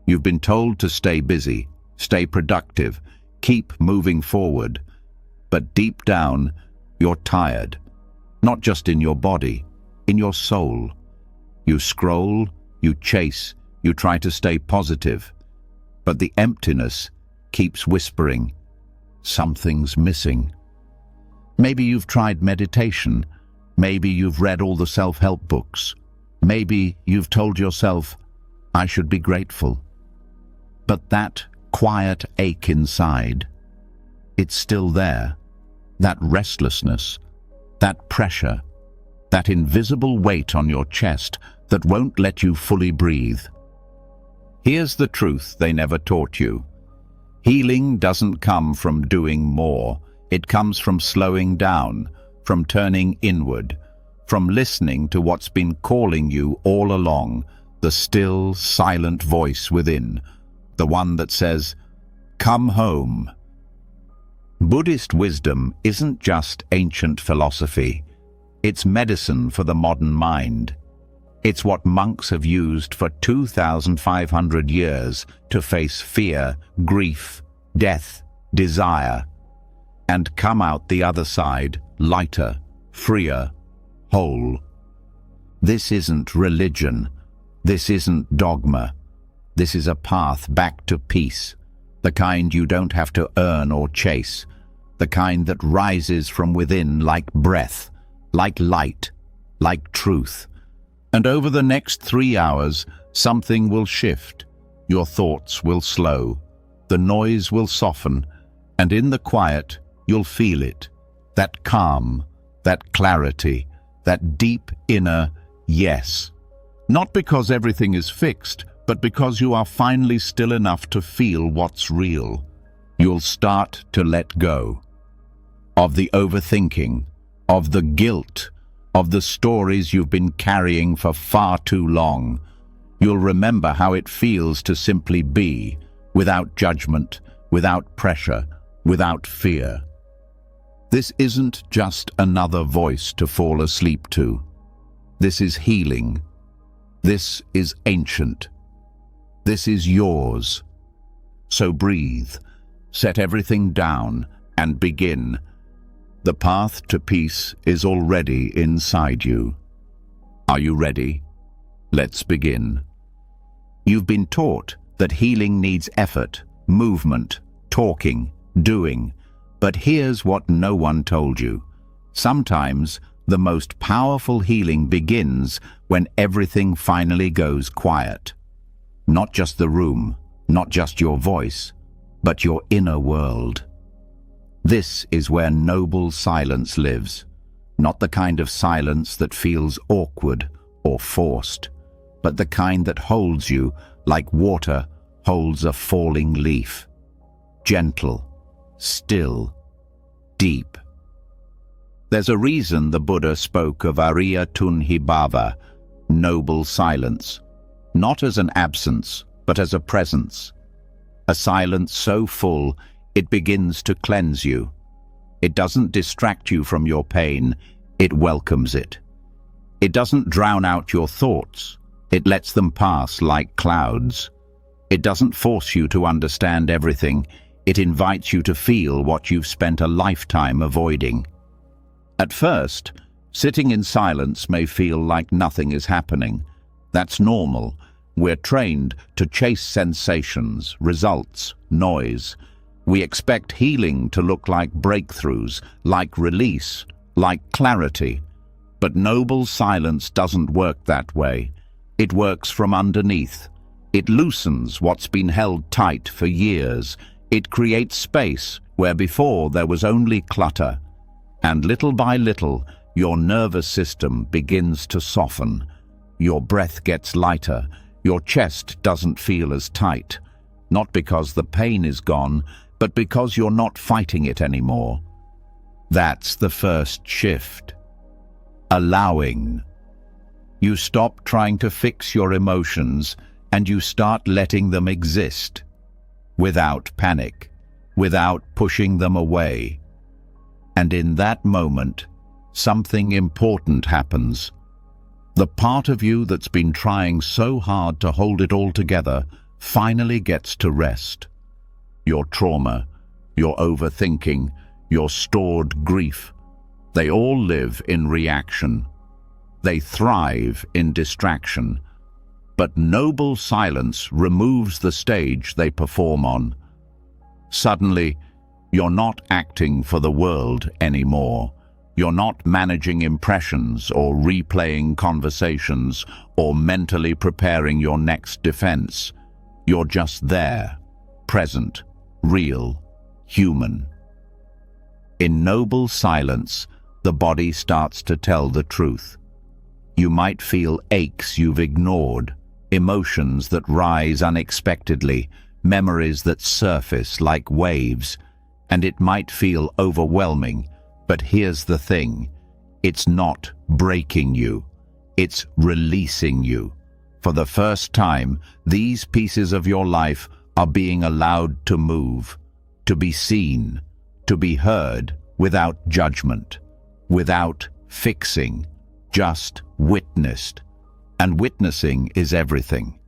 You've been told to stay busy, stay productive, keep moving forward. But deep down, you're tired. Not just in your body, in your soul. You scroll, you chase, you try to stay positive. But the emptiness keeps whispering, something's missing. Maybe you've tried meditation. Maybe you've read all the self-help books. Maybe you've told yourself, I should be grateful. But that quiet ache inside, it's still there. That restlessness, that pressure, that invisible weight on your chest that won't let you fully breathe. Here's the truth they never taught you. Healing doesn't come from doing more. It comes from slowing down, from turning inward, from listening to what's been calling you all along, the still, silent voice within, the one that says, come home. Buddhist wisdom isn't just ancient philosophy. It's medicine for the modern mind. It's what monks have used for 2,500 years to face fear, grief, death, desire, and come out the other side lighter, freer, whole. This isn't religion. This isn't dogma. This is a path back to peace, the kind you don't have to earn or chase, the kind that rises from within like breath, like light, like truth. And over the next 3 hours, something will shift. Your thoughts will slow. The noise will soften. And in the quiet, you'll feel it. That calm, that clarity, that deep inner yes. Not because everything is fixed, but because you are finally still enough to feel what's real. You'll start to let go of the overthinking, of the guilt, of the stories you've been carrying for far too long. You'll remember how it feels to simply be, without judgment, without pressure, without fear. This isn't just another voice to fall asleep to. This is healing. This is ancient. This is yours. So breathe, set everything down, and begin. The path to peace is already inside you. Are you ready? Let's begin. You've been taught that healing needs effort, movement, talking, doing. But here's what no one told you. Sometimes the most powerful healing begins when everything finally goes quiet. Not just the room, not just your voice, but your inner world. This is where noble silence lives, not the kind of silence that feels awkward or forced, but the kind that holds you like water holds a falling leaf. Gentle, still, deep. There's a reason the Buddha spoke of Ariya Tunhibhava, noble silence, not as an absence, but as a presence. A silence so full it begins to cleanse you. It doesn't distract you from your pain, it welcomes it. It doesn't drown out your thoughts, it lets them pass like clouds. It doesn't force you to understand everything, it invites you to feel what you've spent a lifetime avoiding. At first, sitting in silence may feel like nothing is happening. That's normal. We're trained to chase sensations, results, noise. We expect healing to look like breakthroughs, like release, like clarity. But noble silence doesn't work that way. It works from underneath. It loosens what's been held tight for years. It creates space where before there was only clutter. And little by little, your nervous system begins to soften. Your breath gets lighter. Your chest doesn't feel as tight. Not because the pain is gone, but because you're not fighting it anymore. That's the first shift. Allowing. You stop trying to fix your emotions and you start letting them exist. Without panic, without pushing them away. And in that moment, something important happens. The part of you that's been trying so hard to hold it all together finally gets to rest. Your trauma, your overthinking, your stored grief, they all live in reaction. They thrive in distraction. But noble silence removes the stage they perform on. Suddenly, you're not acting for the world anymore. You're not managing impressions or replaying conversations or mentally preparing your next defense. You're just there, present, real, human. In noble silence, the body starts to tell the truth. You might feel aches you've ignored, emotions that rise unexpectedly, memories that surface like waves, and it might feel overwhelming. But here's the thing, it's not breaking you, it's releasing you. For the first time, these pieces of your life are being allowed to move, to be seen, to be heard without judgment, without fixing, just witnessed. And witnessing is everything.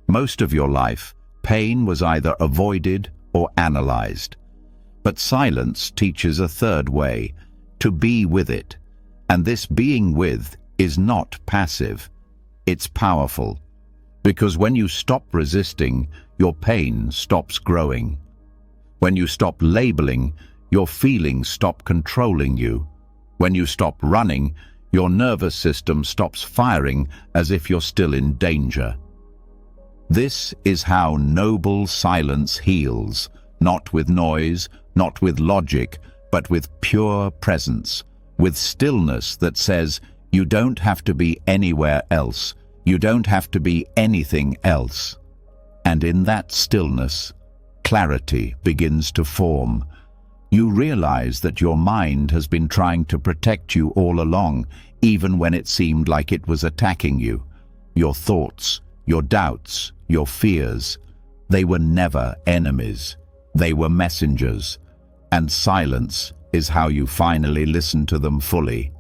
Most of your life, pain was either avoided or analyzed. But silence teaches a third way, to be with it. And this being with is not passive. It's powerful. Because when you stop resisting, your pain stops growing. When you stop labeling, your feelings stop controlling you. When you stop running, your nervous system stops firing as if you're still in danger. This is how noble silence heals, not with noise, not with logic, but with pure presence, with stillness that says, you don't have to be anywhere else, you don't have to be anything else. And in that stillness, clarity begins to form. You realize that your mind has been trying to protect you all along, even when it seemed like it was attacking you. Your thoughts, your doubts, your fears, they were never enemies. They were messengers. And silence is how you finally listen to them fully.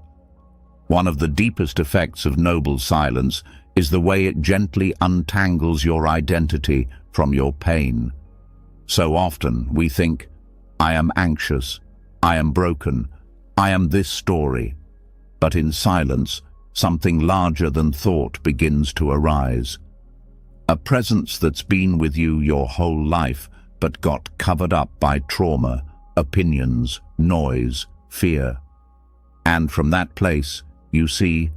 One of the deepest effects of noble silence is the way it gently untangles your identity from your pain. So often we think, I am anxious, I am broken, I am this story. But in silence, something larger than thought begins to arise. A presence that's been with you your whole life, but got covered up by trauma, opinions, noise, fear. And from that place, you see,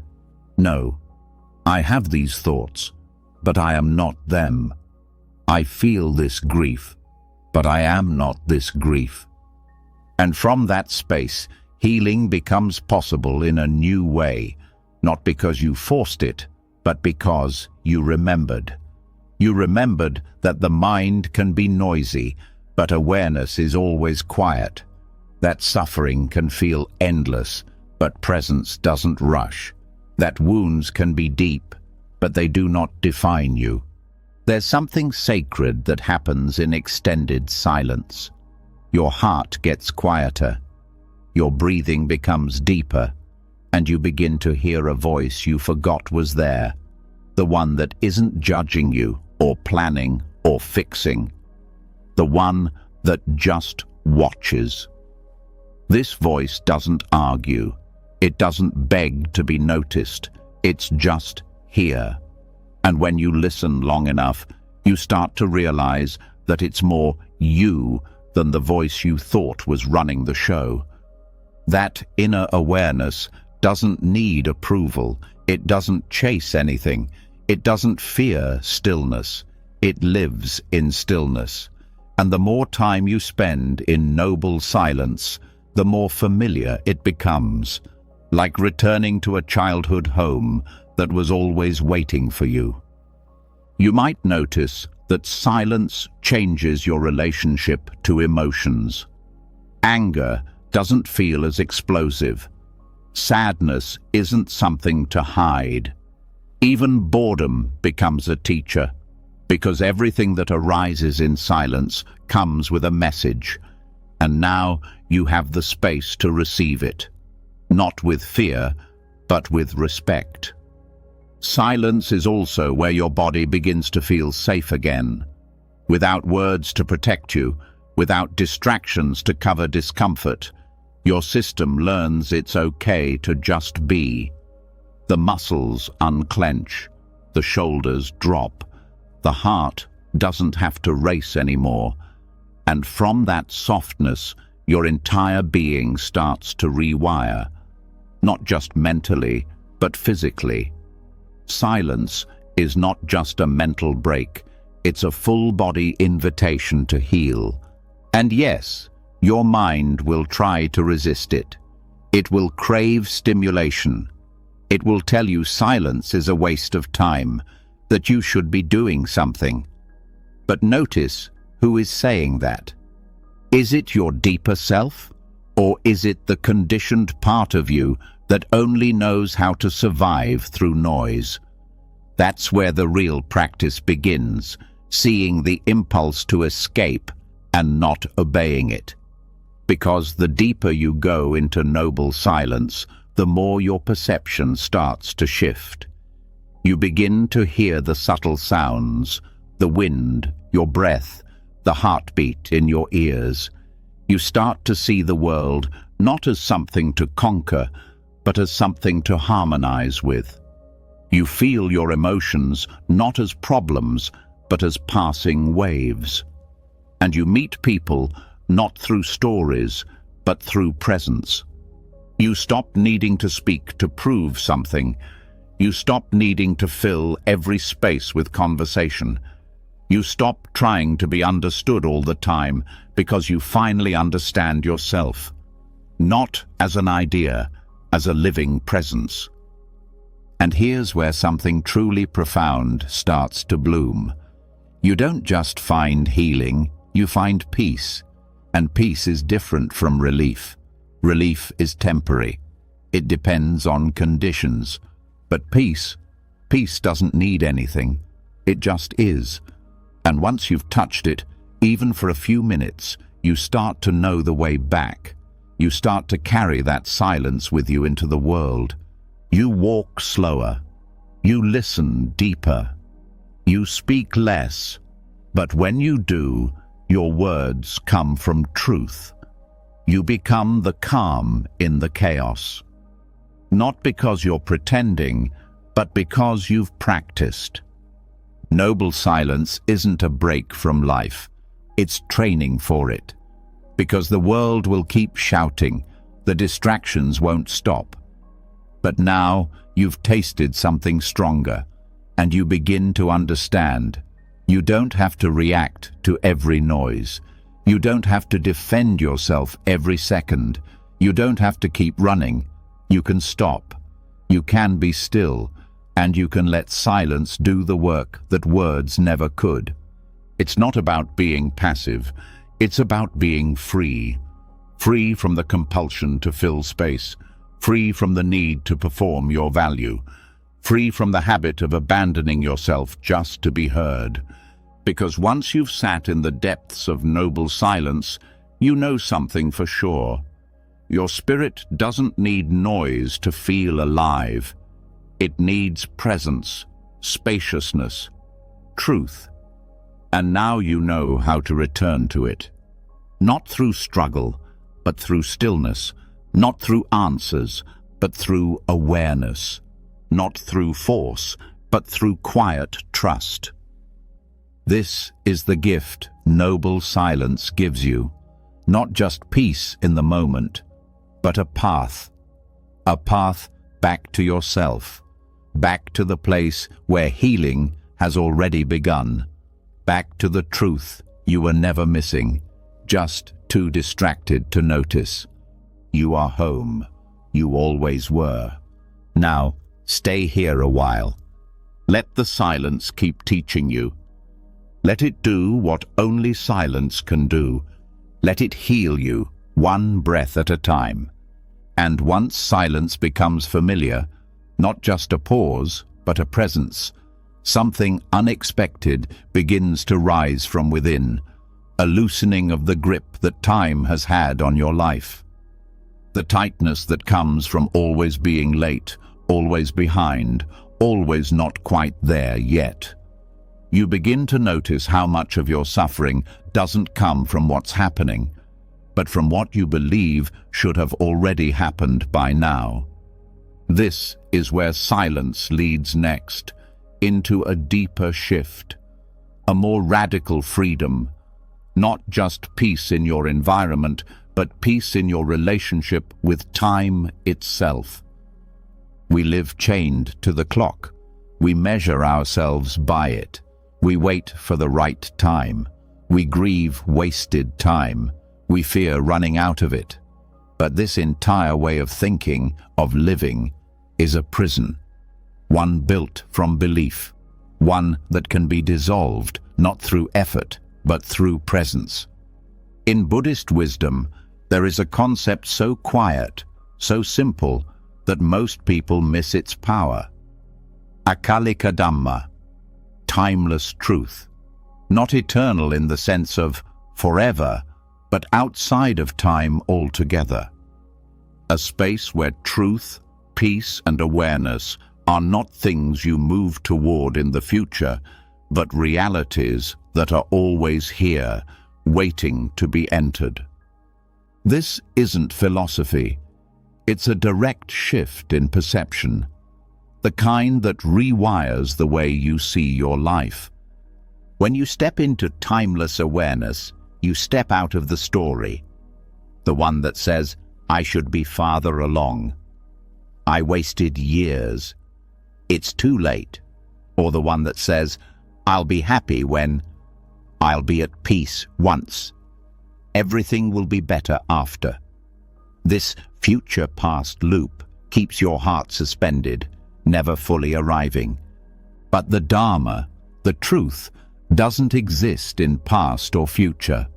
no, I have these thoughts, but I am not them. I feel this grief, but I am not this grief. And from that space, healing becomes possible in a new way, not because you forced it, but because you remembered. You remembered that the mind can be noisy, but awareness is always quiet. That suffering can feel endless, but presence doesn't rush. That wounds can be deep, but they do not define you. There's something sacred that happens in extended silence. Your heart gets quieter, your breathing becomes deeper, and you begin to hear a voice you forgot was there, the one that isn't judging you or planning or fixing, the one that just watches. This voice doesn't argue, it doesn't beg to be noticed, it's just here. And when you listen long enough, you start to realize that it's more you than the voice you thought was running the show. That inner awareness doesn't need approval, it doesn't chase anything, it doesn't fear stillness, it lives in stillness. And the more time you spend in noble silence, the more familiar it becomes, like returning to a childhood home that was always waiting for you. You might notice that silence changes your relationship to emotions. Anger doesn't feel as explosive. Sadness isn't something to hide. Even boredom becomes a teacher, because everything that arises in silence comes with a message, and now you have the space to receive it, not with fear, but with respect. Silence is also where your body begins to feel safe again, without words to protect you, without distractions to cover discomfort. Your system learns it's okay to just be. The muscles unclench, the shoulders drop, the heart doesn't have to race anymore, and from that softness, your entire being starts to rewire, not just mentally, but physically. Silence is not just a mental break, it's a full-body invitation to heal. And yes, your mind will try to resist it. It will crave stimulation. It will tell you silence is a waste of time, that you should be doing something. But notice who is saying that. Is it your deeper self, or is it the conditioned part of you that only knows how to survive through noise? That's where the real practice begins, seeing the impulse to escape and not obeying it. Because the deeper you go into noble silence, the more your perception starts to shift. You begin to hear the subtle sounds, the wind, your breath, the heartbeat in your ears. You start to see the world not as something to conquer, but as something to harmonize with. You feel your emotions not as problems, but as passing waves. And you meet people not through stories, but through presence. You stop needing to speak to prove something. You stop needing to fill every space with conversation. You stop trying to be understood all the time because you finally understand yourself. Not as an idea, as a living presence. And here's where something truly profound starts to bloom. You don't just find healing, you find peace. And peace is different from relief. Relief is temporary. It depends on conditions. But peace doesn't need anything. It just is. And once you've touched it, even for a few minutes, you start to know the way back. You start to carry that silence with you into the world. You walk slower. You listen deeper. You speak less. But when you do, your words come from truth. You become the calm in the chaos. Not because you're pretending, but because you've practiced. Noble silence isn't a break from life. It's training for it. Because the world will keep shouting, the distractions won't stop. But now you've tasted something stronger, and you begin to understand. You don't have to react to every noise. You don't have to defend yourself every second. You don't have to keep running. You can stop. You can be still, and you can let silence do the work that words never could. It's not about being passive. It's about being free. Free from the compulsion to fill space. Free from the need to perform your value. Free from the habit of abandoning yourself just to be heard. Because once you've sat in the depths of noble silence, you know something for sure. Your spirit doesn't need noise to feel alive. It needs presence, spaciousness, truth. And now you know how to return to it. Not through struggle, but through stillness. Not through answers, but through awareness. Not through force, but through quiet trust. This is the gift noble silence gives you. Not just peace in the moment, but a path. A path back to yourself. Back to the place where healing has already begun. Back to the truth you were never missing, just too distracted to notice. You are home. You always were. Now, stay here a while. Let the silence keep teaching you. Let it do what only silence can do. Let it heal you, one breath at a time. And once silence becomes familiar, not just a pause, but a presence, something unexpected begins to rise from within, a loosening of the grip that time has had on your life. The tightness that comes from always being late, always behind, always not quite there yet. you begin to notice how much of your suffering doesn't come from what's happening, but from what you believe should have already happened by now. This is where silence leads next, into a deeper shift, a more radical freedom, not just peace in your environment, but peace in your relationship with time itself. We live chained to the clock. We measure ourselves by it. We wait for the right time. We grieve wasted time. We fear running out of it. But this entire way of thinking, of living, is a prison. One built from belief. One that can be dissolved, not through effort, but through presence. In Buddhist wisdom, there is a concept so quiet, so simple, that most people miss its power. Akalika Dhamma, timeless truth. Not eternal in the sense of forever, but outside of time altogether. A space where truth, peace, and awareness are not things you move toward in the future, but realities that are always here, waiting to be entered. This isn't philosophy. It's a direct shift in perception, the kind that rewires the way you see your life. When you step into timeless awareness, you step out of the story, the one that says, "I should be farther along. I wasted years. It's too late." Or the one that says, "I'll be happy when I'll be at peace once. Everything will be better after." This future-past loop keeps your heart suspended, never fully arriving. But the Dharma, the truth, doesn't exist in past or future.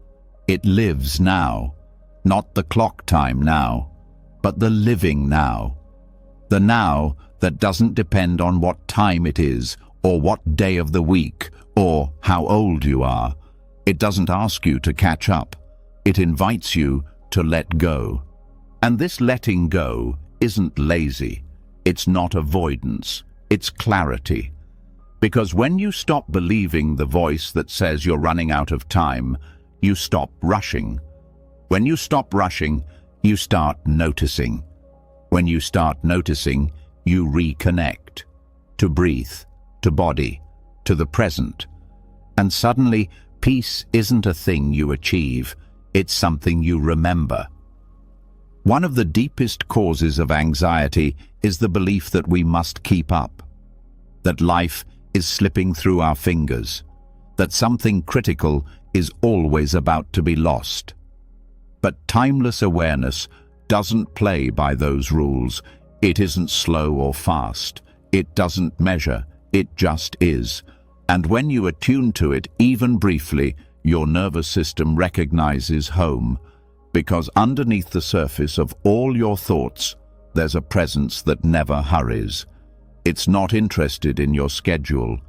It lives now, not the clock time now, but the living now. The now that doesn't depend on what time it is, or what day of the week, or how old you are. It doesn't ask you to catch up. It invites you to let go. And this letting go isn't lazy. It's not avoidance. It's clarity. Because when you stop believing the voice that says you're running out of time, you stop rushing. When you stop rushing, you start noticing. When you start noticing, you reconnect to breathe, to body, to the present. And suddenly, peace isn't a thing you achieve, it's something you remember. One of the deepest causes of anxiety is the belief that we must keep up, that life is slipping through our fingers, that something critical is always about to be lost. But timeless awareness doesn't play by those rules. It isn't slow or fast. It doesn't measure. It just is. And when you attune to it, even briefly, your nervous system recognizes home, because underneath the surface of all your thoughts, there's a presence that never hurries. It's not interested in your schedule.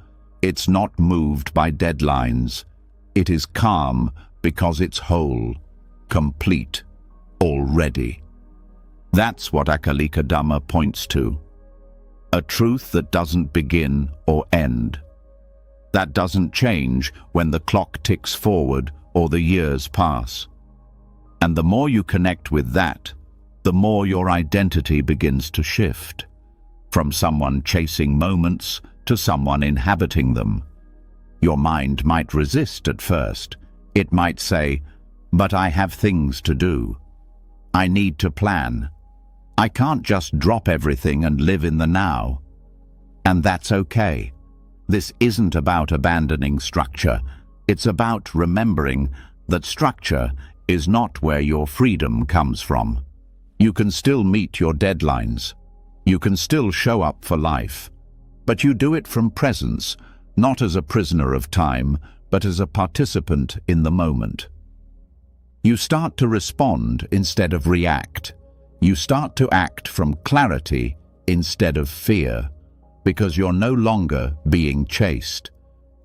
It's not moved by deadlines. It is calm because it's whole, complete, already. That's what Akalika Dhamma points to. A truth that doesn't begin or end. That doesn't change when the clock ticks forward or the years pass. And the more you connect with that, the more your identity begins to shift, from someone chasing moments to someone inhabiting them. Your mind might resist at first. It might say, "But I have things to do. I need to plan. I can't just drop everything and live in the now." And that's okay. This isn't about abandoning structure. It's about remembering that structure is not where your freedom comes from. You can still meet your deadlines. You can still show up for life. But you do it from presence, not as a prisoner of time, but as a participant in the moment. You start to respond instead of react. You start to act from clarity instead of fear, because you're no longer being chased.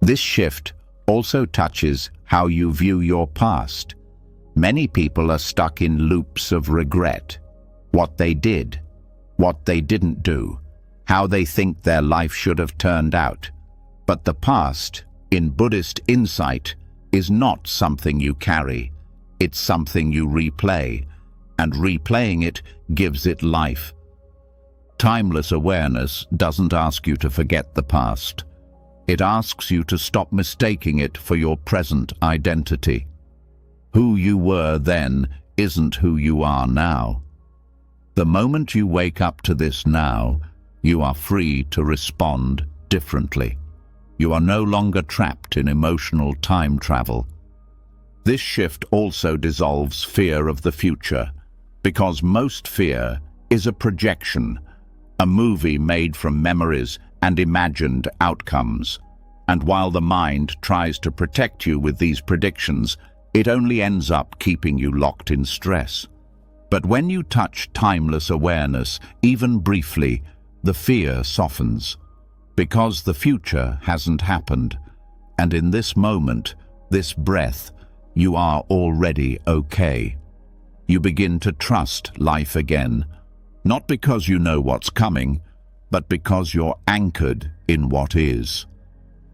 This shift also touches how you view your past. Many people are stuck in loops of regret. What they did, what they didn't do, how they think their life should have turned out. But the past in Buddhist insight is not something you carry. It's something you replay, and replaying it gives it life. Timeless awareness doesn't ask you to forget the past. It asks you to stop mistaking it for your present identity. Who you were then isn't who you are now. The moment you wake up to this now, you are free to respond differently. You are no longer trapped in emotional time travel. This shift also dissolves fear of the future, because most fear is a projection, a movie made from memories and imagined outcomes. And while the mind tries to protect you with these predictions, it only ends up keeping you locked in stress. But when you touch timeless awareness, even briefly, the fear softens, because the future hasn't happened. And in this moment, this breath, you are already okay. You begin to trust life again, not because you know what's coming, but because you're anchored in what is.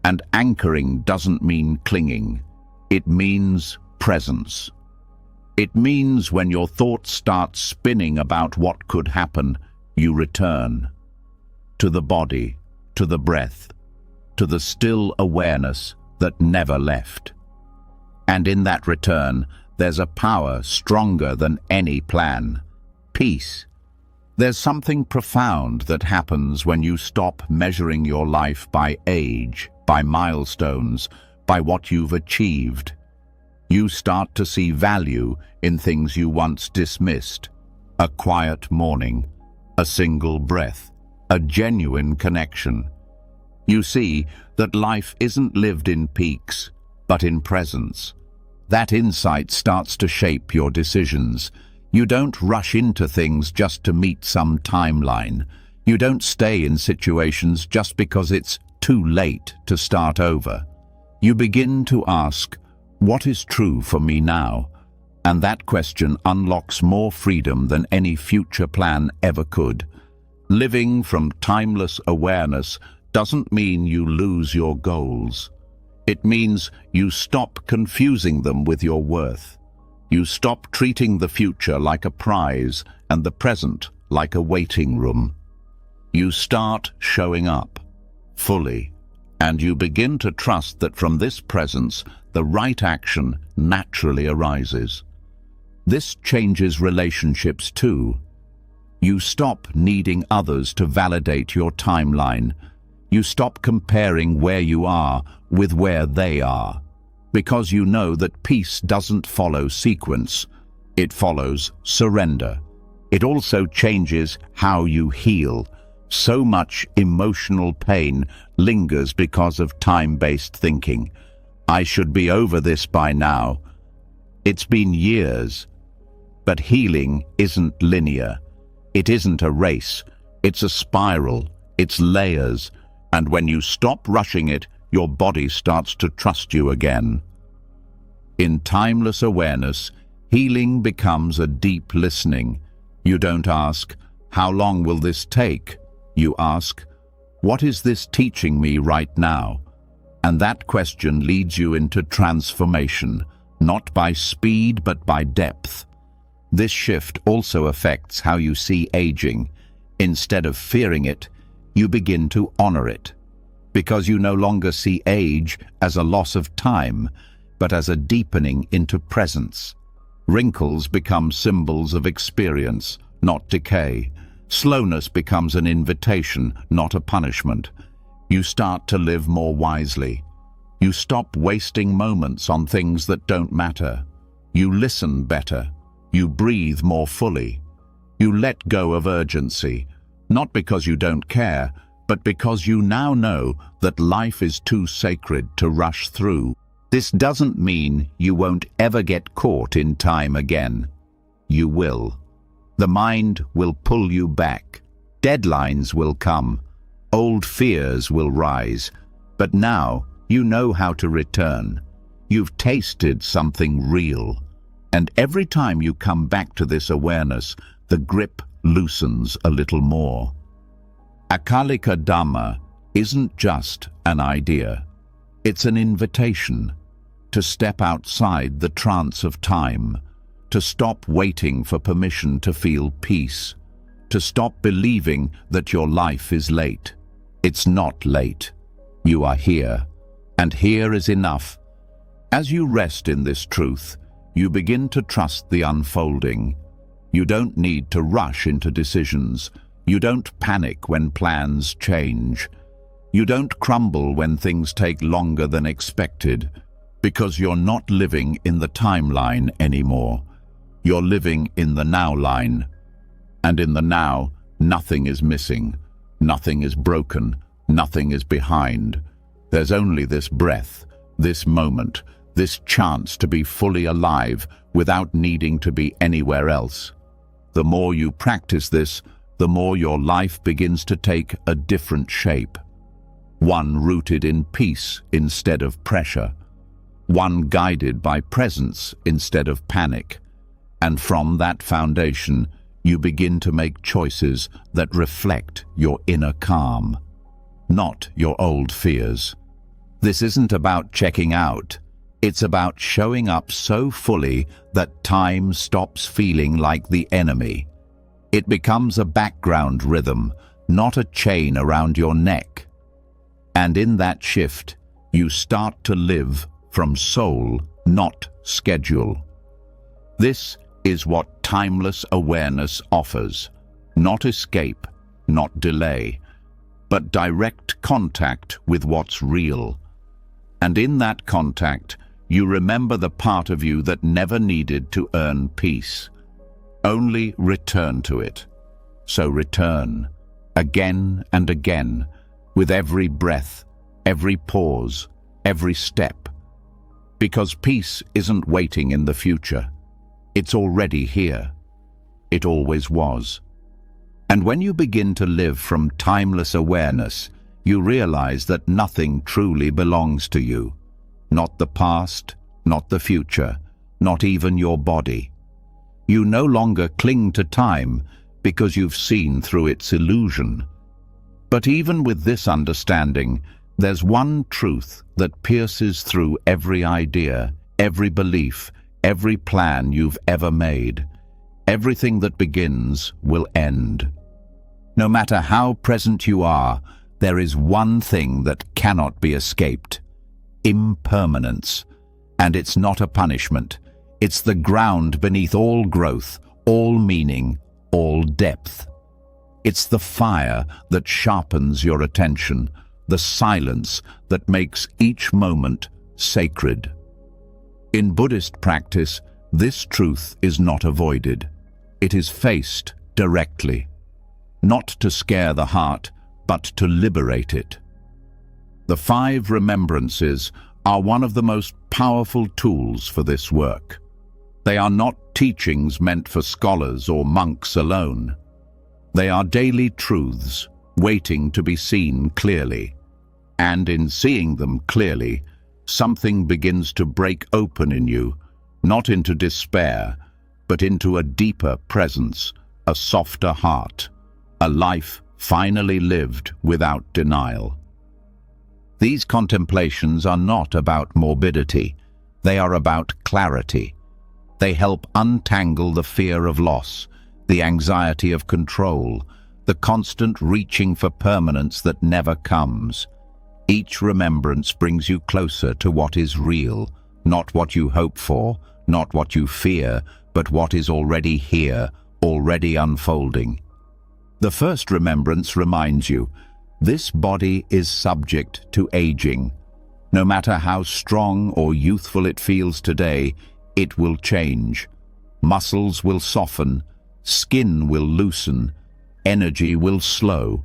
And anchoring doesn't mean clinging. It means presence. It means when your thoughts start spinning about what could happen, you return to the body, to the breath, to the still awareness that never left. And in that return, there's a power stronger than any plan: peace. There's something profound that happens when you stop measuring your life by age, by milestones, by what you've achieved. You start to see value in things you once dismissed: a quiet morning, a single breath, a genuine connection. You see that life isn't lived in peaks, but in presence. That insight starts to shape your decisions. You don't rush into things just to meet some timeline. You don't stay in situations just because it's too late to start over. You begin to ask, what is true for me now? And that question unlocks more freedom than any future plan ever could. Living from timeless awareness doesn't mean you lose your goals. It means you stop confusing them with your worth. You stop treating the future like a prize and the present like a waiting room. You start showing up fully, and you begin to trust that from this presence, the right action naturally arises. This changes relationships too. You stop needing others to validate your timeline. You stop comparing where you are with where they are, because you know that peace doesn't follow sequence. It follows surrender. It also changes how you heal. So much emotional pain lingers because of time-based thinking. I should be over this by now. It's been years. But healing isn't linear. It isn't a race. It's a spiral. It's layers. And when you stop rushing it, your body starts to trust you again. In timeless awareness, healing becomes a deep listening. You don't ask, how long will this take? You ask, what is this teaching me right now? And that question leads you into transformation, not by speed but by depth. This shift also affects how you see aging. Instead of fearing it, you begin to honor it, because you no longer see age as a loss of time, but as a deepening into presence. Wrinkles become symbols of experience, not decay. Slowness becomes an invitation, not a punishment. You start to live more wisely. You stop wasting moments on things that don't matter. You listen better. You breathe more fully. You let go of urgency, not because you don't care, but because you now know that life is too sacred to rush through. This doesn't mean you won't ever get caught in time again. You will. The mind will pull you back. Deadlines will come. Old fears will rise. But now you know how to return. You've tasted something real. And every time you come back to this awareness, the grip loosens a little more. Akalika Dhamma isn't just an idea. It's an invitation to step outside the trance of time, to stop waiting for permission to feel peace, to stop believing that your life is late. It's not late. You are here, and here is enough. As you rest in this truth, you begin to trust the unfolding. You don't need to rush into decisions. You don't panic when plans change. You don't crumble when things take longer than expected, because you're not living in the timeline anymore. You're living in the now line. And in the now, nothing is missing, nothing is broken, nothing is behind. There's only this breath, this moment, this chance to be fully alive without needing to be anywhere else. The more you practice this, the more your life begins to take a different shape. One rooted in peace instead of pressure. One guided by presence instead of panic. And from that foundation, you begin to make choices that reflect your inner calm, not your old fears. This isn't about checking out. It's about showing up so fully that time stops feeling like the enemy. It becomes a background rhythm, not a chain around your neck. And in that shift, you start to live from soul, not schedule. This is what timeless awareness offers. Not escape, not delay, but direct contact with what's real. And in that contact, you remember the part of you that never needed to earn peace. Only return to it. So return, again and again, with every breath, every pause, every step. Because peace isn't waiting in the future. It's already here. It always was. And when you begin to live from timeless awareness, you realize that nothing truly belongs to you. Not the past, not the future, not even your body. You no longer cling to time because you've seen through its illusion. But even with this understanding, there's one truth that pierces through every idea, every belief, every plan you've ever made. Everything that begins will end. No matter how present you are, there is one thing that cannot be escaped: impermanence. And it's not a punishment. It's the ground beneath all growth, all meaning, all depth. It's the fire that sharpens your attention, the silence that makes each moment sacred. In Buddhist practice, this truth is not avoided. It is faced directly, not to scare the heart, but to liberate it. The 5 remembrances are one of the most powerful tools for this work. They are not teachings meant for scholars or monks alone. They are daily truths waiting to be seen clearly. And in seeing them clearly, something begins to break open in you, not into despair, but into a deeper presence, a softer heart, a life finally lived without denial. These contemplations are not about morbidity. They are about clarity. They help untangle the fear of loss, the anxiety of control, the constant reaching for permanence that never comes. Each remembrance brings you closer to what is real, not what you hope for, not what you fear, but what is already here, already unfolding. The first remembrance reminds you, this body is subject to aging. No matter how strong or youthful it feels today, it will change. Muscles will soften, skin will loosen, energy will slow.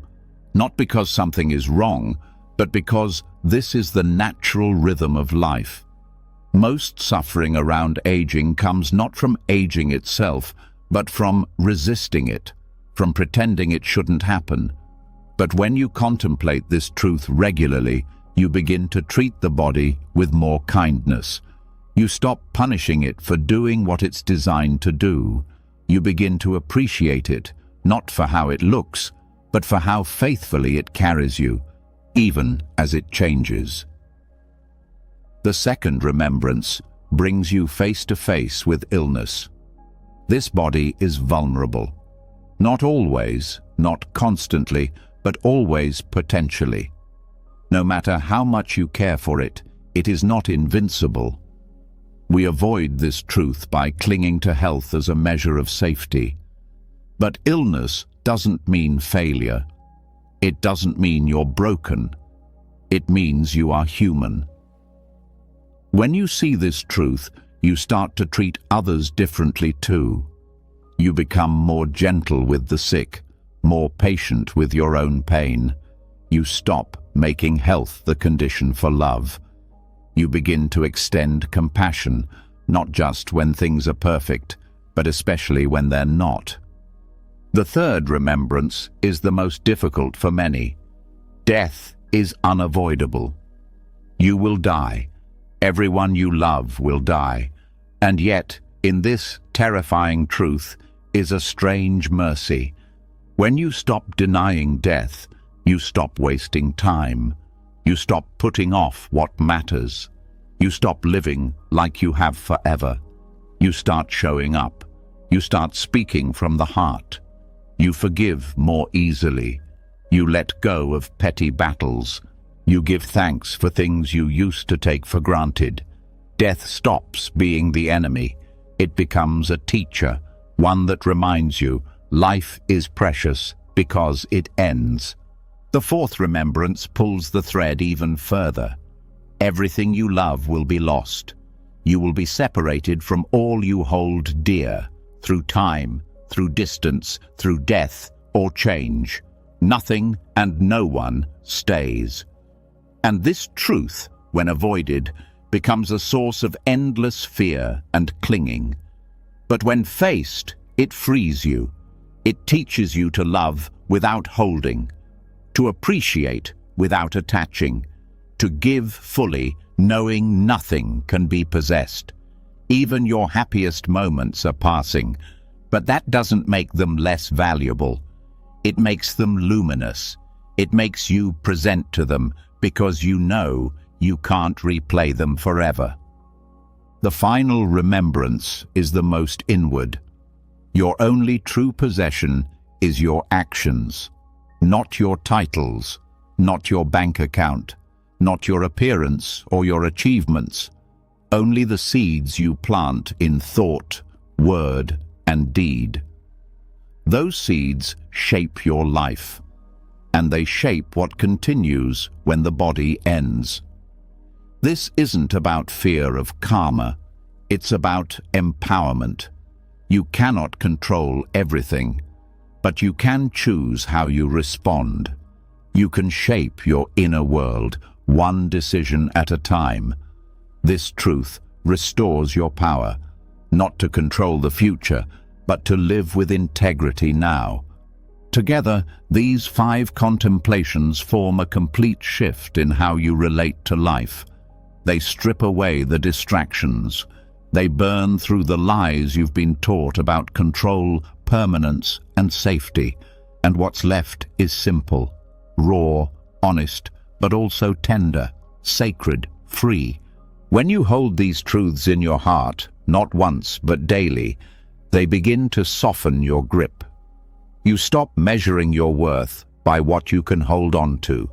Not because something is wrong, but because this is the natural rhythm of life. Most suffering around aging comes not from aging itself, but from resisting it, from pretending it shouldn't happen. But when you contemplate this truth regularly, you begin to treat the body with more kindness. You stop punishing it for doing what it's designed to do. You begin to appreciate it, not for how it looks, but for how faithfully it carries you, even as it changes. The second remembrance brings you face to face with illness. This body is vulnerable. Not always, not constantly, but always potentially. No matter how much you care for it, it is not invincible. We avoid this truth by clinging to health as a measure of safety. But illness doesn't mean failure. It doesn't mean you're broken. It means you are human. When you see this truth, you start to treat others differently too. You become more gentle with the sick, more patient with your own pain. You stop making health the condition for love. You begin to extend compassion, not just when things are perfect, but especially when they're not. The third remembrance is the most difficult for many. Death is unavoidable. You will die. Everyone you love will die. And yet, in this terrifying truth is a strange mercy. When you stop denying death, you stop wasting time. You stop putting off what matters. You stop living like you have forever. You start showing up. You start speaking from the heart. You forgive more easily. You let go of petty battles. You give thanks for things you used to take for granted. Death stops being the enemy. It becomes a teacher, one that reminds you life is precious because it ends. The fourth remembrance pulls the thread even further. Everything you love will be lost. You will be separated from all you hold dear, through time, through distance, through death or change. Nothing and no one stays. And this truth, when avoided, becomes a source of endless fear and clinging. But when faced, it frees you. It teaches you to love without holding, to appreciate without attaching, to give fully, knowing nothing can be possessed. Even your happiest moments are passing, but that doesn't make them less valuable. It makes them luminous. It makes you present to them because you know you can't replay them forever. The final remembrance is the most inward. Your only true possession is your actions, not your titles, not your bank account, not your appearance or your achievements, only the seeds you plant in thought, word, and deed. Those seeds shape your life, and they shape what continues when the body ends. This isn't about fear of karma, it's about empowerment. You cannot control everything, but you can choose how you respond. You can shape your inner world, one decision at a time. This truth restores your power, not to control the future, but to live with integrity now. Together, these 5 contemplations form a complete shift in how you relate to life. They strip away the distractions. They burn through the lies you've been taught about control, permanence, and safety. And what's left is simple, raw, honest, but also tender, sacred, free. When you hold these truths in your heart, not once but daily, they begin to soften your grip. You stop measuring your worth by what you can hold on to.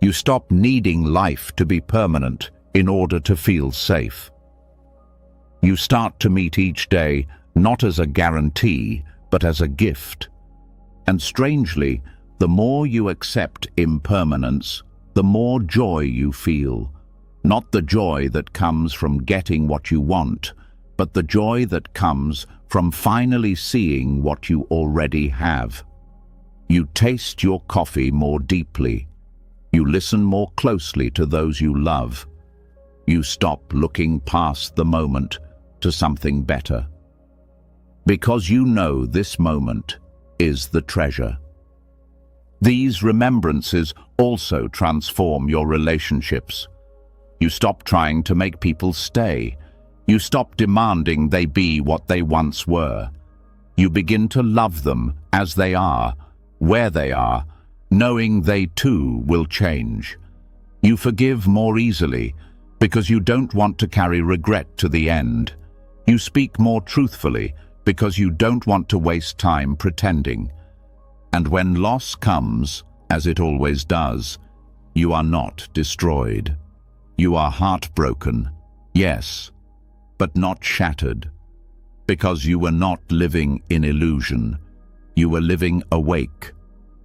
You stop needing life to be permanent in order to feel safe. You start to meet each day not as a guarantee, but as a gift. And strangely, the more you accept impermanence, the more joy you feel. Not the joy that comes from getting what you want, but the joy that comes from finally seeing what you already have. You taste your coffee more deeply. You listen more closely to those you love. You stop looking past the moment to something better. Because you know this moment is the treasure. These remembrances also transform your relationships. You stop trying to make people stay. You stop demanding they be what they once were. You begin to love them as they are, where they are, knowing they too will change. You forgive more easily, because you don't want to carry regret to the end. You speak more truthfully because you don't want to waste time pretending. And when loss comes, as it always does, you are not destroyed. You are heartbroken, yes, but not shattered, because you were not living in illusion. You were living awake,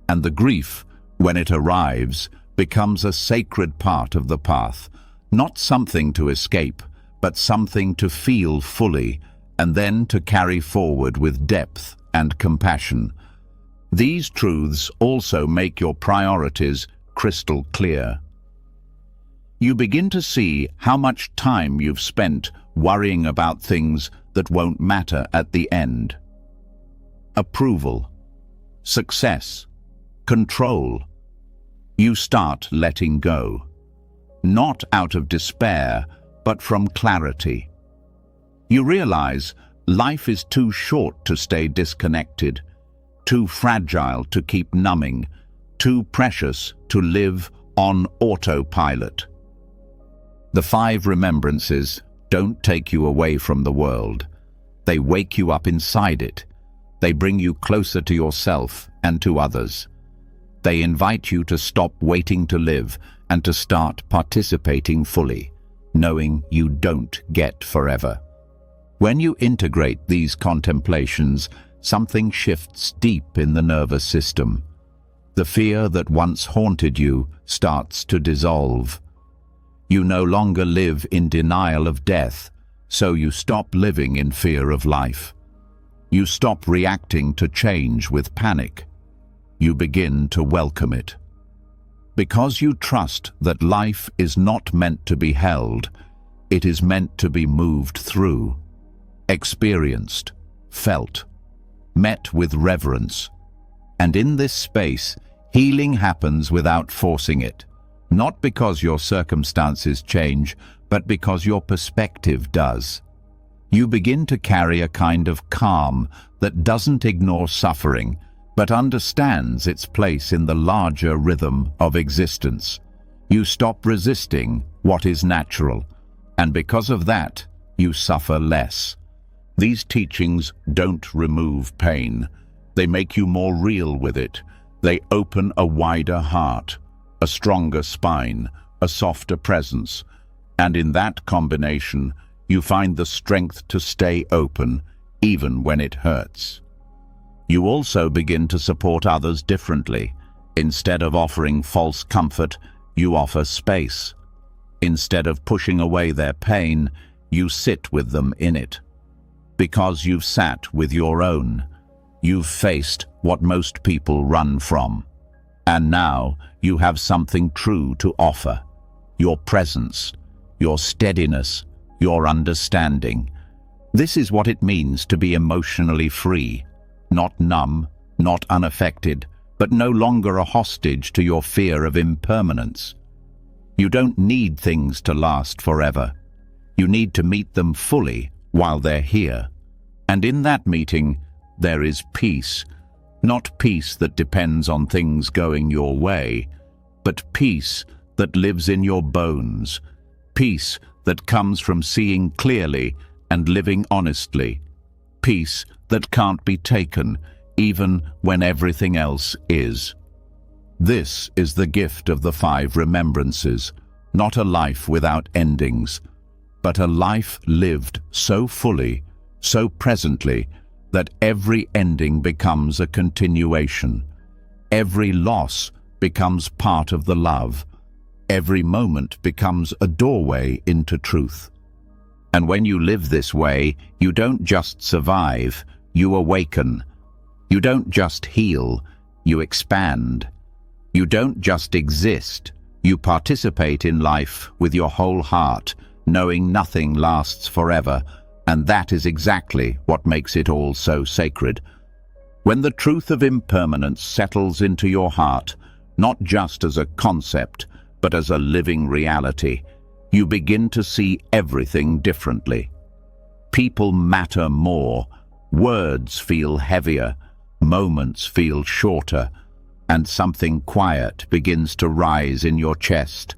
and the grief, when it arrives, becomes a sacred part of the path, not something to escape, but something to feel fully, and then to carry forward with depth and compassion. These truths also make your priorities crystal clear. You begin to see how much time you've spent worrying about things that won't matter at the end. Approval, success, control. You start letting go, not out of despair, but from clarity. You realize life is too short to stay disconnected, too fragile to keep numbing, too precious to live on autopilot. The 5 remembrances don't take you away from the world. They wake you up inside it. They bring you closer to yourself and to others. They invite you to stop waiting to live and to start participating fully, knowing you don't get forever. When you integrate these contemplations, something shifts deep in the nervous system. The fear that once haunted you starts to dissolve. You no longer live in denial of death, so you stop living in fear of life. You stop reacting to change with panic. You begin to welcome it. Because you trust that life is not meant to be held, it is meant to be moved through, experienced, felt, met with reverence. And in this space, healing happens without forcing it, not because your circumstances change, but because your perspective does. You begin to carry a kind of calm that doesn't ignore suffering, but understands its place in the larger rhythm of existence. You stop resisting what is natural, and because of that, you suffer less. These teachings don't remove pain. They make you more real with it. They open a wider heart, a stronger spine, a softer presence, and in that combination, you find the strength to stay open, even when it hurts. You also begin to support others differently. Instead of offering false comfort, you offer space. Instead of pushing away their pain, you sit with them in it. Because you've sat with your own, you've faced what most people run from. And now you have something true to offer. Your presence, your steadiness, your understanding. This is what it means to be emotionally free. Not numb, not unaffected, but no longer a hostage to your fear of impermanence. You don't need things to last forever. You need to meet them fully while they're here. And in that meeting, there is peace. Not peace that depends on things going your way, but peace that lives in your bones. Peace that comes from seeing clearly and living honestly. Peace that can't be taken, even when everything else is. This is the gift of the 5 remembrances, not a life without endings, but a life lived so fully, so presently, that every ending becomes a continuation. Every loss becomes part of the love. Every moment becomes a doorway into truth. And when you live this way, you don't just survive, you awaken. You don't just heal, you expand. You don't just exist, you participate in life with your whole heart, knowing nothing lasts forever, and that is exactly what makes it all so sacred. When the truth of impermanence settles into your heart, not just as a concept, but as a living reality, you begin to see everything differently. People matter more, words feel heavier, moments feel shorter, and something quiet begins to rise in your chest.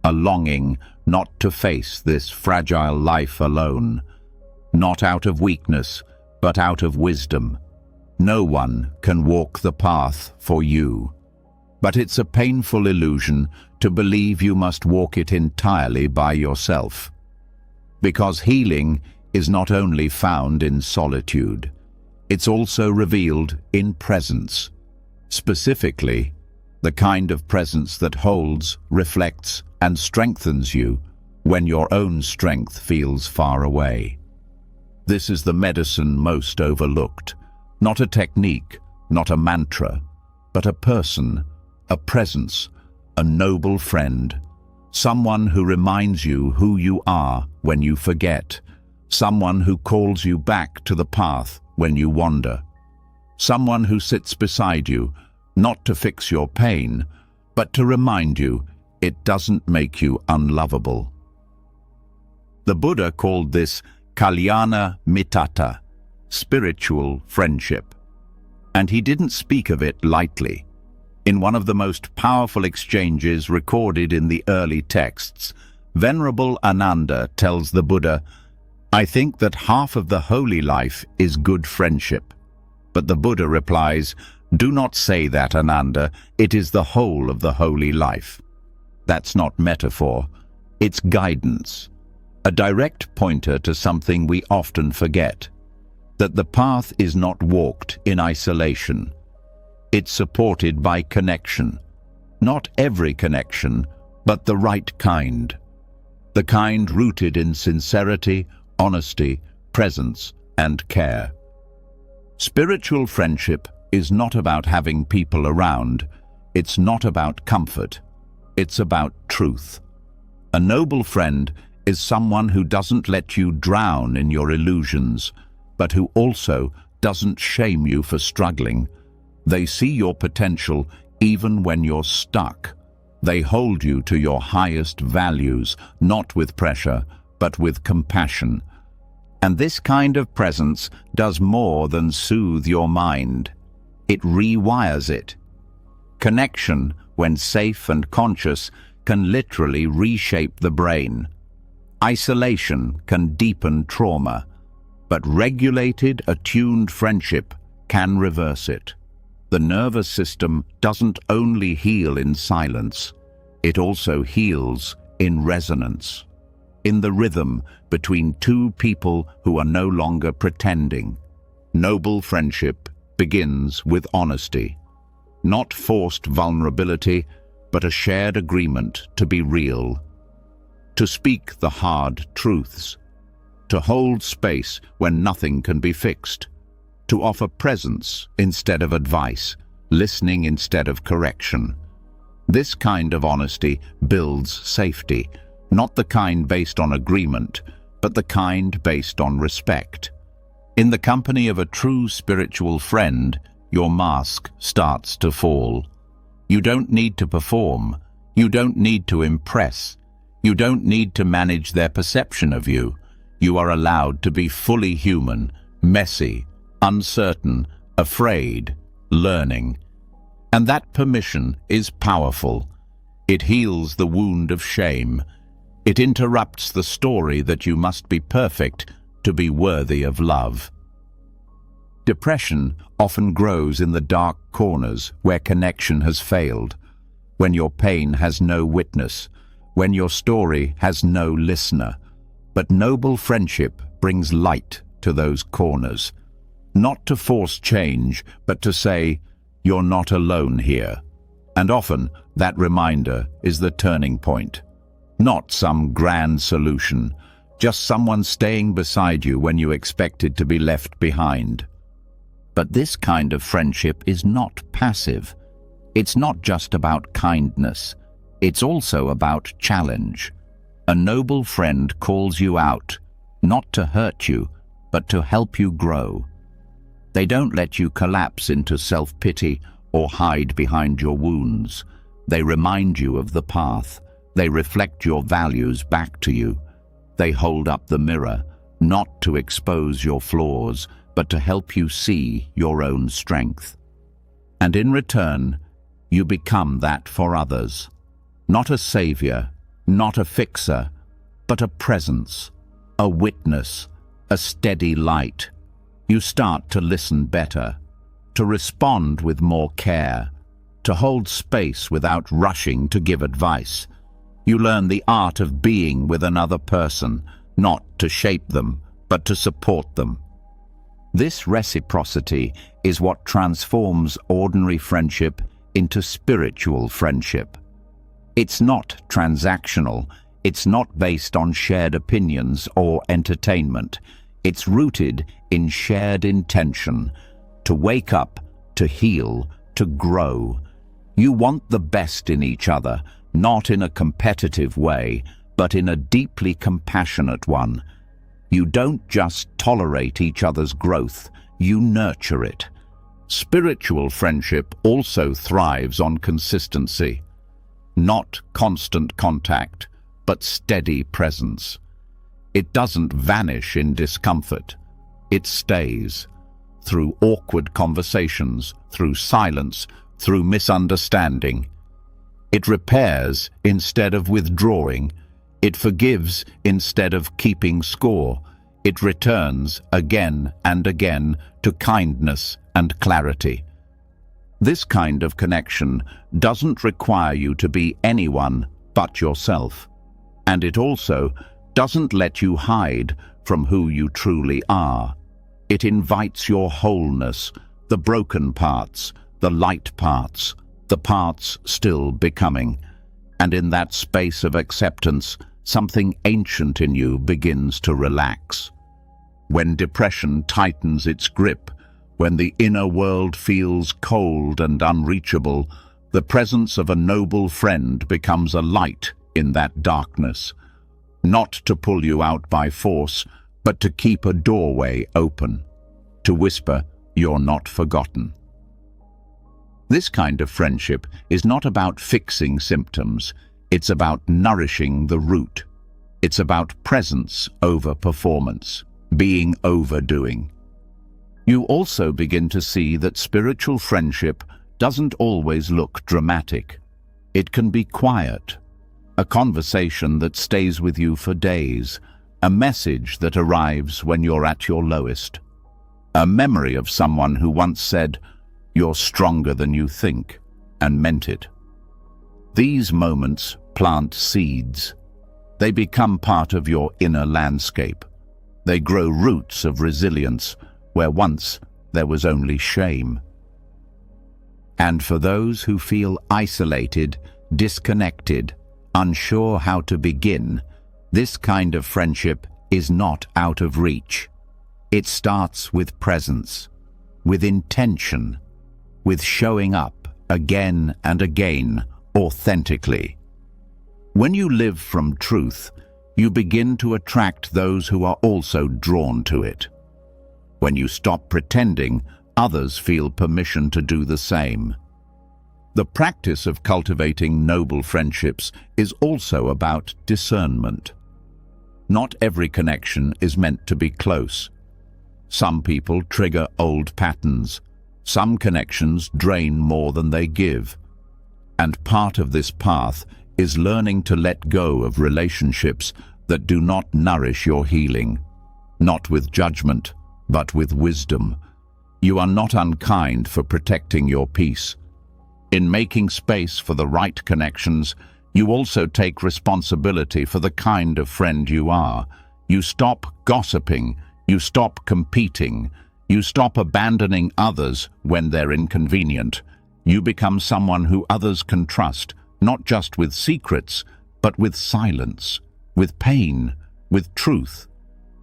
a longing not to face this fragile life alone, not out of weakness, but out of wisdom. No one can walk the path for you. But it's a painful illusion to believe you must walk it entirely by yourself. Because healing is not only found in solitude, it's also revealed in presence. Specifically, the kind of presence that holds, reflects, and strengthens you when your own strength feels far away. This is the medicine most overlooked. Not a technique, not a mantra, but a person, a presence, a noble friend, someone who reminds you who you are when you forget, someone who calls you back to the path when you wander, someone who sits beside you, not to fix your pain, but to remind you it doesn't make you unlovable. The Buddha called this Kalyana Mittata, spiritual friendship. And he didn't speak of it lightly. In one of the most powerful exchanges recorded in the early texts, Venerable Ananda tells the Buddha, "I think that half of the holy life is good friendship." But the Buddha replies, "Do not say that, Ananda, it is the whole of the holy life." That's not metaphor, it's guidance, a direct pointer to something we often forget, that the path is not walked in isolation. It's supported by connection. Not every connection, but the right kind. The kind rooted in sincerity, honesty, presence, and care. Spiritual friendship is not about having people around. It's not about comfort. It's about truth. A noble friend is someone who doesn't let you drown in your illusions, but who also doesn't shame you for struggling. They see your potential even when you're stuck. They hold you to your highest values, not with pressure, but with compassion. And this kind of presence does more than soothe your mind. It rewires it. Connection, when safe and conscious, can literally reshape the brain. Isolation can deepen trauma, but regulated, attuned friendship can reverse it. The nervous system doesn't only heal in silence, it also heals in resonance, in the rhythm between two people who are no longer pretending. Noble friendship begins with honesty, not forced vulnerability, but a shared agreement to be real, to speak the hard truths, to hold space when nothing can be fixed, to offer presence instead of advice, listening instead of correction. This kind of honesty builds safety, not the kind based on agreement, but the kind based on respect. In the company of a true spiritual friend, your mask starts to fall. You don't need to perform. You don't need to impress. You don't need to manage their perception of you. You are allowed to be fully human, messy, uncertain, afraid, learning. And that permission is powerful. It heals the wound of shame. It interrupts the story that you must be perfect to be worthy of love. Depression often grows in the dark corners where connection has failed, when your pain has no witness, when your story has no listener. But noble friendship brings light to those corners. Not to force change, but to say, you're not alone here. And often, that reminder is the turning point. Not some grand solution, just someone staying beside you when you expected to be left behind. But this kind of friendship is not passive. It's not just about kindness. It's also about challenge. A noble friend calls you out, not to hurt you, but to help you grow. They don't let you collapse into self-pity or hide behind your wounds. They remind you of the path. They reflect your values back to you. They hold up the mirror, not to expose your flaws, but to help you see your own strength. And in return, you become that for others. Not a savior, not a fixer, but a presence, a witness, a steady light. You start to listen better, to respond with more care, to hold space without rushing to give advice. You learn the art of being with another person, not to shape them, but to support them. This reciprocity is what transforms ordinary friendship into spiritual friendship. It's not transactional. It's not based on shared opinions or entertainment. It's rooted in shared intention, to wake up, to heal, to grow. You want the best in each other, not in a competitive way, but in a deeply compassionate one. You don't just tolerate each other's growth, you nurture it. Spiritual friendship also thrives on consistency. Not constant contact, but steady presence. It doesn't vanish in discomfort. It stays. Through awkward conversations, through silence, through misunderstanding. It repairs instead of withdrawing. It forgives instead of keeping score. It returns again and again to kindness and clarity. This kind of connection doesn't require you to be anyone but yourself. And it also doesn't let you hide from who you truly are. It invites your wholeness, the broken parts, the light parts, the parts still becoming. And in that space of acceptance, something ancient in you begins to relax. When depression tightens its grip, when the inner world feels cold and unreachable, the presence of a noble friend becomes a light in that darkness. Not to pull you out by force, but to keep a doorway open, to whisper, "You're not forgotten." This kind of friendship is not about fixing symptoms, it's about nourishing the root. It's about presence over performance, being overdoing. You also begin to see that spiritual friendship doesn't always look dramatic. It can be quiet, a conversation that stays with you for days, a message that arrives when you're at your lowest, a memory of someone who once said, "You're stronger than you think," and meant it. These moments plant seeds. They become part of your inner landscape. They grow roots of resilience where once there was only shame. And for those who feel isolated, disconnected, unsure how to begin, this kind of friendship is not out of reach. It starts with presence, with intention, with showing up again and again, authentically. When you live from truth, you begin to attract those who are also drawn to it. When you stop pretending, others feel permission to do the same. The practice of cultivating noble friendships is also about discernment. Not every connection is meant to be close. Some people trigger old patterns. Some connections drain more than they give. And part of this path is learning to let go of relationships that do not nourish your healing. Not with judgment, but with wisdom. You are not unkind for protecting your peace. In making space for the right connections, you also take responsibility for the kind of friend you are. You stop gossiping, you stop competing, you stop abandoning others when they're inconvenient. You become someone who others can trust, not just with secrets, but with silence, with pain, with truth.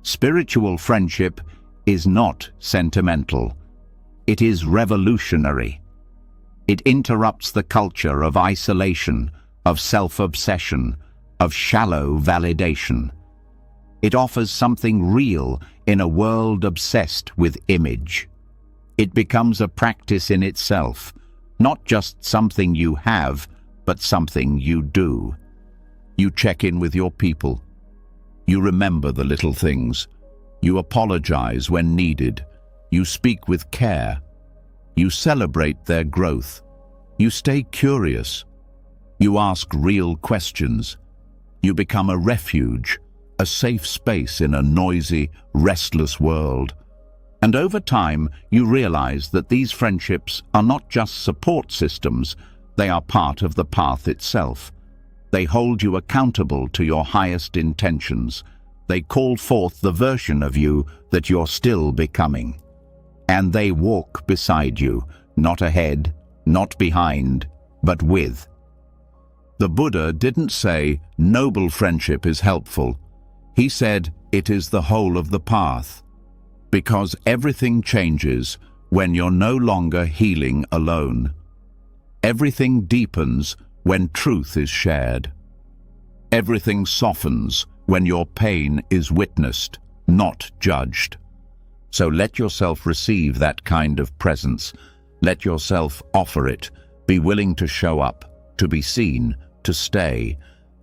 Spiritual friendship is not sentimental. It is revolutionary. It interrupts the culture of isolation, of self-obsession, of shallow validation. It offers something real in a world obsessed with image. It becomes a practice in itself, not just something you have, but something you do. You check in with your people. You remember the little things. You apologize when needed. You speak with care. You celebrate their growth. You stay curious. You ask real questions. You become a refuge, a safe space in a noisy, restless world. And over time, you realize that these friendships are not just support systems, they are part of the path itself. They hold you accountable to your highest intentions. They call forth the version of you that you're still becoming. And they walk beside you, not ahead, not behind, but with. The Buddha didn't say, noble friendship is helpful. He said, it is the whole of the path. Because everything changes when you're no longer healing alone. Everything deepens when truth is shared. Everything softens when your pain is witnessed, not judged. So let yourself receive that kind of presence. Let yourself offer it. Be willing to show up, to be seen, to stay,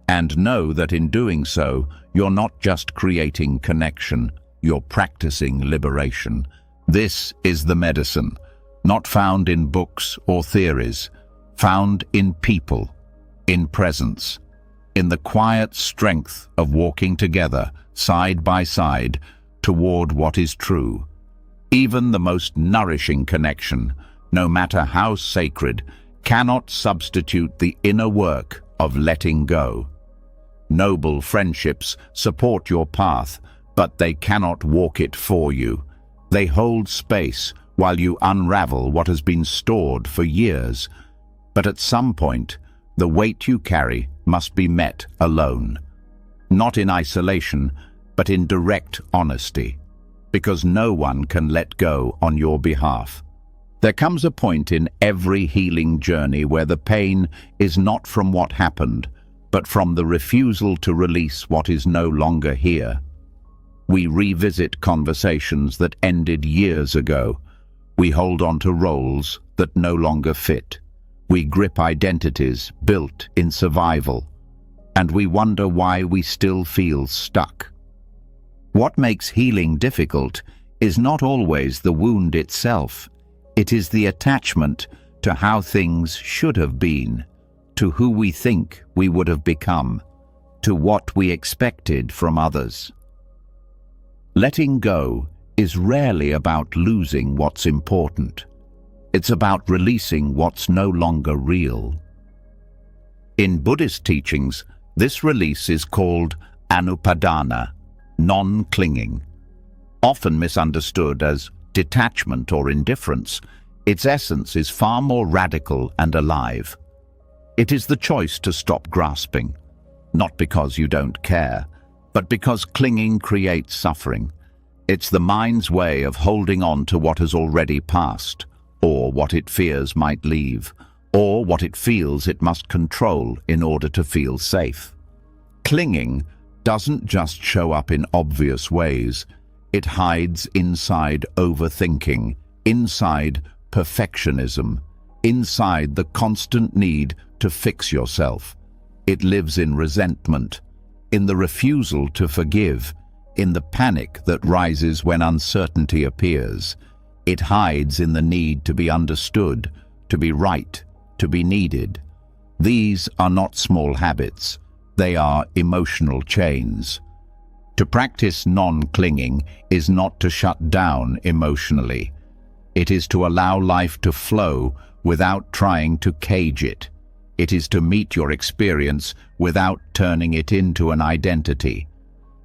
and know that in doing so, you're not just creating connection, you're practicing liberation. This is the medicine, not found in books or theories, found in people, in presence, in the quiet strength of walking together, side by side, toward what is true. Even the most nourishing connection, no matter how sacred, cannot substitute the inner work of letting go. Noble friendships support your path, but they cannot walk it for you. They hold space while you unravel what has been stored for years. But at some point, the weight you carry must be met alone. Not in isolation, but in direct honesty. Because no one can let go on your behalf. There comes a point in every healing journey where the pain is not from what happened, but from the refusal to release what is no longer here. We revisit conversations that ended years ago. We hold on to roles that no longer fit. We grip identities built in survival. And we wonder why we still feel stuck. What makes healing difficult is not always the wound itself. It is the attachment to how things should have been, to who we think we would have become, to what we expected from others. Letting go is rarely about losing what's important. It's about releasing what's no longer real. In Buddhist teachings, this release is called anupadana, non-clinging. Often misunderstood as detachment or indifference, its essence is far more radical and alive. It is the choice to stop grasping, not because you don't care, but because clinging creates suffering. It's the mind's way of holding on to what has already passed, or what it fears might leave, or what it feels it must control in order to feel safe. Clinging doesn't just show up in obvious ways. It hides inside overthinking, inside perfectionism, inside the constant need to fix yourself. It lives in resentment, in the refusal to forgive, in the panic that rises when uncertainty appears. It hides in the need to be understood, to be right, to be needed. These are not small habits. They are emotional chains. To practice non-clinging is not to shut down emotionally. It is to allow life to flow without trying to cage it. It is to meet your experience without turning it into an identity.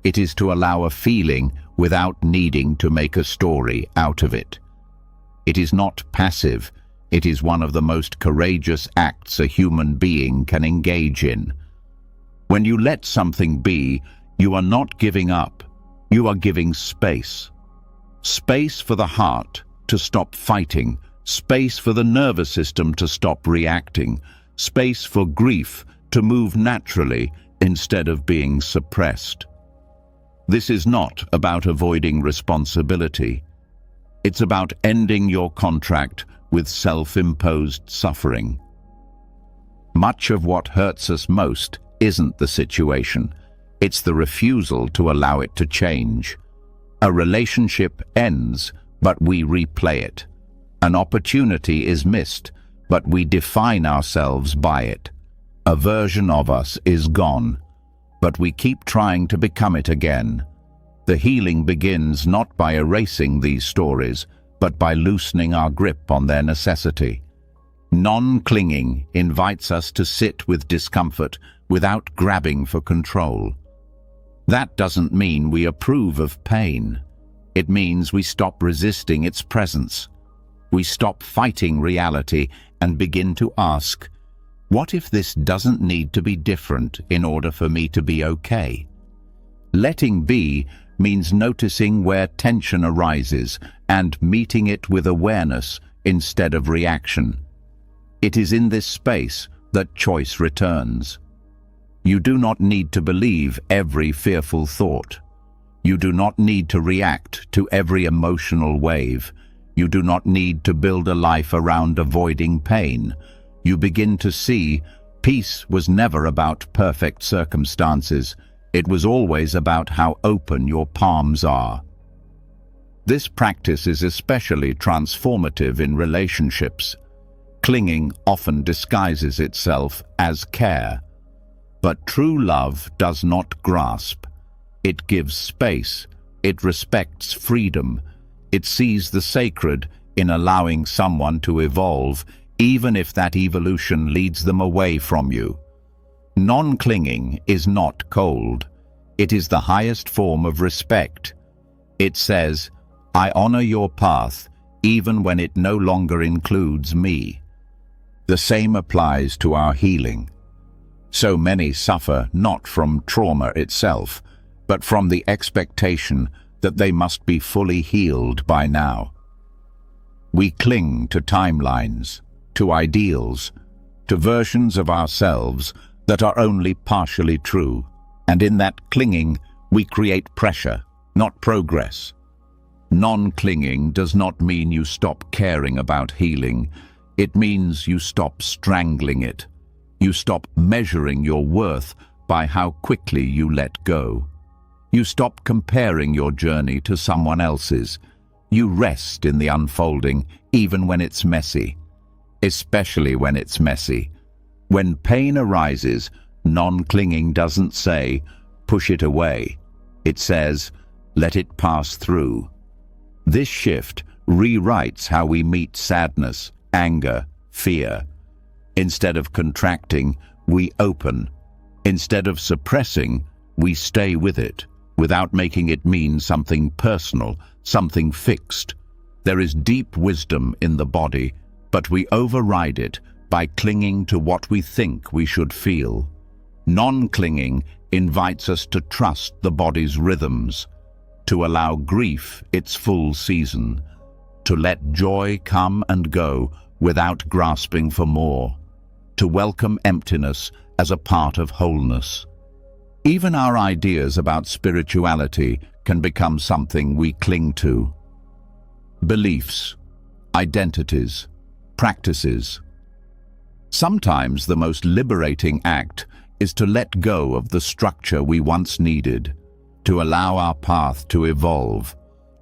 It is to allow a feeling without needing to make a story out of it. It is not passive. It is one of the most courageous acts a human being can engage in. When you let something be, you are not giving up. You are giving space. Space for the heart to stop fighting, space for the nervous system to stop reacting, space for grief to move naturally instead of being suppressed. This is not about avoiding responsibility. It's about ending your contract with self-imposed suffering. Much of what hurts us most isn't the situation. It's the refusal to allow it to change. A relationship ends, but we replay it. An opportunity is missed, but we define ourselves by it. A version of us is gone. but we keep trying to become it again. The healing begins not by erasing these stories, but by loosening our grip on their necessity. Non-clinging invites us to sit with discomfort without grabbing for control. That doesn't mean we approve of pain. It means we stop resisting its presence. We stop fighting reality and begin to ask, what if this doesn't need to be different in order for me to be okay? Letting be means noticing where tension arises and meeting it with awareness instead of reaction. It is in this space that choice returns. You do not need to believe every fearful thought. You do not need to react to every emotional wave. You do not need to build a life around avoiding pain. You begin to see peace was never about perfect circumstances. It was always about how open your palms are. This practice is especially transformative in relationships. Clinging often disguises itself as care. But true love does not grasp. It gives space. It respects freedom. It sees the sacred in allowing someone to evolve, even if that evolution leads them away from you. Non-clinging is not cold. It is the highest form of respect. It says, I honor your path, even when it no longer includes me. The same applies to our healing. So many suffer not from trauma itself, but from the expectation that they must be fully healed by now. We cling to timelines, to ideals, to versions of ourselves that are only partially true, and in that clinging we create pressure, not progress. Non-clinging does not mean you stop caring about healing. It means you stop strangling it. You stop measuring your worth by how quickly you let go. You stop comparing your journey to someone else's. You rest in the unfolding, even when it's messy. Especially when it's messy. When pain arises, non-clinging doesn't say, push it away. It says, let it pass through. This shift rewrites how we meet sadness, anger, fear. Instead of contracting, we open. Instead of suppressing, we stay with it, without making it mean something personal, something fixed. There is deep wisdom in the body, but we override it by clinging to what we think we should feel. Non-clinging invites us to trust the body's rhythms, to allow grief its full season, to let joy come and go without grasping for more, to welcome emptiness as a part of wholeness. Even our ideas about spirituality can become something we cling to. Beliefs, identities, practices. Sometimes the most liberating act is to let go of the structure we once needed, to allow our path to evolve,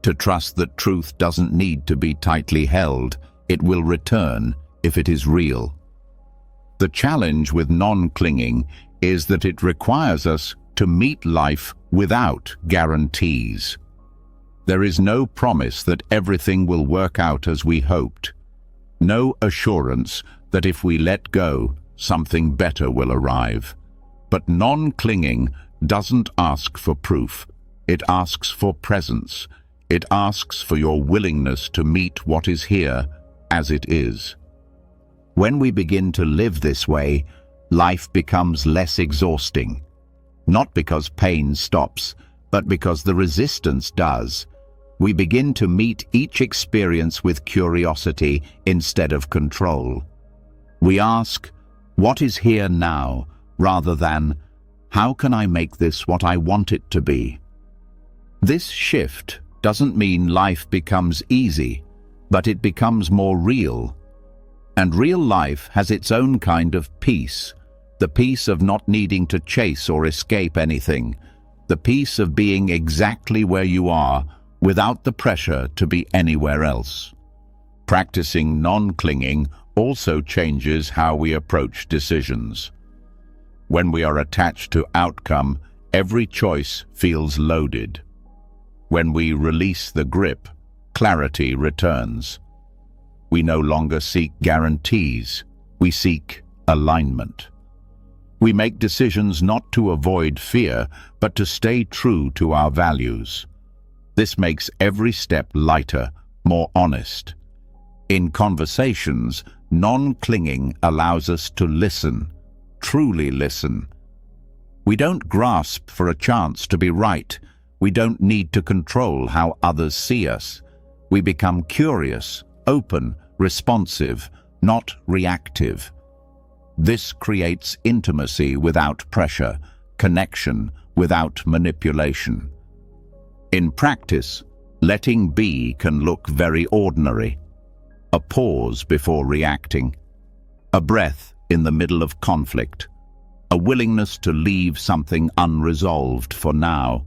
to trust that truth doesn't need to be tightly held. It will return if it is real. The challenge with non-clinging is that it requires us to meet life without guarantees. There is no promise that everything will work out as we hoped. No assurance that if we let go, something better will arrive. But non-clinging doesn't ask for proof. It asks for presence. It asks for your willingness to meet what is here as it is. When we begin to live this way, life becomes less exhausting. Not because pain stops, but because the resistance does. We begin to meet each experience with curiosity instead of control. We ask, what is here now, rather than, how can I make this what I want it to be? This shift doesn't mean life becomes easy, but it becomes more real. And real life has its own kind of peace, the peace of not needing to chase or escape anything, the peace of being exactly where you are without the pressure to be anywhere else. Practicing non-clinging also changes how we approach decisions. When we are attached to outcome, every choice feels loaded. When we release the grip, clarity returns. We no longer seek guarantees, we seek alignment. We make decisions not to avoid fear, but to stay true to our values. This makes every step lighter, more honest. In conversations, non-clinging allows us to listen, truly listen. We don't grasp for a chance to be right. We don't need to control how others see us. We become curious, open, responsive, not reactive. This creates intimacy without pressure, connection without manipulation. In practice, letting be can look very ordinary. A pause before reacting, a breath in the middle of conflict, a willingness to leave something unresolved for now,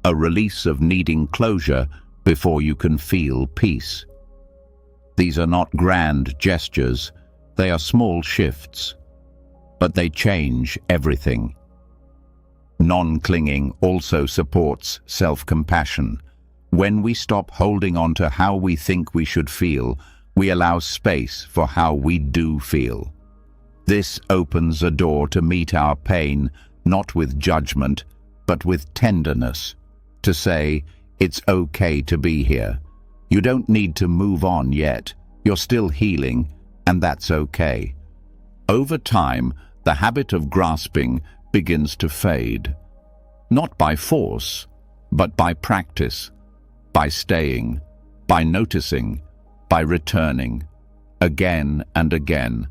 a release of needing closure before you can feel peace. These are not grand gestures, they are small shifts, but they change everything. Non-clinging also supports self-compassion. When we stop holding on to how we think we should feel, we allow space for how we do feel. This opens a door to meet our pain, not with judgment, but with tenderness. To say, it's okay to be here. You don't need to move on yet. You're still healing, and that's okay. Over time, the habit of grasping begins to fade. Not by force, but by practice, by staying, by noticing, by returning, again and again,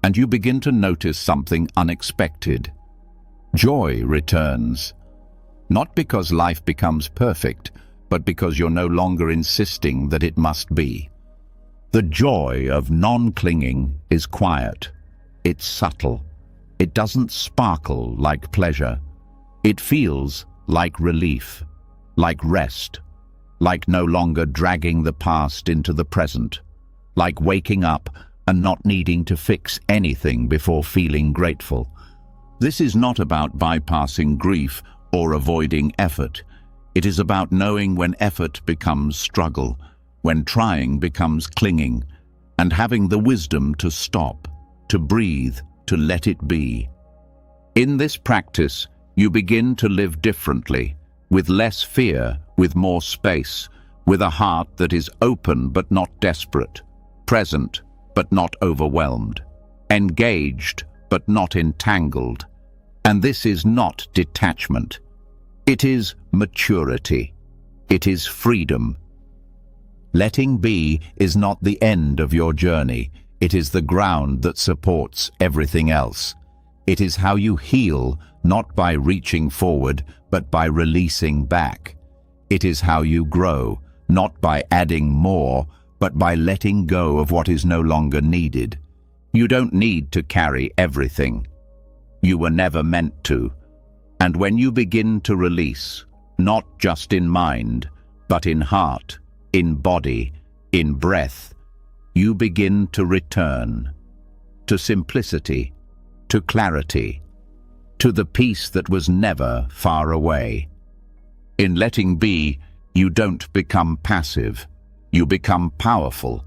and you begin to notice something unexpected. Joy returns, not because life becomes perfect, but because you're no longer insisting that it must be. The joy of non-clinging is quiet. It's subtle. It doesn't sparkle like pleasure. It feels like relief, like rest, like no longer dragging the past into the present, like waking up and not needing to fix anything before feeling grateful. This is not about bypassing grief or avoiding effort. It is about knowing when effort becomes struggle, when trying becomes clinging, and having the wisdom to stop, to breathe, to let it be. In this practice, you begin to live differently, with less fear, with more space, with a heart that is open but not desperate, present but not overwhelmed, engaged but not entangled. And this is not detachment. It is maturity. It is freedom. Letting be is not the end of your journey. It is the ground that supports everything else. It is how you heal, not by reaching forward, but by releasing back. It is how you grow, not by adding more, but by letting go of what is no longer needed. You don't need to carry everything. You were never meant to. And when you begin to release, not just in mind, but in heart, in body, in breath, you begin to return to simplicity, to clarity, to the peace that was never far away. In letting be, you don't become passive. You become powerful,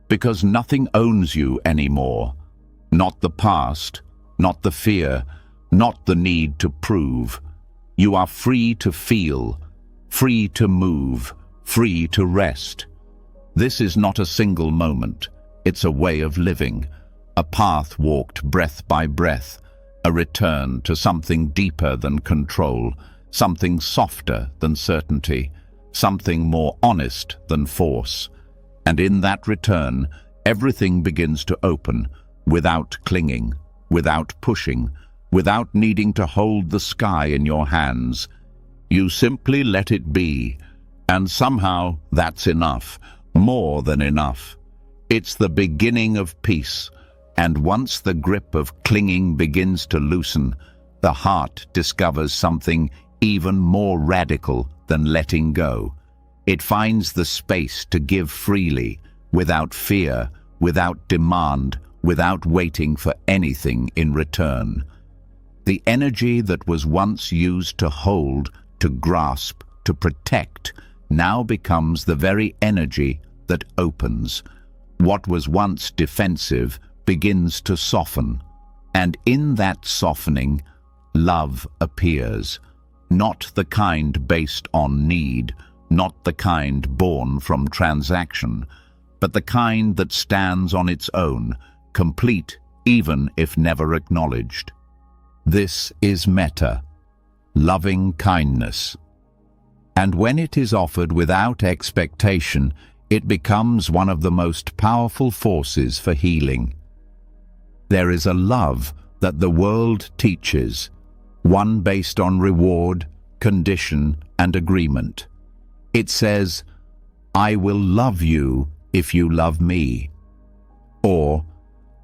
because nothing owns you anymore. Not the past, not the fear, not the need to prove. You are free to feel, free to move, free to rest. This is not a single moment. It's a way of living, a path walked breath by breath, a return to something deeper than control, something softer than certainty, something more honest than force. And in that return, everything begins to open, without clinging, without pushing, without needing to hold the sky in your hands. You simply let it be, and somehow that's enough, more than enough. It's the beginning of peace, and once the grip of clinging begins to loosen, the heart discovers something even more radical than letting go. It finds the space to give freely, without fear, without demand, without waiting for anything in return. The energy that was once used to hold, to grasp, to protect, now becomes the very energy that opens. What was once defensive begins to soften, and in that softening, love appears. Not the kind based on need, not the kind born from transaction, but the kind that stands on its own, complete even if never acknowledged. This is metta, loving kindness. And when it is offered without expectation, it becomes one of the most powerful forces for healing. There is a love that the world teaches, one based on reward, condition, and agreement. It says, "I will love you if you love me," or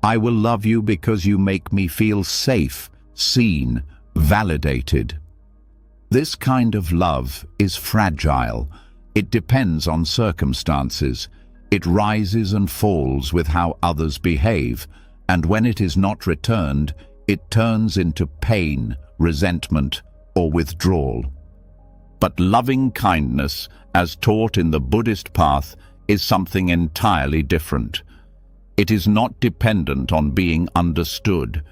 "I will love you because you make me feel safe, seen, validated." This kind of love is fragile. It depends on circumstances. It rises and falls with how others behave, and when it is not returned, it turns into pain, resentment, or withdrawal. But loving kindness, as taught in the Buddhist path, is something entirely different. It is not dependent on being understood.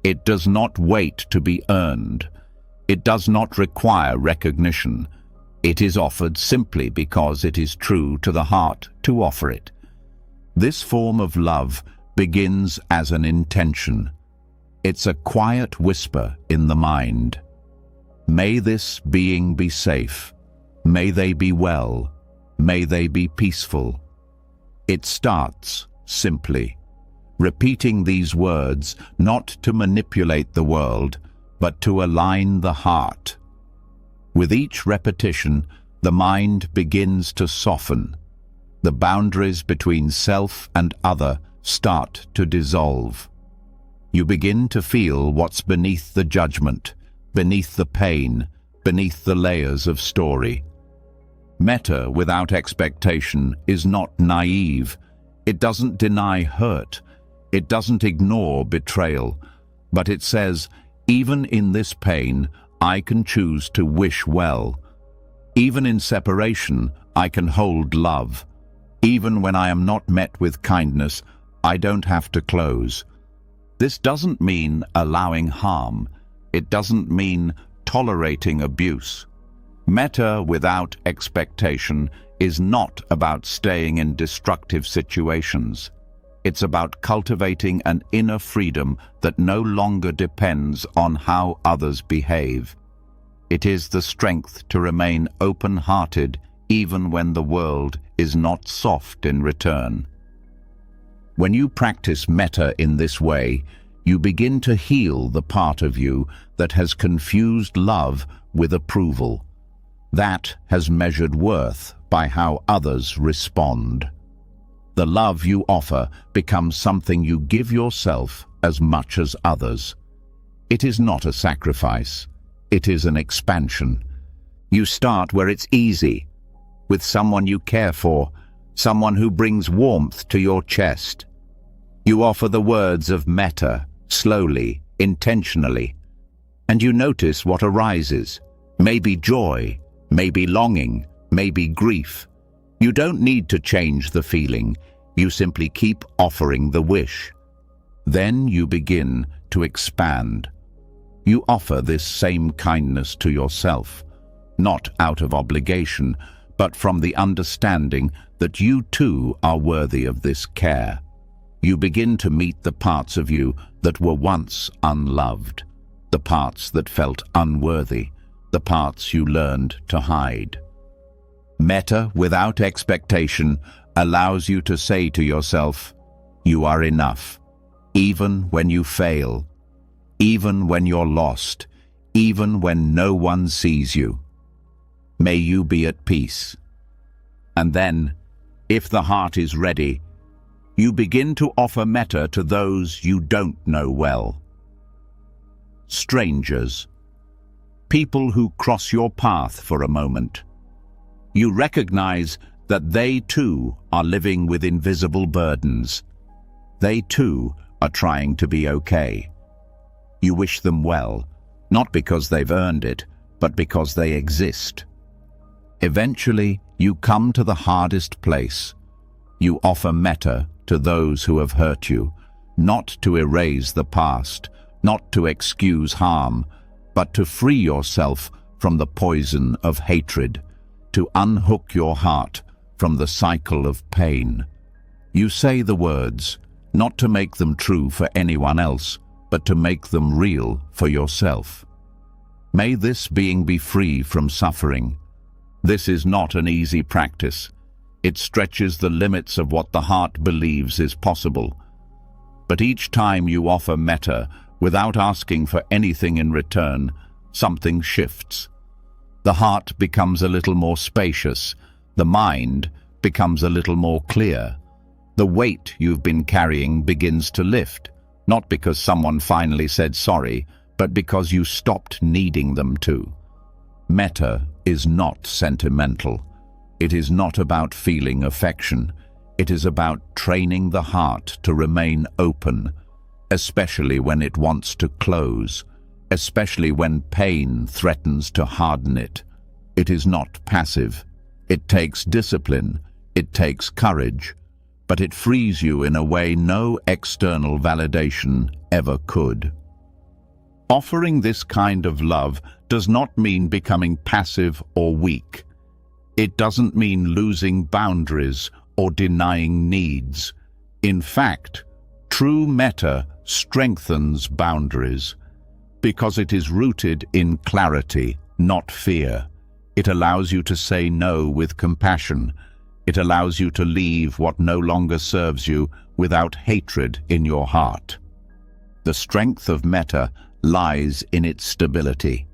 It does not wait to be earned. It does not require recognition. It is offered simply because it is true to the heart to offer it. This form of love begins as an intention. It's a quiet whisper in the mind. May this being be safe. May they be well. May they be peaceful. It starts simply, repeating these words not to manipulate the world, but to align the heart. With each repetition, the mind begins to soften. The boundaries between self and other start to dissolve. You begin to feel what's beneath the judgment, beneath the pain, beneath the layers of story. Metta without expectation is not naive. It doesn't deny hurt. It doesn't ignore betrayal. But it says, even in this pain, I can choose to wish well. Even in separation, I can hold love. Even when I am not met with kindness, I don't have to close. This doesn't mean allowing harm. It doesn't mean tolerating abuse. Metta without expectation is not about staying in destructive situations. It's about cultivating an inner freedom that no longer depends on how others behave. It is the strength to remain open-hearted even when the world is not soft in return. When you practice metta in this way, you begin to heal the part of you that has confused love with approval, that has measured worth by how others respond. The love you offer becomes something you give yourself as much as others. It is not a sacrifice. It is an expansion. You start where it's easy, with someone you care for, someone who brings warmth to your chest. You offer the words of metta, slowly, intentionally, and you notice what arises. Maybe joy, maybe longing, maybe grief. You don't need to change the feeling. You simply keep offering the wish. Then you begin to expand. You offer this same kindness to yourself, not out of obligation, but from the understanding that you too are worthy of this care. You begin to meet the parts of you that were once unloved, the parts that felt unworthy, the parts you learned to hide. Metta without expectation allows you to say to yourself, you are enough, even when you fail, even when you're lost, even when no one sees you. May you be at peace. And then, if the heart is ready, you begin to offer metta to those you don't know well. Strangers, people who cross your path for a moment. You recognize that they too are living with invisible burdens. They too are trying to be okay. You wish them well, not because they've earned it, but because they exist. Eventually, you come to the hardest place. You offer metta to those who have hurt you, not to erase the past, not to excuse harm, but to free yourself from the poison of hatred, to unhook your heart from the cycle of pain. You say the words, not to make them true for anyone else, but to make them real for yourself. May this being be free from suffering. This is not an easy practice. It stretches the limits of what the heart believes is possible. But each time you offer metta without asking for anything in return, something shifts. The heart becomes a little more spacious. The mind becomes a little more clear. The weight you've been carrying begins to lift, not because someone finally said sorry, but because you stopped needing them to. Metta is not sentimental. It is not about feeling affection. It is about training the heart to remain open, especially when it wants to close, especially when pain threatens to harden it. It is not passive. It takes discipline. It takes courage. But it frees you in a way no external validation ever could. Offering this kind of love does not mean becoming passive or weak. It doesn't mean losing boundaries or denying needs. In fact, true metta strengthens boundaries because it is rooted in clarity, not fear. It allows you to say no with compassion. It allows you to leave what no longer serves you without hatred in your heart. The strength of metta lies in its stability.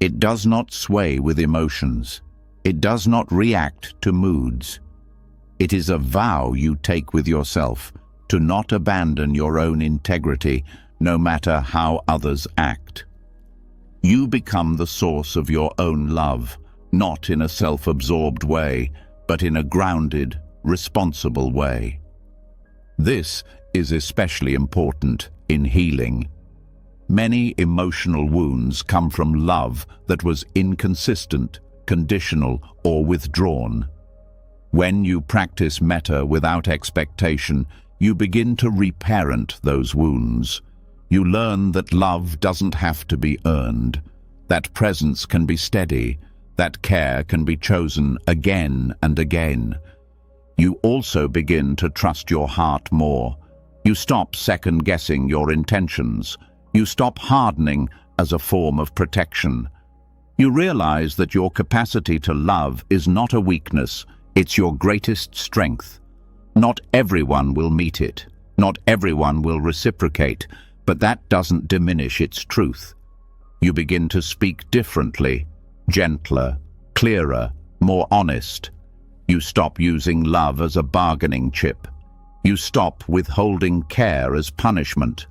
It does not sway with emotions. It does not react to moods. It is a vow you take with yourself to not abandon your own integrity, no matter how others act. You become the source of your own love, not in a self-absorbed way, but in a grounded, responsible way. This is especially important in healing. Many emotional wounds come from love that was inconsistent, conditional, or withdrawn. When you practice metta without expectation, you begin to reparent those wounds. You learn that love doesn't have to be earned, that presence can be steady, that care can be chosen again and again. You also begin to trust your heart more. You stop second-guessing your intentions. You stop hardening as a form of protection. You realize that your capacity to love is not a weakness, it's your greatest strength. Not everyone will meet it. Not everyone will reciprocate, but that doesn't diminish its truth. You begin to speak differently, gentler, clearer, more honest. You stop using love as a bargaining chip. You stop withholding care as punishment.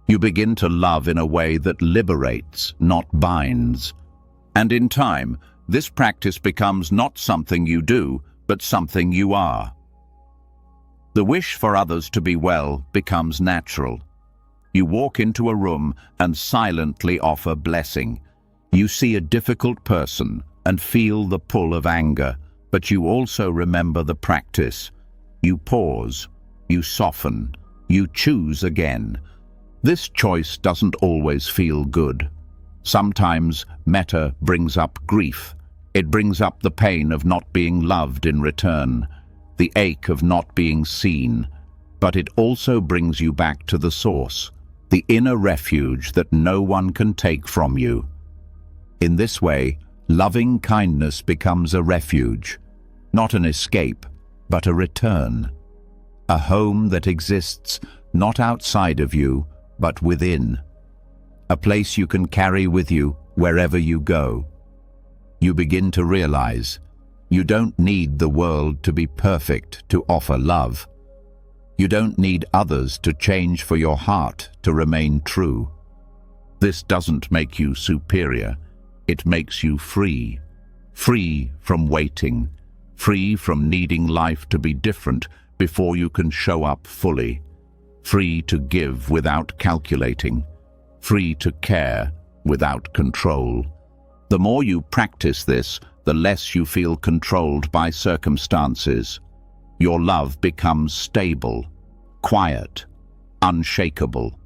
You begin to love in a way that liberates, not binds. And in time, this practice becomes not something you do, but something you are. The wish for others to be well becomes natural. You walk into a room and silently offer blessing. You see a difficult person and feel the pull of anger, but you also remember the practice. You pause, you soften, you choose again. This choice doesn't always feel good. Sometimes metta brings up grief. It brings up the pain of not being loved in return, the ache of not being seen, but it also brings you back to the source, the inner refuge that no one can take from you. In this way, loving kindness becomes a refuge, not an escape, but a return, a home that exists not outside of you, but within, a place you can carry with you wherever you go. You begin to realize you don't need the world to be perfect to offer love. You don't need others to change for your heart to remain true. This doesn't make you superior. It makes you free. Free from waiting. Free from needing life to be different before you can show up fully. Free to give without calculating. Free to care without control. The more you practice this, the less you feel controlled by circumstances. Your love becomes stable, quiet, unshakable.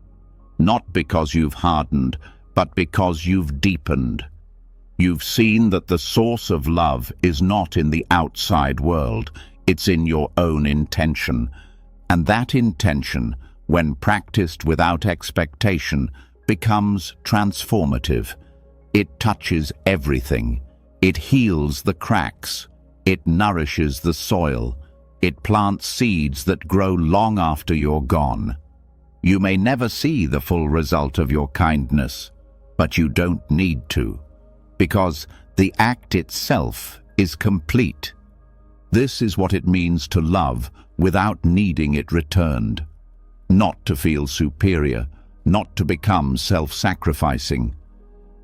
Not because you've hardened, but because you've deepened. You've seen that the source of love is not in the outside world, it's in your own intention. And that intention, when practiced without expectation, becomes transformative. It touches everything. It heals the cracks. It nourishes the soil. It plants seeds that grow long after you're gone. You may never see the full result of your kindness, but you don't need to, because the act itself is complete. This is what it means to love without needing it returned. Not to feel superior, not to become self-sacrificing,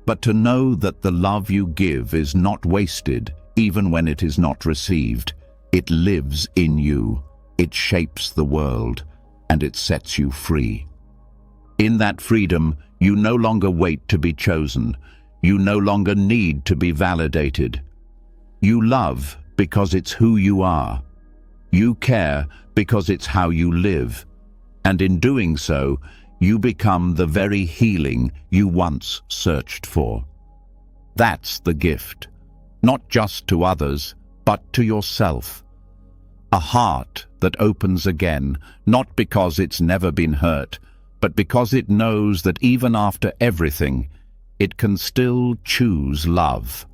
but to know that the love you give is not wasted, even when it is not received. It lives in you, it shapes the world, and it sets you free. In that freedom, you no longer wait to be chosen. You no longer need to be validated. You love because it's who you are. You care because it's how you live. And in doing so, you become the very healing you once searched for. That's the gift, not just to others, but to yourself. A heart that opens again, not because it's never been hurt, but because it knows that even after everything, it can still choose love.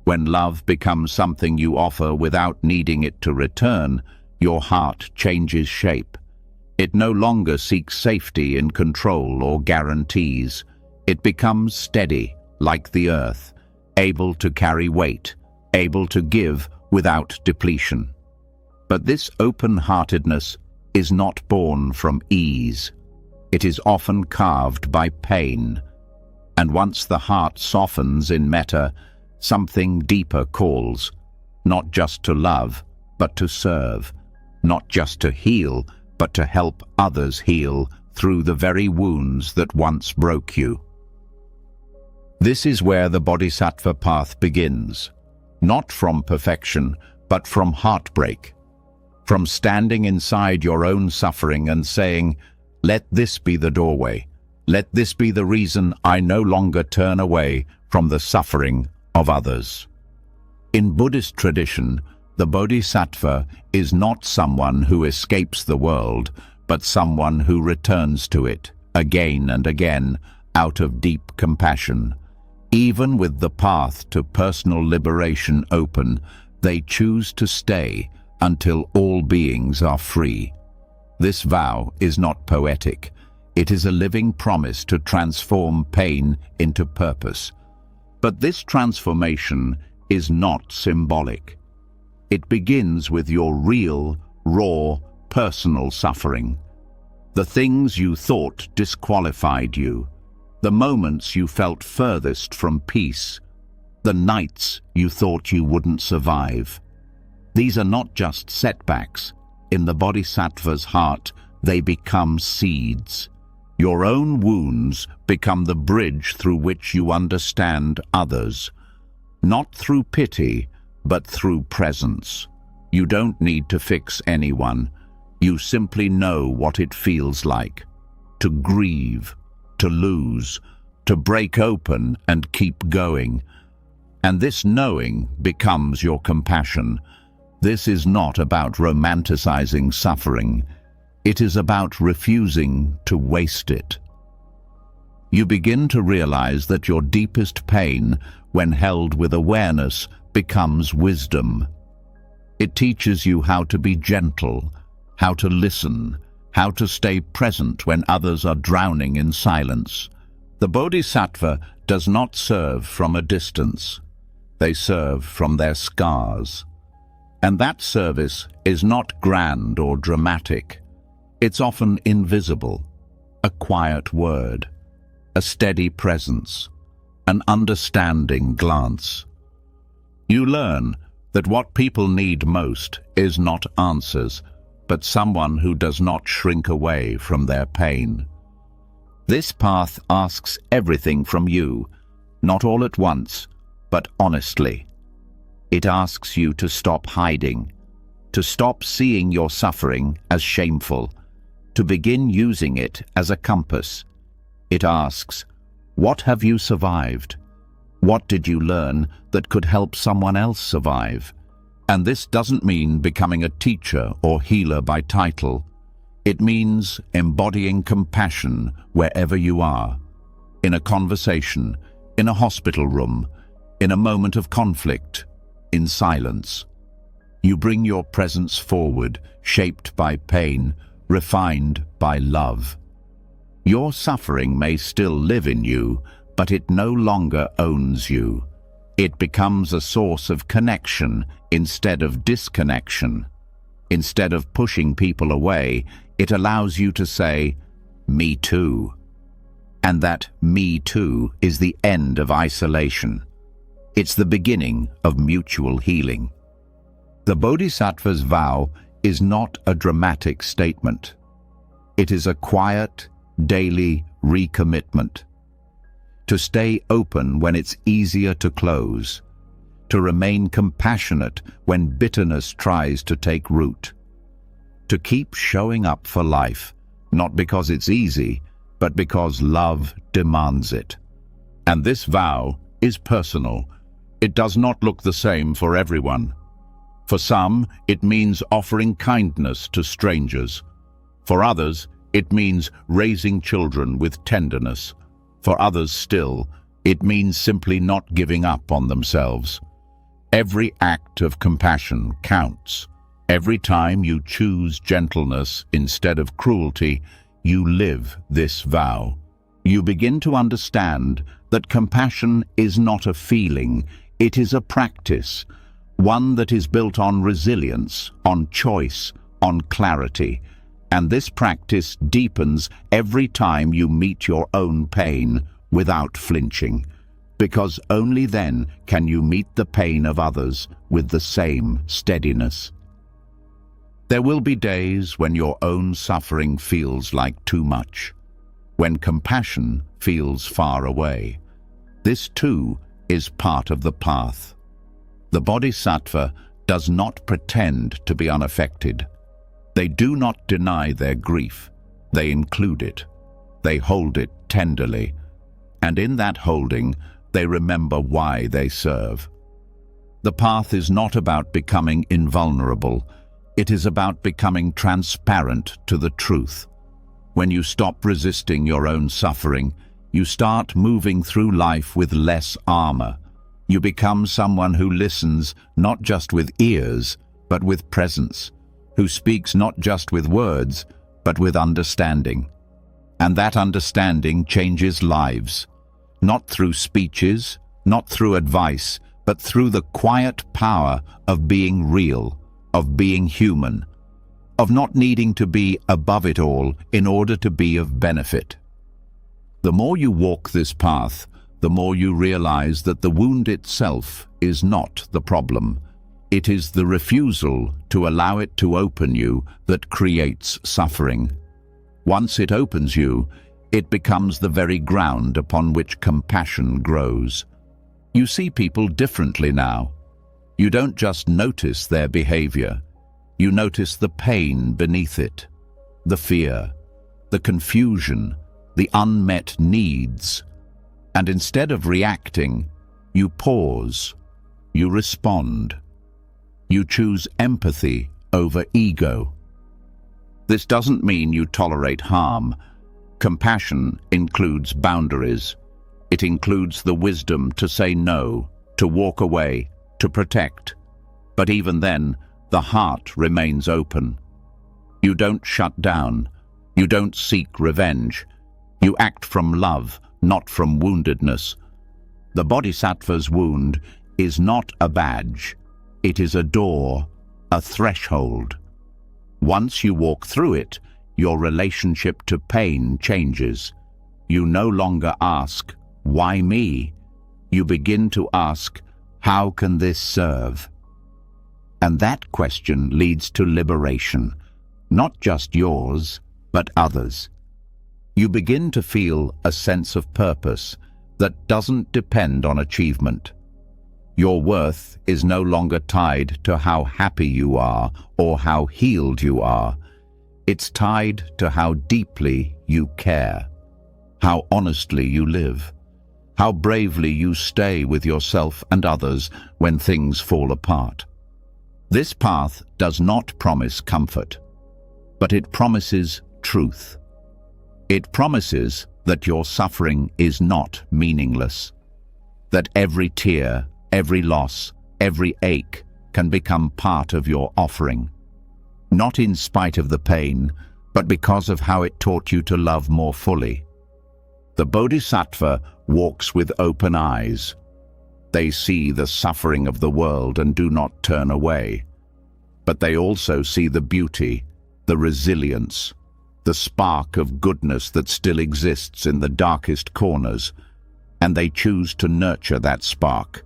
When love becomes something you offer without needing it to return, your heart changes shape. It no longer seeks safety in control or guarantees. It becomes steady, like the earth, able to carry weight, able to give without depletion. But this open-heartedness is not born from ease. It is often carved by pain. And once the heart softens in metta, something deeper calls, not just to love, but to serve, not just to heal, but to help others heal through the very wounds that once broke you. This is where the Bodhisattva path begins, not from perfection, but from heartbreak, from standing inside your own suffering and saying, "Let this be the doorway. Let this be the reason I no longer turn away from the suffering of others." In Buddhist tradition, the Bodhisattva is not someone who escapes the world, but someone who returns to it again and again out of deep compassion. Even with the path to personal liberation open, they choose to stay until all beings are free. This vow is not poetic. It is a living promise to transform pain into purpose. But this transformation is not symbolic. It begins with your real, raw, personal suffering. The things you thought disqualified you, the moments you felt furthest from peace, the nights you thought you wouldn't survive. These are not just setbacks. In the Bodhisattva's heart, they become seeds. Your own wounds become the bridge through which you understand others. Not through pity, but through presence. You don't need to fix anyone. You simply know what it feels like. To grieve, to lose, to break open and keep going. And this knowing becomes your compassion. This is not about romanticizing suffering. It is about refusing to waste it. You begin to realize that your deepest pain, when held with awareness, becomes wisdom. It teaches you how to be gentle, how to listen, how to stay present when others are drowning in silence. The Bodhisattva does not serve from a distance. They serve from their scars. And that service is not grand or dramatic. It's often invisible, a quiet word, a steady presence, an understanding glance. You learn that what people need most is not answers, but someone who does not shrink away from their pain. This path asks everything from you, not all at once, but honestly. It asks you to stop hiding, to stop seeing your suffering as shameful, to begin using it as a compass. It asks, what have you survived? What did you learn that could help someone else survive? And this doesn't mean becoming a teacher or healer by title. It means embodying compassion wherever you are. In a conversation, in a hospital room, in a moment of conflict, in silence. You bring your presence forward, shaped by pain, refined by love. Your suffering may still live in you, but it no longer owns you. It becomes a source of connection instead of disconnection. Instead of pushing people away, it allows you to say, "Me too." And that "me too" is the end of isolation. It's the beginning of mutual healing. The Bodhisattva's vow is not a dramatic statement. It is a quiet, daily recommitment. To stay open when it's easier to close. To remain compassionate when bitterness tries to take root. To keep showing up for life, not because it's easy, but because love demands it. And this vow is personal. It does not look the same for everyone. For some, it means offering kindness to strangers. For others, it means raising children with tenderness. For others still, it means simply not giving up on themselves. Every act of compassion counts. Every time you choose gentleness instead of cruelty, you live this vow. You begin to understand that compassion is not a feeling, it is a practice, one that is built on resilience, on choice, on clarity. And this practice deepens every time you meet your own pain without flinching, because only then can you meet the pain of others with the same steadiness. There will be days when your own suffering feels like too much, when compassion feels far away. This too is part of the path. The Bodhisattva does not pretend to be unaffected. They do not deny their grief. They include it. They hold it tenderly. And in that holding, they remember why they serve. The path is not about becoming invulnerable. It is about becoming transparent to the truth. When you stop resisting your own suffering, you start moving through life with less armor. You become someone who listens not just with ears, but with presence, who speaks not just with words, but with understanding. And that understanding changes lives, not through speeches, not through advice, but through the quiet power of being real, of being human, of not needing to be above it all in order to be of benefit. The more you walk this path, the more you realize that the wound itself is not the problem. It is the refusal to allow it to open you that creates suffering. Once it opens you, it becomes the very ground upon which compassion grows. You see people differently now. You don't just notice their behavior. You notice the pain beneath it, the fear, the confusion, the unmet needs. And instead of reacting, you pause, you respond. You choose empathy over ego. This doesn't mean you tolerate harm. Compassion includes boundaries. It includes the wisdom to say no, to walk away, to protect. But even then, the heart remains open. You don't shut down. You don't seek revenge. You act from love, not from woundedness. The Bodhisattva's wound is not a badge. It is a door, a threshold. Once you walk through it, your relationship to pain changes. You no longer ask, "Why me?" You begin to ask, "How can this serve?" And that question leads to liberation, not just yours, but others. You begin to feel a sense of purpose that doesn't depend on achievement. Your worth is no longer tied to how happy you are or how healed you are. It's tied to how deeply you care, how honestly you live, how bravely you stay with yourself and others when things fall apart. This path does not promise comfort, but it promises truth. It promises that your suffering is not meaningless, that every tear, every loss, every ache can become part of your offering. Not in spite of the pain, but because of how it taught you to love more fully. The Bodhisattva walks with open eyes. They see the suffering of the world and do not turn away. But they also see the beauty, the resilience, the spark of goodness that still exists in the darkest corners, and they choose to nurture that spark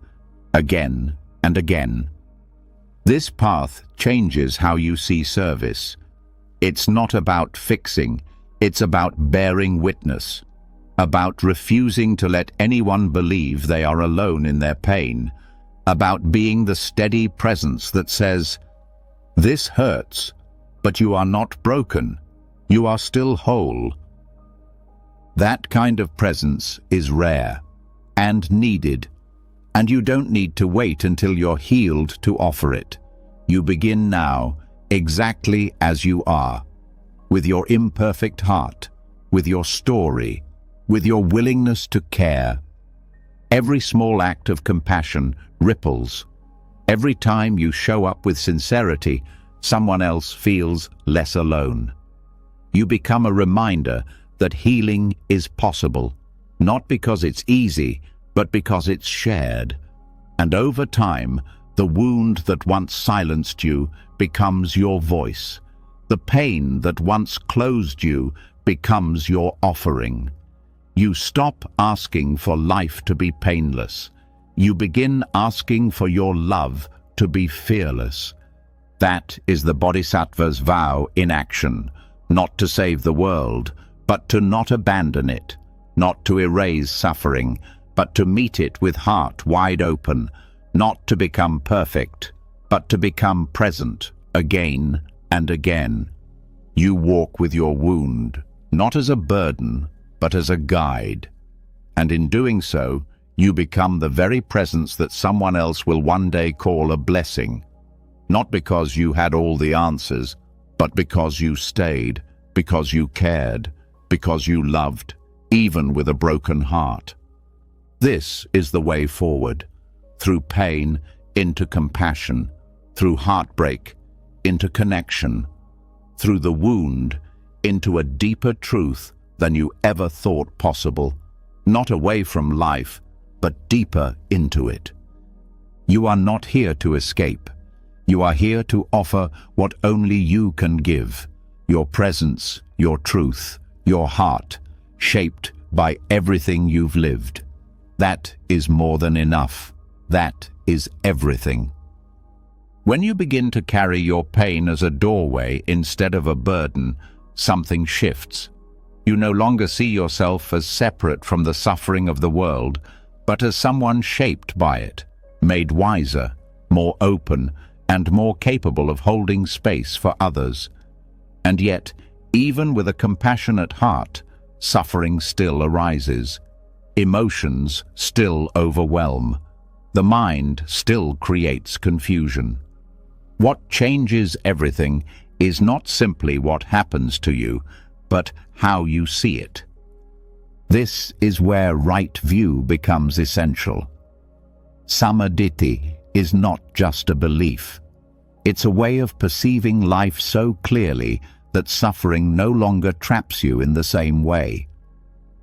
again and again. This path changes how you see service. It's not about fixing, it's about bearing witness, about refusing to let anyone believe they are alone in their pain, about being the steady presence that says, "This hurts, but you are not broken. You are still whole." That kind of presence is rare and needed, and you don't need to wait until you're healed to offer it. You begin now, exactly as you are, with your imperfect heart, with your story, with your willingness to care. Every small act of compassion ripples. Every time you show up with sincerity, someone else feels less alone. You become a reminder that healing is possible, not because it's easy, but because it's shared. And over time, the wound that once silenced you becomes your voice. The pain that once closed you becomes your offering. You stop asking for life to be painless. You begin asking for your love to be fearless. That is the Bodhisattva's vow in action. Not to save the world, but to not abandon it, not to erase suffering, but to meet it with heart wide open, not to become perfect, but to become present again and again. You walk with your wound, not as a burden, but as a guide. And in doing so, you become the very presence that someone else will one day call a blessing. Not because you had all the answers, but because you stayed, because you cared, because you loved, even with a broken heart. This is the way forward, through pain into compassion, through heartbreak into connection, through the wound into a deeper truth than you ever thought possible, not away from life, but deeper into it. You are not here to escape. You are here to offer what only you can give, your presence, your truth, your heart, shaped by everything you've lived. That is more than enough. That is everything. When you begin to carry your pain as a doorway instead of a burden, something shifts. You no longer see yourself as separate from the suffering of the world, but as someone shaped by it, made wiser, more open, and more capable of holding space for others. And yet, even with a compassionate heart, suffering still arises. Emotions still overwhelm. The mind still creates confusion. What changes everything is not simply what happens to you, but how you see it. This is where right view becomes essential. Samadhi is not just a belief. It's a way of perceiving life so clearly that suffering no longer traps you in the same way.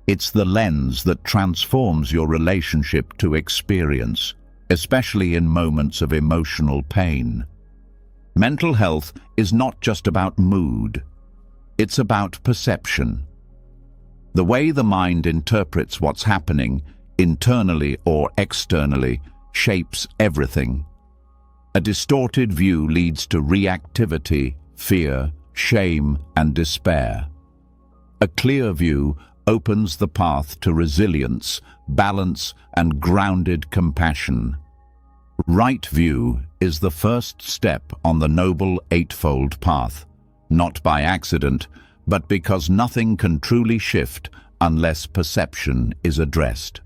It's the lens that transforms your relationship to experience, especially in moments of emotional pain. Mental health is not just about mood. It's about perception. The way the mind interprets what's happening, internally or externally, shapes everything. A distorted view leads to reactivity, fear, shame, and despair. A clear view opens the path to resilience, balance, and grounded compassion. Right view is the first step on the Noble Eightfold Path, not by accident, but because nothing can truly shift unless perception is addressed.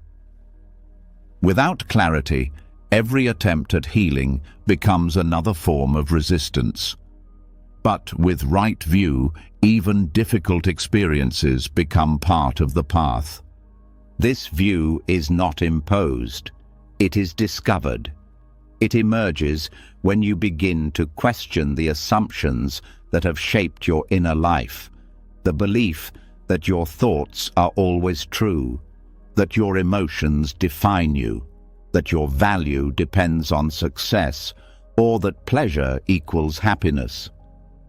Without clarity, every attempt at healing becomes another form of resistance. But with right view, even difficult experiences become part of the path. This view is not imposed, it is discovered. It emerges when you begin to question the assumptions that have shaped your inner life, the belief that your thoughts are always true, that your emotions define you, that your value depends on success, or that pleasure equals happiness.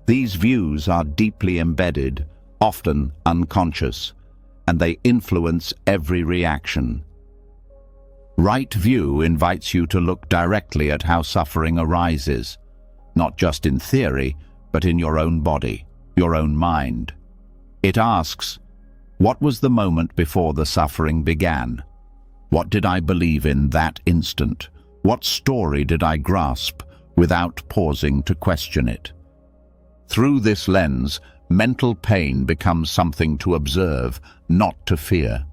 These views are deeply embedded, often unconscious, and they influence every reaction. Right view invites you to look directly at how suffering arises, not just in theory, but in your own body, your own mind. It asks, what was the moment before the suffering began? What did I believe in that instant? What story did I grasp without pausing to question it? Through this lens, mental pain becomes something to observe, not to fear.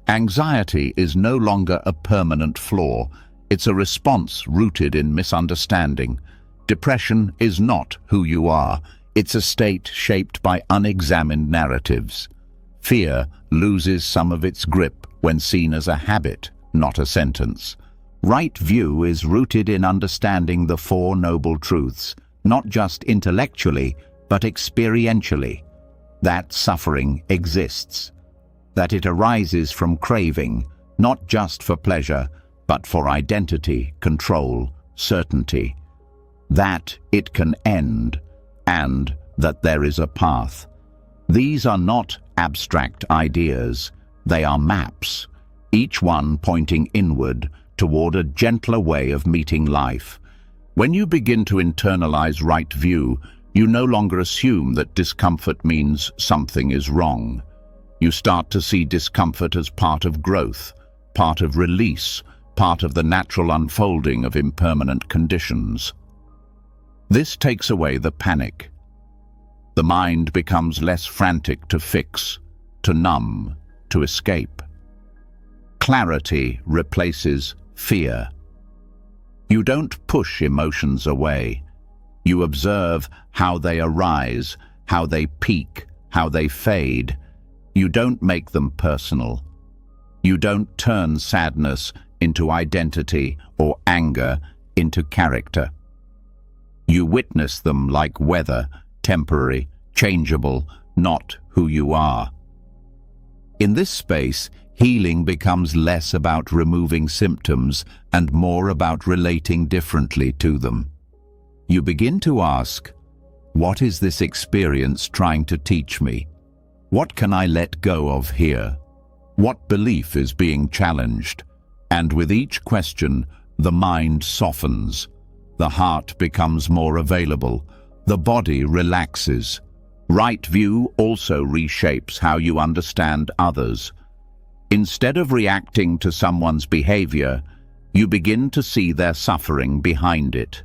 Anxiety is no longer a permanent flaw. It's a response rooted in misunderstanding. Depression is not who you are. It's a state shaped by unexamined narratives. Fear loses some of its grip when seen as a habit, not a sentence. Right view is rooted in understanding the Four Noble Truths, not just intellectually, but experientially. That suffering exists. That it arises from craving, not just for pleasure, but for identity, control, certainty. That it can end, and that there is a path. These are not abstract ideas, they are maps, each one pointing inward toward a gentler way of meeting life. When you begin to internalize right view, you no longer assume that discomfort means something is wrong. You start to see discomfort as part of growth, part of release, part of the natural unfolding of impermanent conditions. This takes away the panic. The mind becomes less frantic to fix, to numb, to escape. Clarity replaces fear. You don't push emotions away. You observe how they arise, how they peak, how they fade. You don't make them personal. You don't turn sadness into identity or anger into character. You witness them like weather, temporary, changeable, not who you are. In this space, healing becomes less about removing symptoms and more about relating differently to them. You begin to ask, what is this experience trying to teach me? What can I let go of here? What belief is being challenged? And with each question, the mind softens. The heart becomes more available. The body relaxes. Right view also reshapes how you understand others. Instead of reacting to someone's behavior, you begin to see their suffering behind it.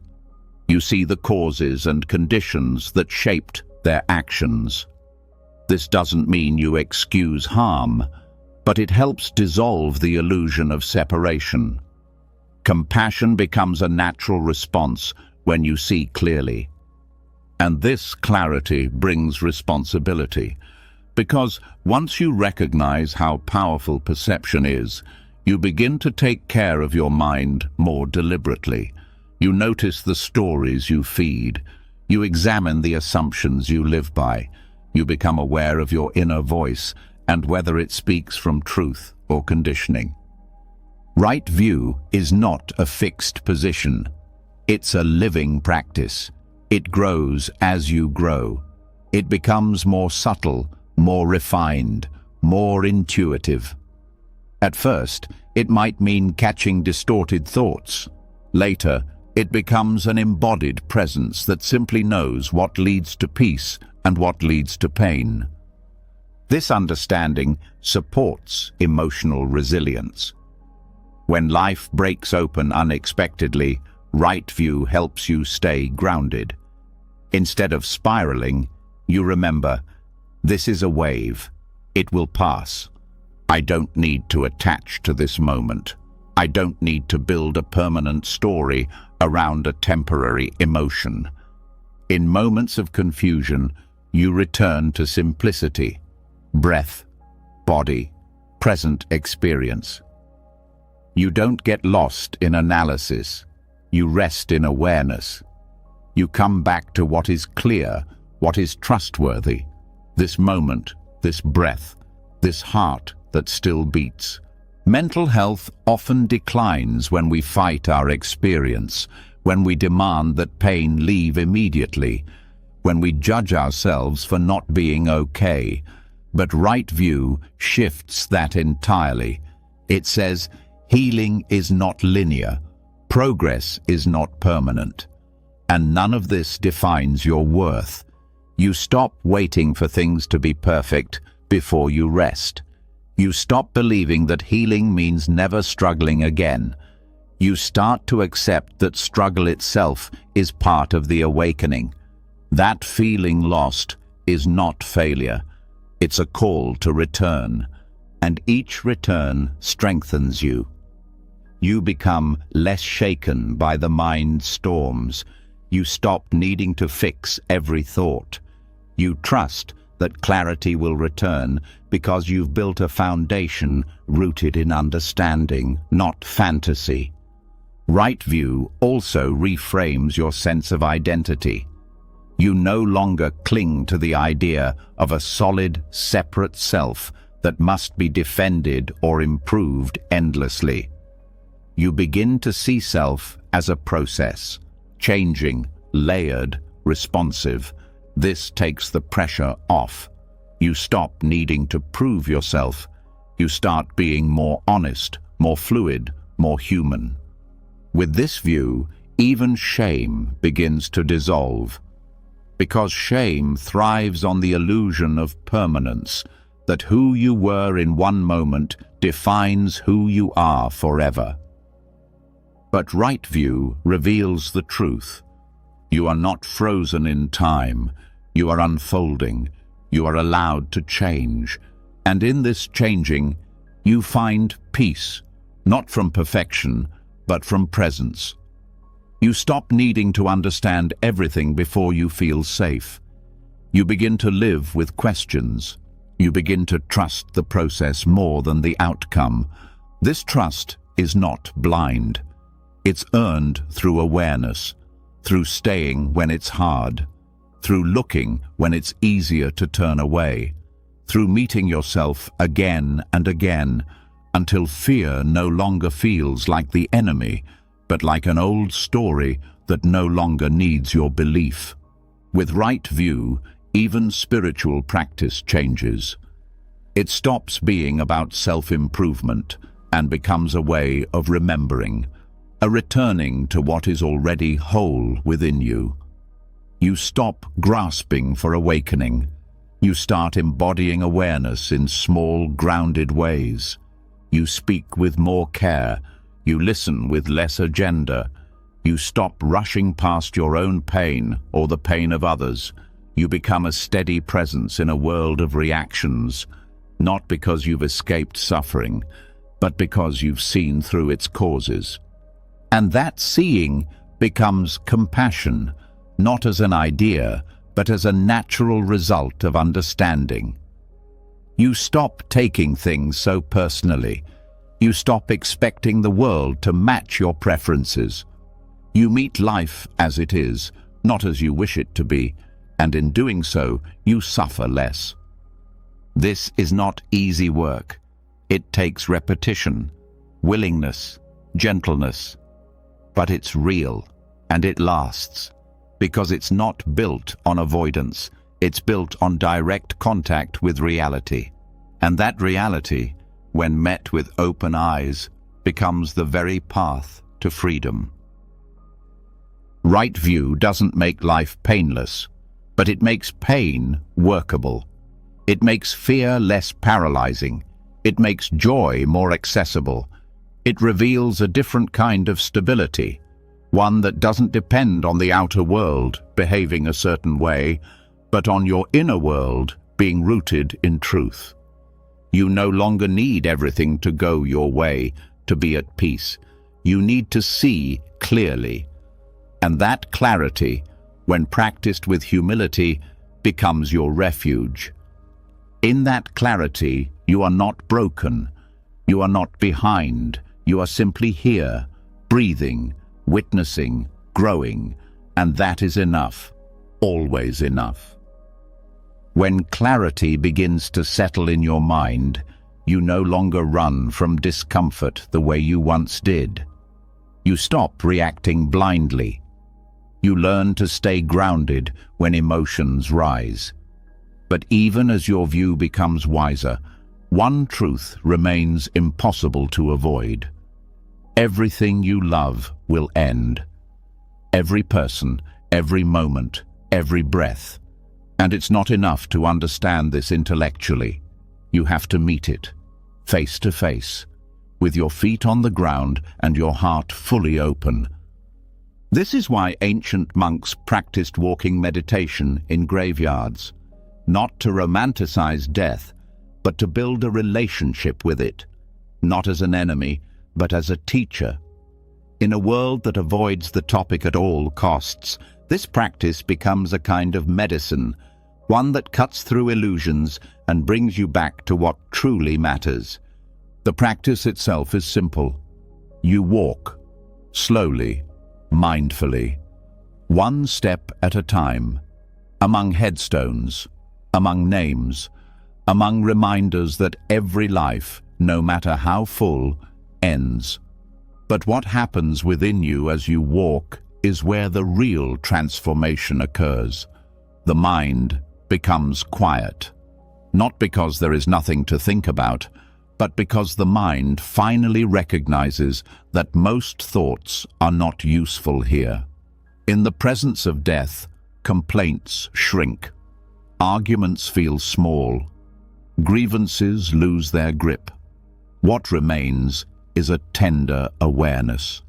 You see the causes and conditions that shaped their actions. This doesn't mean you excuse harm, but it helps dissolve the illusion of separation. Compassion becomes a natural response when you see clearly. And this clarity brings responsibility, because once you recognize how powerful perception is, you begin to take care of your mind more deliberately. You notice the stories you feed. You examine the assumptions you live by. You become aware of your inner voice and whether it speaks from truth or conditioning. Right view is not a fixed position. It's a living practice. It grows as you grow. It becomes more subtle, more refined, more intuitive. At first, it might mean catching distorted thoughts. Later, it becomes an embodied presence that simply knows what leads to peace and what leads to pain. This understanding supports emotional resilience. When life breaks open unexpectedly, right view helps you stay grounded. Instead of spiraling, you remember, this is a wave. It will pass. I don't need to attach to this moment. I don't need to build a permanent story around a temporary emotion. In moments of confusion, you return to simplicity, breath, body, present experience. You don't get lost in analysis. You rest in awareness. You come back to what is clear, what is trustworthy. This moment, this breath, this heart that still beats. Mental health often declines when we fight our experience, when we demand that pain leave immediately, when we judge ourselves for not being okay. But right view shifts that entirely. It says, healing is not linear, progress is not permanent, and none of this defines your worth. You stop waiting for things to be perfect before you rest. You stop believing that healing means never struggling again. You start to accept that struggle itself is part of the awakening. That feeling lost is not failure. It's a call to return, and each return strengthens you. You become less shaken by the mind's storms. You stop needing to fix every thought. You trust that clarity will return because you've built a foundation rooted in understanding, not fantasy. Right view also reframes your sense of identity. You no longer cling to the idea of a solid, separate self that must be defended or improved endlessly. You begin to see self as a process, changing, layered, responsive. This takes the pressure off. You stop needing to prove yourself. You start being more honest, more fluid, more human. With this view, even shame begins to dissolve. Because shame thrives on the illusion of permanence, that who you were in one moment defines who you are forever. But right view reveals the truth. You are not frozen in time. You are unfolding. You are allowed to change. And in this changing, you find peace, not from perfection, but from presence. You stop needing to understand everything before you feel safe. You begin to live with questions. You begin to trust the process more than the outcome. This trust is not blind. It's earned through awareness, through staying when it's hard, through looking when it's easier to turn away, through meeting yourself again and again, until fear no longer feels like the enemy, but like an old story that no longer needs your belief. With right view, even spiritual practice changes. It stops being about self-improvement and becomes a way of remembering, a returning to what is already whole within you. You stop grasping for awakening. You start embodying awareness in small, grounded ways. You speak with more care. You listen with less agenda. You stop rushing past your own pain or the pain of others. You become a steady presence in a world of reactions, not because you've escaped suffering, but because you've seen through its causes. And that seeing becomes compassion, not as an idea, but as a natural result of understanding. You stop taking things so personally. You stop expecting the world to match your preferences. You meet life as it is, not as you wish it to be, and in doing so, you suffer less. This is not easy work. It takes repetition, willingness, gentleness, but it's real, and it lasts, because it's not built on avoidance. It's built on direct contact with reality. And that reality, when met with open eyes, becomes the very path to freedom. Right view doesn't make life painless, but it makes pain workable. It makes fear less paralyzing. It makes joy more accessible. It reveals a different kind of stability, one that doesn't depend on the outer world behaving a certain way, but on your inner world being rooted in truth. You no longer need everything to go your way to be at peace. You need to see clearly. And that clarity, when practiced with humility, becomes your refuge. In that clarity, you are not broken. You are not behind. You are simply here, breathing, witnessing, growing, and that is enough, always enough. When clarity begins to settle in your mind, you no longer run from discomfort the way you once did. You stop reacting blindly. You learn to stay grounded when emotions rise. But even as your view becomes wiser, one truth remains impossible to avoid. Everything you love will end. Every person, every moment, every breath. And it's not enough to understand this intellectually. You have to meet it, face to face, with your feet on the ground and your heart fully open. This is why ancient monks practiced walking meditation in graveyards, not to romanticize death, but to build a relationship with it, not as an enemy, but as a teacher. In a world that avoids the topic at all costs, this practice becomes a kind of medicine, one that cuts through illusions and brings you back to what truly matters. The practice itself is simple. You walk, slowly, mindfully, one step at a time, among headstones, among names, among reminders that every life, no matter how full, ends. But what happens within you as you walk is where the real transformation occurs. The mind becomes quiet, not because there is nothing to think about, but because the mind finally recognizes that most thoughts are not useful here. In the presence of death, complaints shrink, arguments feel small, grievances lose their grip. What remains is a tender awareness,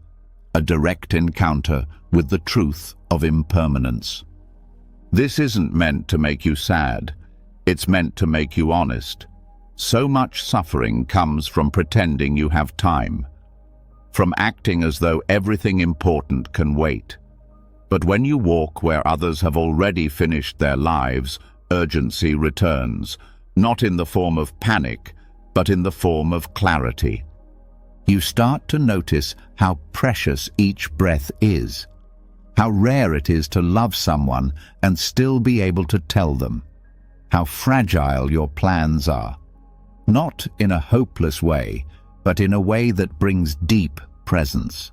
a direct encounter with the truth of impermanence. This isn't meant to make you sad, it's meant to make you honest. So much suffering comes from pretending you have time, from acting as though everything important can wait. But when you walk where others have already finished their lives, urgency returns, not in the form of panic, but in the form of clarity. You start to notice how precious each breath is, how rare it is to love someone and still be able to tell them, how fragile your plans are, not in a hopeless way, but in a way that brings deep presence.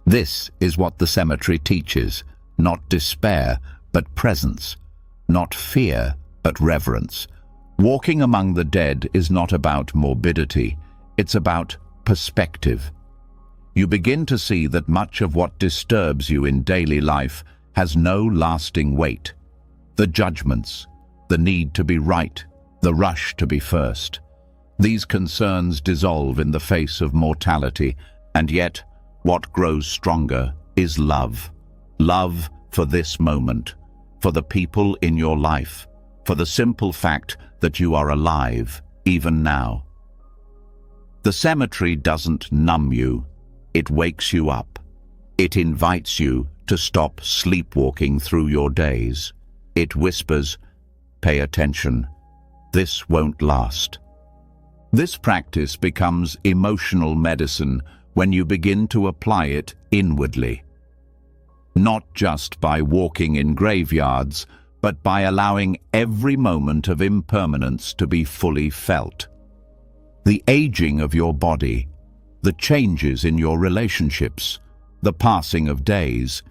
This is what the cemetery teaches, not despair, but presence, not fear, but reverence. Walking among the dead is not about morbidity, it's about perspective. You begin to see that much of what disturbs you in daily life has no lasting weight. The judgments, the need to be right, the rush to be first. These concerns dissolve in the face of mortality, and yet what grows stronger is love. Love for this moment, for the people in your life, for the simple fact that you are alive, even now. The cemetery doesn't numb you, it wakes you up. It invites you to stop sleepwalking through your days. It whispers, pay attention, this won't last. This practice becomes emotional medicine when you begin to apply it inwardly. Not just by walking in graveyards, but by allowing every moment of impermanence to be fully felt. The aging of your body, the changes in your relationships, the passing of days.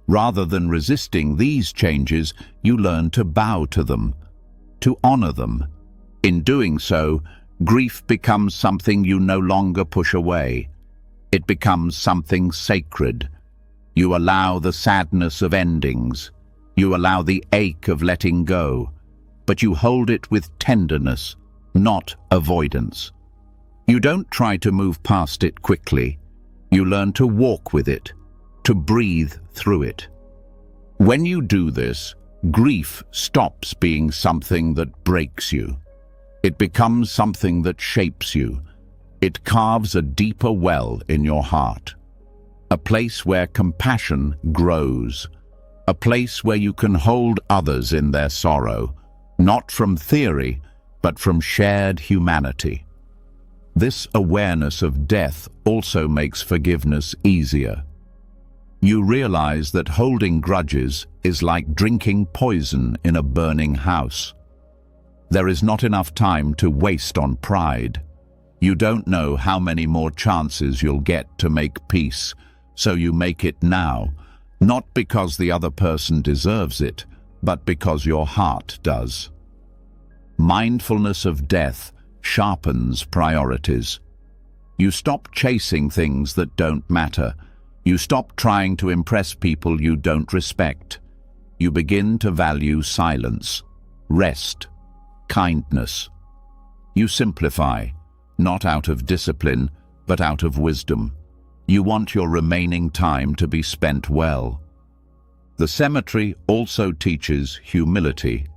Rather than resisting these changes, you learn to bow to them, to honor them. In doing so, grief becomes something you no longer push away. It becomes something sacred. You allow the sadness of endings. You allow the ache of letting go. but you hold it with tenderness, not avoidance. You don't try to move past it quickly. You learn to walk with it, to breathe through it. When you do this, grief stops being something that breaks you. It becomes something that shapes you. It carves a deeper well in your heart. A place where compassion grows. A place where you can hold others in their sorrow, not from theory, but from shared humanity. This awareness of death also makes forgiveness easier. You realize that holding grudges is like drinking poison in a burning house. There is not enough time to waste on pride. You don't know how many more chances you'll get to make peace, so you make it now, not because the other person deserves it, but because your heart does. Mindfulness of death sharpens priorities. You stop chasing things that don't matter. You stop trying to impress people you don't respect. You begin to value silence, rest, kindness. You simplify, not out of discipline, but out of wisdom. You want your remaining time to be spent well. The cemetery also teaches humility.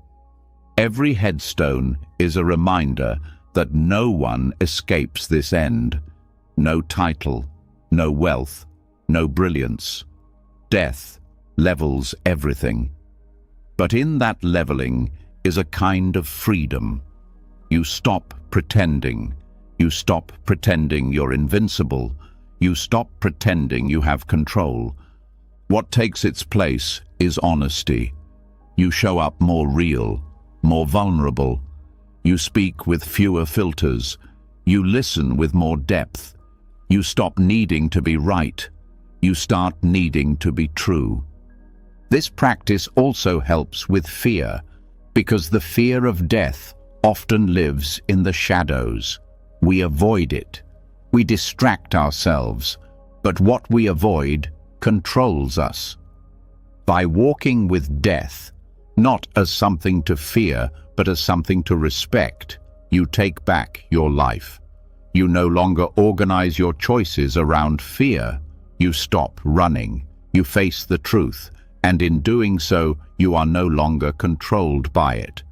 Every headstone is a reminder that no one escapes this end. No title, no wealth, no brilliance. Death levels everything. But in that leveling is a kind of freedom. You stop pretending. You stop pretending you're invincible. You stop pretending you have control. What takes its place is honesty. You show up more real, more vulnerable. You speak with fewer filters. You listen with more depth. You stop needing to be right. You start needing to be true. This practice also helps with fear, because the fear of death often lives in the shadows. We avoid it. We distract ourselves, but what we avoid controls us. By walking with death, not as something to fear, but as something to respect, you take back your life. You no longer organize your choices around fear. You stop running. You face the truth, and in doing so, you are no longer controlled by it.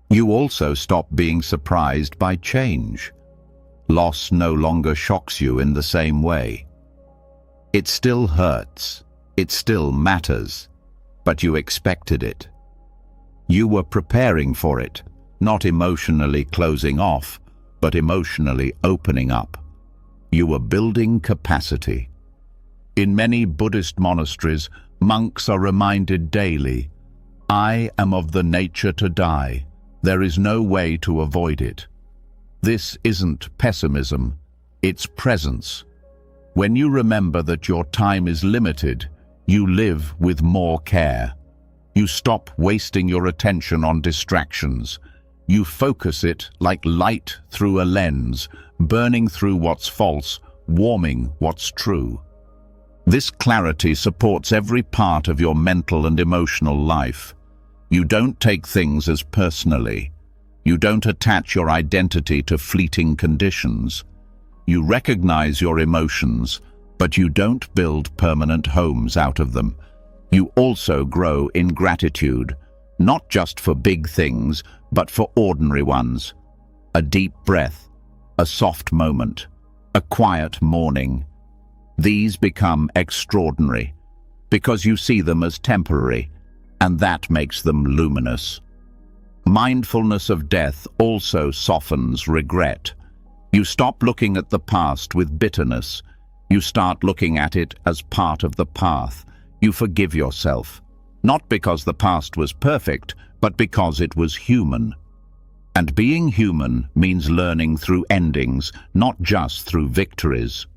You also stop being surprised by change. Loss no longer shocks you in the same way. It still hurts. It still matters. But you expected it. You were preparing for it, not emotionally closing off, but emotionally opening up. You were building capacity. In many Buddhist monasteries, monks are reminded daily, "I am of the nature to die. There is no way to avoid it." This isn't pessimism, it's presence. When you remember that your time is limited, you live with more care. You stop wasting your attention on distractions. You focus it like light through a lens, burning through what's false, warming what's true. This clarity supports every part of your mental and emotional life. You don't take things as personally. You don't attach your identity to fleeting conditions. You recognize your emotions, but you don't build permanent homes out of them. You also grow in gratitude, not just for big things, but for ordinary ones. A deep breath, a soft moment, a quiet morning. These become extraordinary because you see them as temporary, and that makes them luminous. Mindfulness of death also softens regret. You stop looking at the past with bitterness. You start looking at it as part of the path. You forgive yourself, not because the past was perfect, but because it was human. And being human means learning through endings, not just through victories.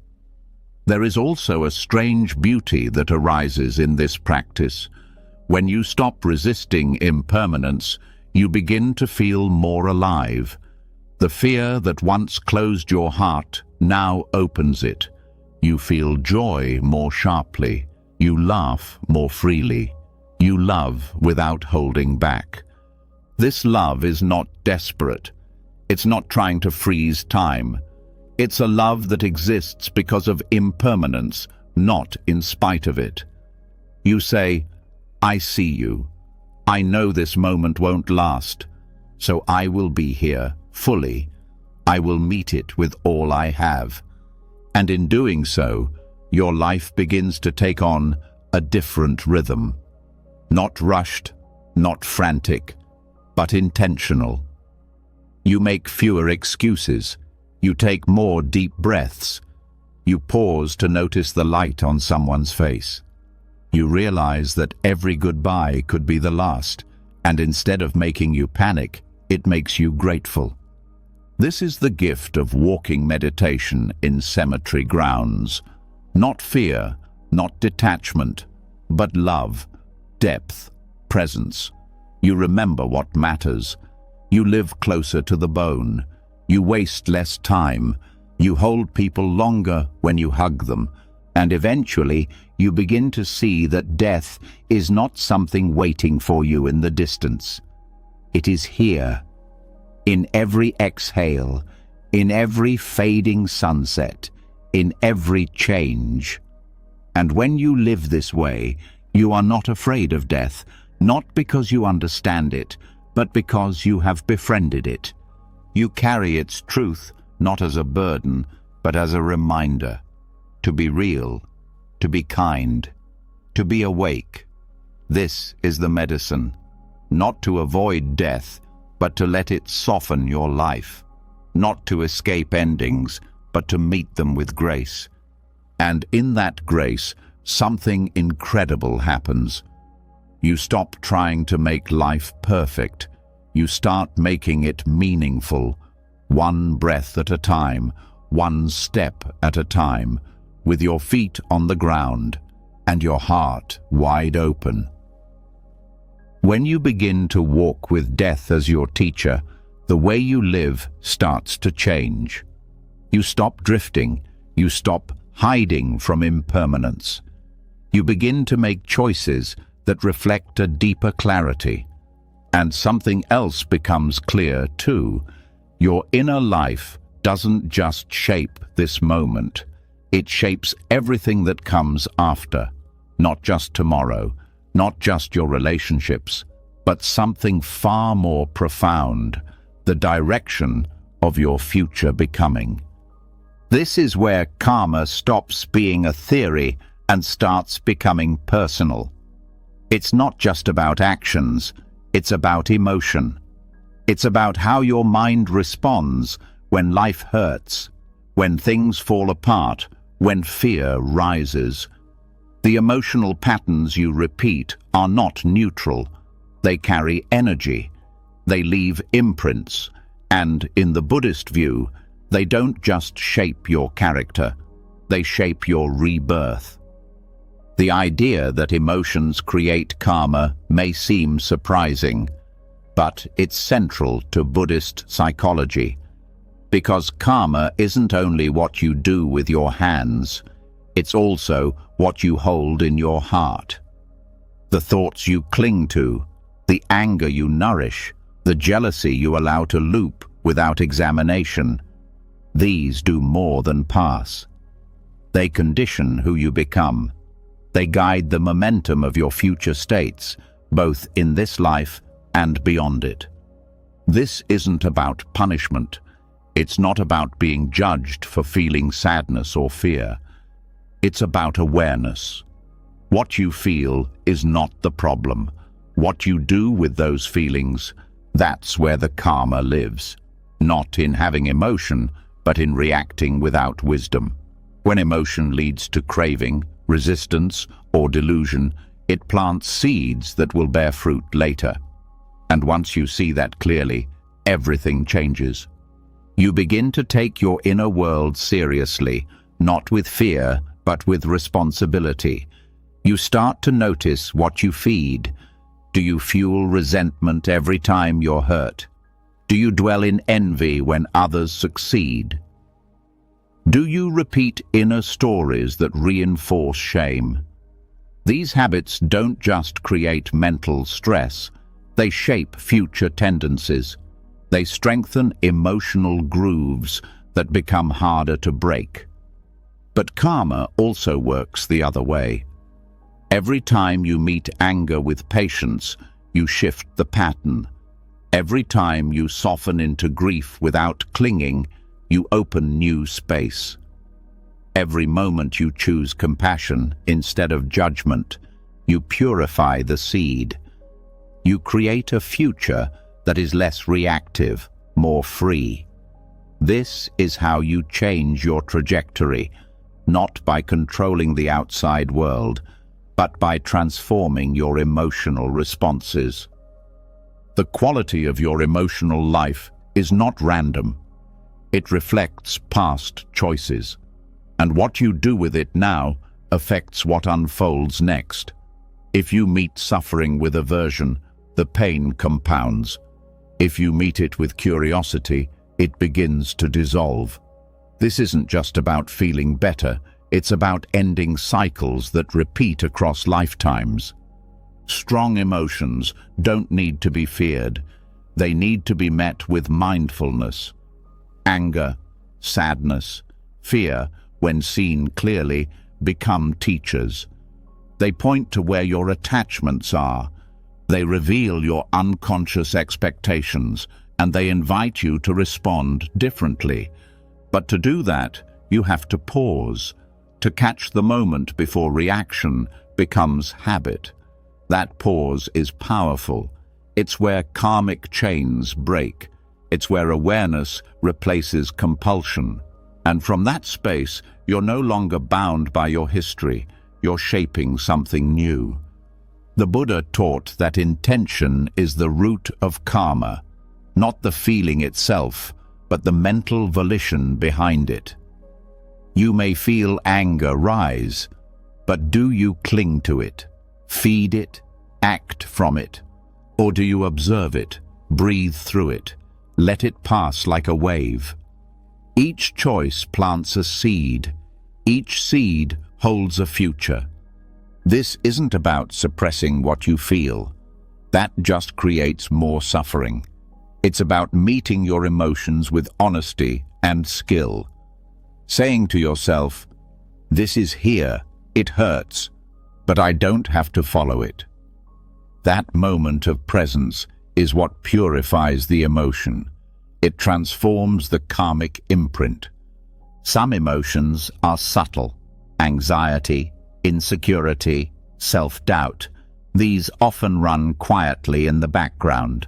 There is also a strange beauty that arises in this practice. When you stop resisting impermanence, you begin to feel more alive. The fear that once closed your heart now opens it. You feel joy more sharply. You laugh more freely. You love without holding back. This love is not desperate. It's not trying to freeze time. It's a love that exists because of impermanence, not in spite of it. You say, I see you. I know this moment won't last, so I will be here fully. I will meet it with all I have. And in doing so, your life begins to take on a different rhythm. Not rushed, not frantic, but intentional. You make fewer excuses. You take more deep breaths. You pause to notice the light on someone's face. You realize that every goodbye could be the last, and instead of making you panic, it makes you grateful. This is the gift of walking meditation in cemetery grounds. Not fear, not detachment, but love, depth, presence. You remember what matters. You live closer to the bone. You waste less time. You hold people longer when you hug them. And eventually, you begin to see that death is not something waiting for you in the distance. It is here, in every exhale, in every fading sunset, in every change. And when you live this way, you are not afraid of death, not because you understand it, but because you have befriended it. You carry its truth not as a burden, but as a reminder. To be real, to be kind, to be awake. This is the medicine, not to avoid death, but to let it soften your life, not to escape endings, but to meet them with grace. And in that grace, something incredible happens. You stop trying to make life perfect. You start making it meaningful, one breath at a time, one step at a time, with your feet on the ground and your heart wide open. When you begin to walk with death as your teacher, the way you live starts to change. You stop drifting. You stop hiding from impermanence. You begin to make choices that reflect a deeper clarity. And something else becomes clear too. Your inner life doesn't just shape this moment. It shapes everything that comes after. Not just tomorrow, not just your relationships, but something far more profound, the direction of your future becoming. This is where karma stops being a theory and starts becoming personal. It's not just about actions, it's about emotion. It's about how your mind responds when life hurts, when things fall apart, when fear rises. The emotional patterns you repeat are not neutral. They carry energy. They leave imprints. And in the Buddhist view, they don't just shape your character, they shape your rebirth. The idea that emotions create karma may seem surprising, but it's central to Buddhist psychology. Because karma isn't only what you do with your hands, it's also what you hold in your heart. The thoughts you cling to, the anger you nourish, the jealousy you allow to loop without examination, these do more than pass. They condition who you become. They guide the momentum of your future states, both in this life and beyond it. This isn't about punishment. It's not about being judged for feeling sadness or fear. It's about awareness. What you feel is not the problem. What you do with those feelings, that's where the karma lives. Not in having emotion, but in reacting without wisdom. When emotion leads to craving, resistance, or delusion, it plants seeds that will bear fruit later. And once you see that clearly, everything changes. You begin to take your inner world seriously, not with fear, but with responsibility. You start to notice what you feed. Do you fuel resentment every time you're hurt? Do you dwell in envy when others succeed? Do you repeat inner stories that reinforce shame? These habits don't just create mental stress, They shape future tendencies. They strengthen emotional grooves that become harder to break. But karma also works the other way. Every time you meet anger with patience, you shift the pattern. Every time you soften into grief without clinging, you open new space. Every moment you choose compassion instead of judgment, you purify the seed. You create a future that is less reactive, more free. This is how you change your trajectory, not by controlling the outside world, but by transforming your emotional responses. The quality of your emotional life is not random. It reflects past choices, and what you do with it now affects what unfolds next. If you meet suffering with aversion, the pain compounds. If you meet it with curiosity, it begins to dissolve. This isn't just about feeling better, it's about ending cycles that repeat across lifetimes. Strong emotions don't need to be feared. They need to be met with mindfulness. Anger, sadness, fear, when seen clearly, become teachers. They point to where your attachments are. They reveal your unconscious expectations, and they invite you to respond differently. But to do that, you have to pause, to catch the moment before reaction becomes habit. That pause is powerful. It's where karmic chains break. It's where awareness replaces compulsion. And from that space, you're no longer bound by your history. You're shaping something new. The Buddha taught that intention is the root of karma, not the feeling itself, but the mental volition behind it. You may feel anger rise, but do you cling to it, feed it, act from it? Or do you observe it, breathe through it, let it pass like a wave? Each choice plants a seed. Each seed holds a future. This isn't about suppressing what you feel. That just creates more suffering. It's about meeting your emotions with honesty and skill. Saying to yourself, "This is here, it hurts, but I don't have to follow it." That moment of presence is what purifies the emotion. It transforms the karmic imprint. Some emotions are subtle: anxiety, insecurity, self-doubt. These often run quietly in the background,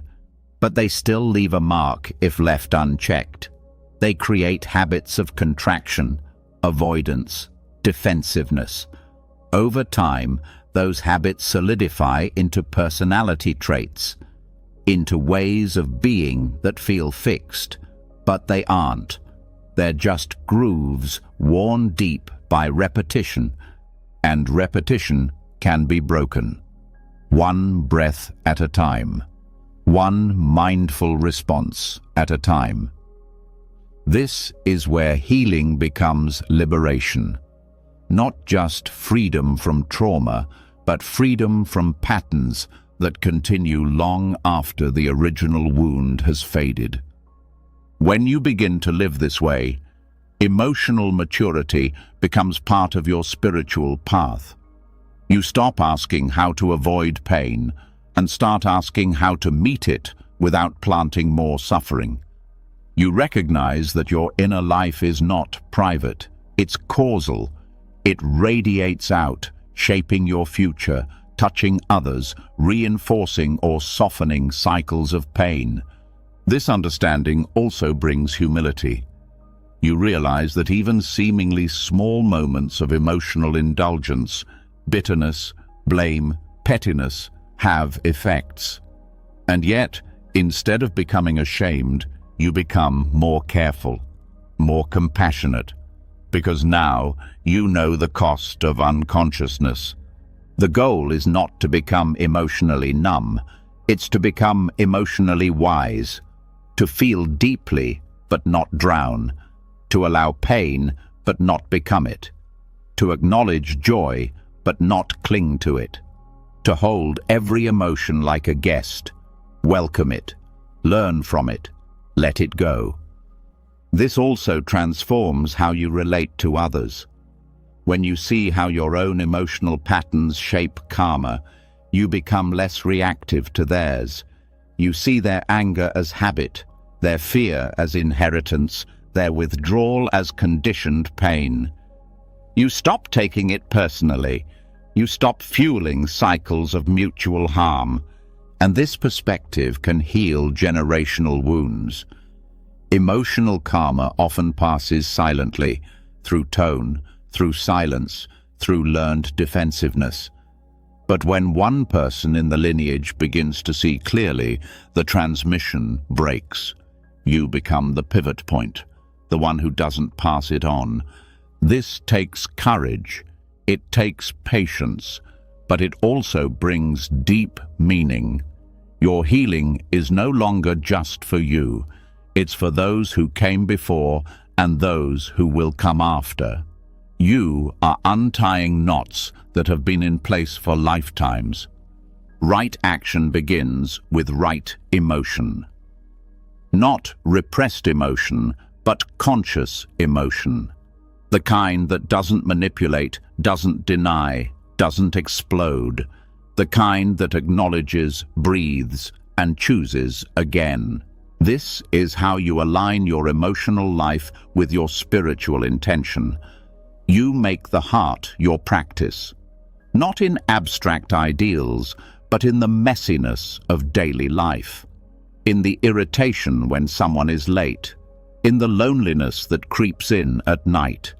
but they still leave a mark if left unchecked. They create habits of contraction, avoidance, defensiveness. Over time, those habits solidify into personality traits, into ways of being that feel fixed, but they aren't. They're just grooves worn deep by repetition, and repetition can be broken. One breath at a time. One mindful response at a time. This is where healing becomes liberation. Not just freedom from trauma, but freedom from patterns that continue long after the original wound has faded. When you begin to live this way, emotional maturity becomes part of your spiritual path. You stop asking how to avoid pain and start asking how to meet it without planting more suffering. You recognize that your inner life is not private, it's causal. It radiates out, shaping your future, touching others, reinforcing or softening cycles of pain. This understanding also brings humility. You realize that even seemingly small moments of emotional indulgence, bitterness, blame, pettiness, have effects. And yet, instead of becoming ashamed, you become more careful, more compassionate, because now you know the cost of unconsciousness. The goal is not to become emotionally numb, it's to become emotionally wise, to feel deeply but not drown, to allow pain but not become it, to acknowledge joy but not cling to it, to hold every emotion like a guest, Welcome it. Learn from it. Let it go. This also transforms how you relate to others. When you see how your own emotional patterns shape karma, you become less reactive to theirs. You see their anger as habit, their fear as inheritance, their withdrawal as conditioned pain. You stop taking it personally. You stop fueling cycles of mutual harm. And this perspective can heal generational wounds. Emotional karma often passes silently, through tone, through silence, through learned defensiveness. But when one person in the lineage begins to see clearly, the transmission breaks. You become the pivot point, the one who doesn't pass it on. This takes courage, it takes patience, but it also brings deep meaning. Your healing is no longer just for you. It's for those who came before and those who will come after. You are untying knots that have been in place for lifetimes. Right action begins with right emotion. Not repressed emotion, but conscious emotion. The kind that doesn't manipulate, doesn't deny, doesn't explode. The kind that acknowledges, breathes, and chooses again. This is how you align your emotional life with your spiritual intention. You make the heart your practice, not in abstract ideals, but in the messiness of daily life, in the irritation when someone is late, in the loneliness that creeps in at night,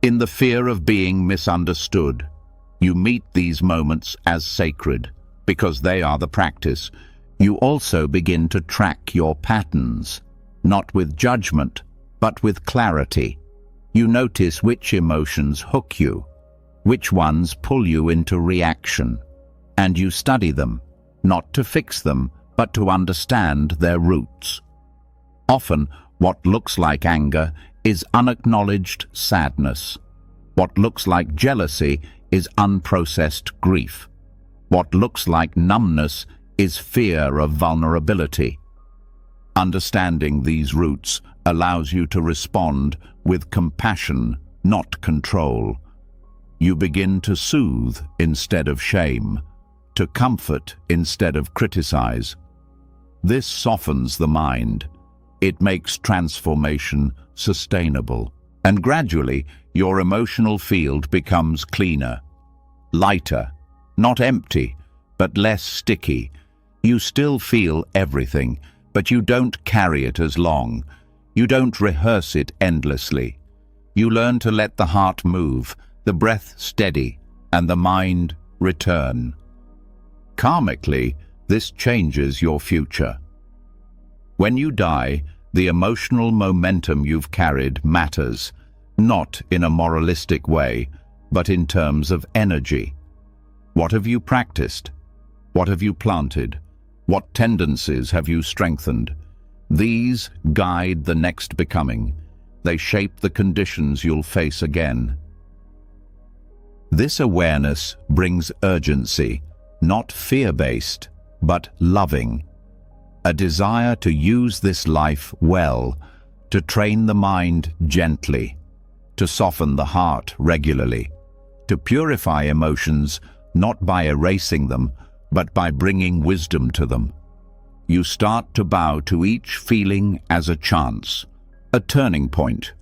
in the fear of being misunderstood. You meet these moments as sacred, because they are the practice. You also begin to track your patterns, not with judgment, but with clarity. You notice which emotions hook you, which ones pull you into reaction, and you study them, not to fix them, but to understand their roots. Often, what looks like anger is unacknowledged sadness. What looks like jealousy is unprocessed grief. What looks like numbness is fear of vulnerability. Understanding these roots allows you to respond with compassion, not control. You begin to soothe instead of shame, to comfort instead of criticize. This softens the mind. It makes transformation sustainable. And gradually, your emotional field becomes cleaner, lighter, not empty, but less sticky. You still feel everything, but you don't carry it as long. You don't rehearse it endlessly. You learn to let the heart move, the breath steady, and the mind return. Karmically, this changes your future. When you die, the emotional momentum you've carried matters, not in a moralistic way, but in terms of energy. What have you practiced? What have you planted? What tendencies have you strengthened? These guide the next becoming. They shape the conditions you'll face again. This awareness brings urgency, not fear-based, but loving. A desire to use this life well, to train the mind gently, to soften the heart regularly, to purify emotions not by erasing them, but by bringing wisdom to them. You start to bow to each feeling as a chance, a turning point,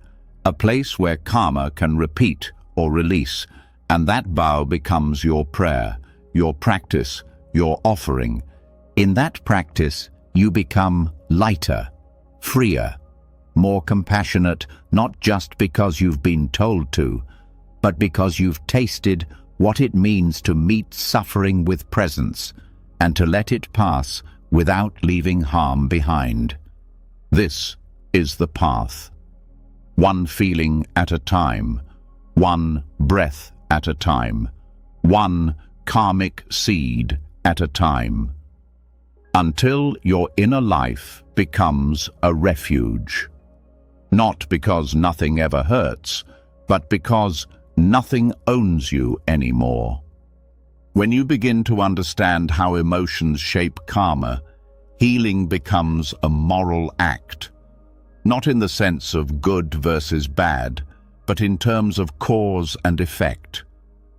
a place where karma can repeat or release, and that bow becomes your prayer, your practice, your offering. In that practice, you become lighter, freer, more compassionate, not just because you've been told to, but because you've tasted what it means to meet suffering with presence and to let it pass without leaving harm behind. This is the path. One feeling at a time, one breath at a time, one karmic seed at a time, until your inner life becomes a refuge. Not because nothing ever hurts, but because nothing owns you anymore. When you begin to understand how emotions shape karma, healing becomes a moral act, not in the sense of good versus bad, but in terms of cause and effect.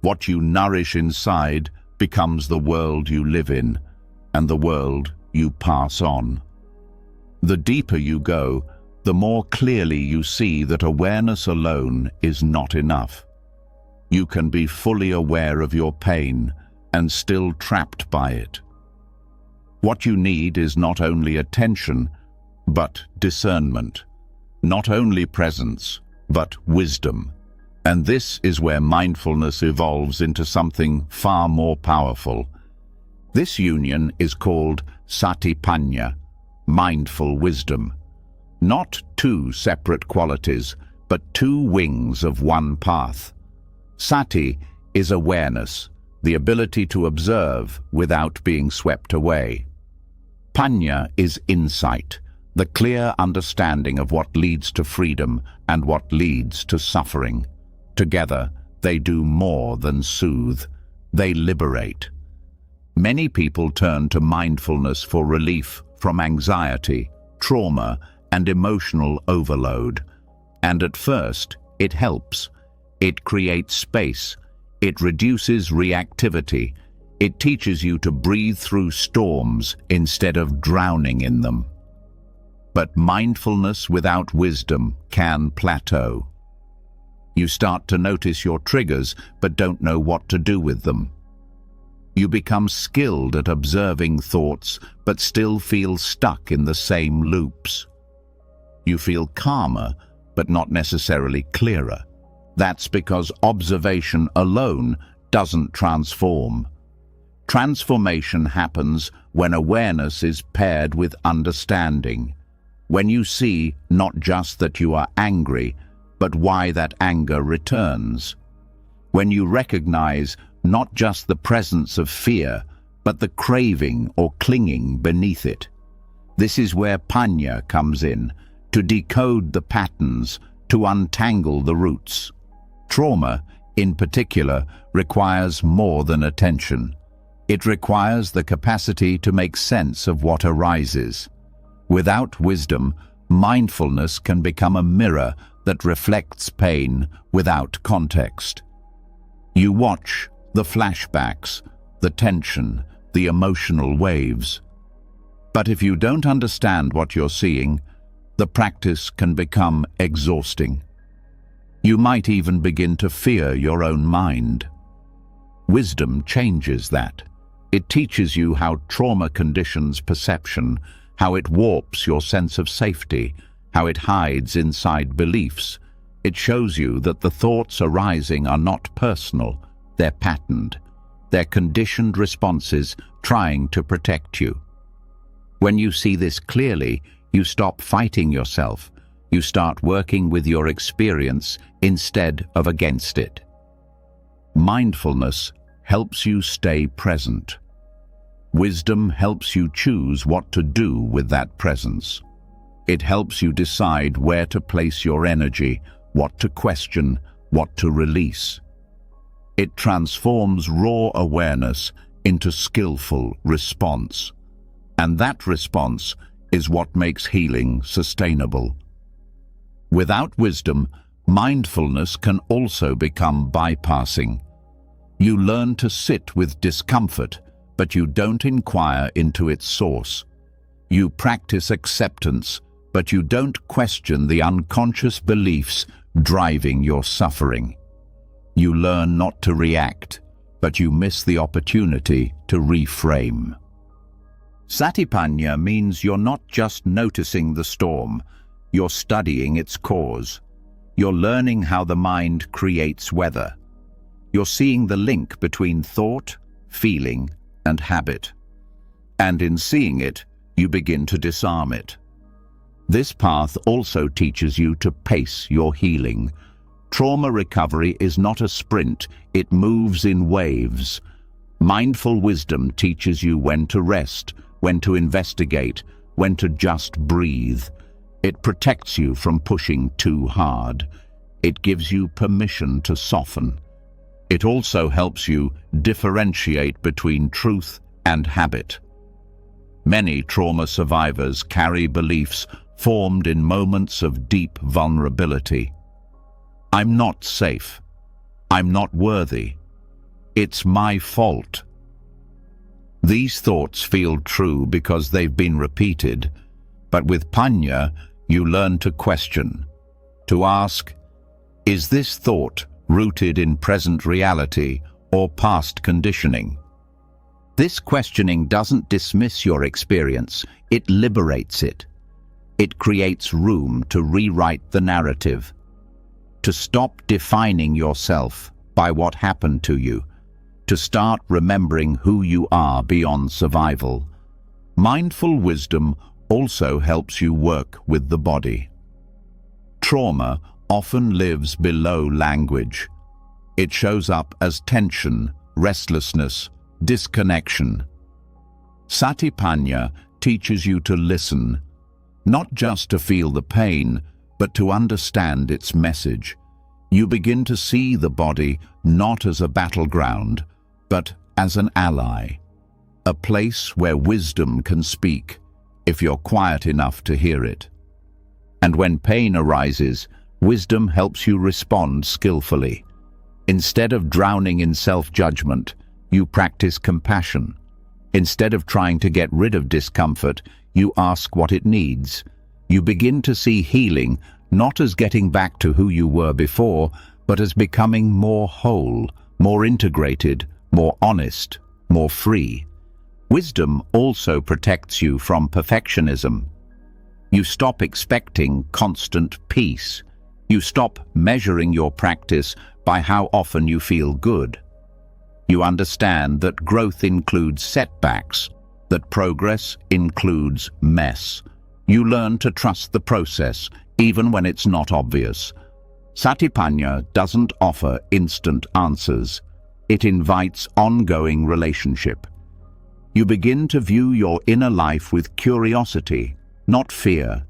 What you nourish inside becomes the world you live in, and the world you pass on. The deeper you go, the more clearly you see that awareness alone is not enough. You can be fully aware of your pain and still trapped by it. What you need is not only attention, but discernment. Not only presence, but wisdom. And this is where mindfulness evolves into something far more powerful. This union is called satipanya, mindful wisdom. Not two separate qualities, but two wings of one path. Sati is awareness, the ability to observe without being swept away. Panya is insight, the clear understanding of what leads to freedom and what leads to suffering. Together, they do more than soothe. They liberate. Many people turn to mindfulness for relief from anxiety, trauma, and emotional overload. And at first, it helps. It creates space. It reduces reactivity. It teaches you to breathe through storms instead of drowning in them. But mindfulness without wisdom can plateau. You start to notice your triggers but don't know what to do with them. You become skilled at observing thoughts but still feel stuck in the same loops. You feel calmer but not necessarily clearer. That's because observation alone doesn't transform. Transformation happens when awareness is paired with understanding. When you see not just that you are angry, but why that anger returns. When you recognize not just the presence of fear, but the craving or clinging beneath it. This is where panya comes in, to decode the patterns, to untangle the roots. Trauma, in particular, requires more than attention. It requires the capacity to make sense of what arises. Without wisdom, mindfulness can become a mirror that reflects pain without context. You watch the flashbacks, the tension, the emotional waves. But if you don't understand what you're seeing, the practice can become exhausting. You might even begin to fear your own mind. Wisdom changes that. It teaches you how trauma conditions perception, how it warps your sense of safety, how it hides inside beliefs. It shows you that the thoughts arising are not personal, they're patterned. They're conditioned responses trying to protect you. When you see this clearly, you stop fighting yourself. You start working with your experience instead of against it. Mindfulness helps you stay present. Wisdom helps you choose what to do with that presence. It helps you decide where to place your energy, what to question, what to release. It transforms raw awareness into skillful response. And that response is what makes healing sustainable. Without wisdom, mindfulness can also become bypassing. You learn to sit with discomfort, but you don't inquire into its source. You practice acceptance, but you don't question the unconscious beliefs driving your suffering. You learn not to react, but you miss the opportunity to reframe. Satipanya means you're not just noticing the storm, you're studying its cause. You're learning how the mind creates weather. You're seeing the link between thought, feeling, and habit. And in seeing it, you begin to disarm it. This path also teaches you to pace your healing. Trauma recovery is not a sprint, it moves in waves. Mindful wisdom teaches you when to rest, when to investigate, when to just breathe. It protects you from pushing too hard. It gives you permission to soften. It also helps you differentiate between truth and habit. Many trauma survivors carry beliefs formed in moments of deep vulnerability. I'm not safe. I'm not worthy. It's my fault. These thoughts feel true because they've been repeated, but with Panya, you learn to question, to ask, is this thought rooted in present reality or past conditioning? This questioning doesn't dismiss your experience, it liberates it. It creates room to rewrite the narrative, to stop defining yourself by what happened to you, to start remembering who you are beyond survival. Mindful wisdom also helps you work with the body. Trauma often lives below language. It shows up as tension, restlessness, disconnection. Satipanya teaches you to listen, not just to feel the pain, but to understand its message. You begin to see the body not as a battleground, but as an ally, a place where wisdom can speak, if you're quiet enough to hear it. And when pain arises, wisdom helps you respond skillfully. Instead of drowning in self-judgment, you practice compassion. Instead of trying to get rid of discomfort, you ask what it needs. You begin to see healing not as getting back to who you were before, but as becoming more whole, more integrated, more honest, more free. Wisdom also protects you from perfectionism. You stop expecting constant peace. You stop measuring your practice by how often you feel good. You understand that growth includes setbacks, that progress includes mess. You learn to trust the process, even when it's not obvious. Satipanya doesn't offer instant answers. It invites ongoing relationship. You begin to view your inner life with curiosity, not fear.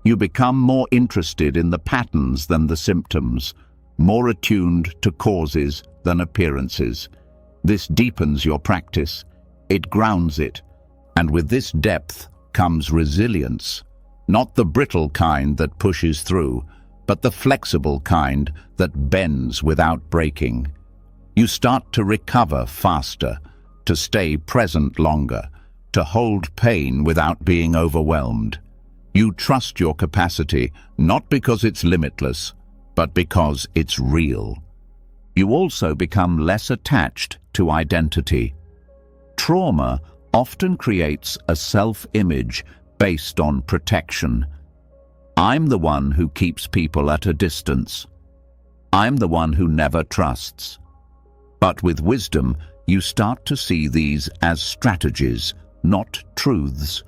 You become more interested in the patterns than the symptoms, more attuned to causes than appearances. This deepens your practice. It grounds it. And with this depth comes resilience, not the brittle kind that pushes through, but the flexible kind that bends without breaking. You start to recover faster, to stay present longer, to hold pain without being overwhelmed. You trust your capacity, not because it's limitless, but because it's real. You also become less attached to identity. Trauma often creates a self-image based on protection. I'm the one who keeps people at a distance. I'm the one who never trusts. But with wisdom, you start to see these as strategies, not truths.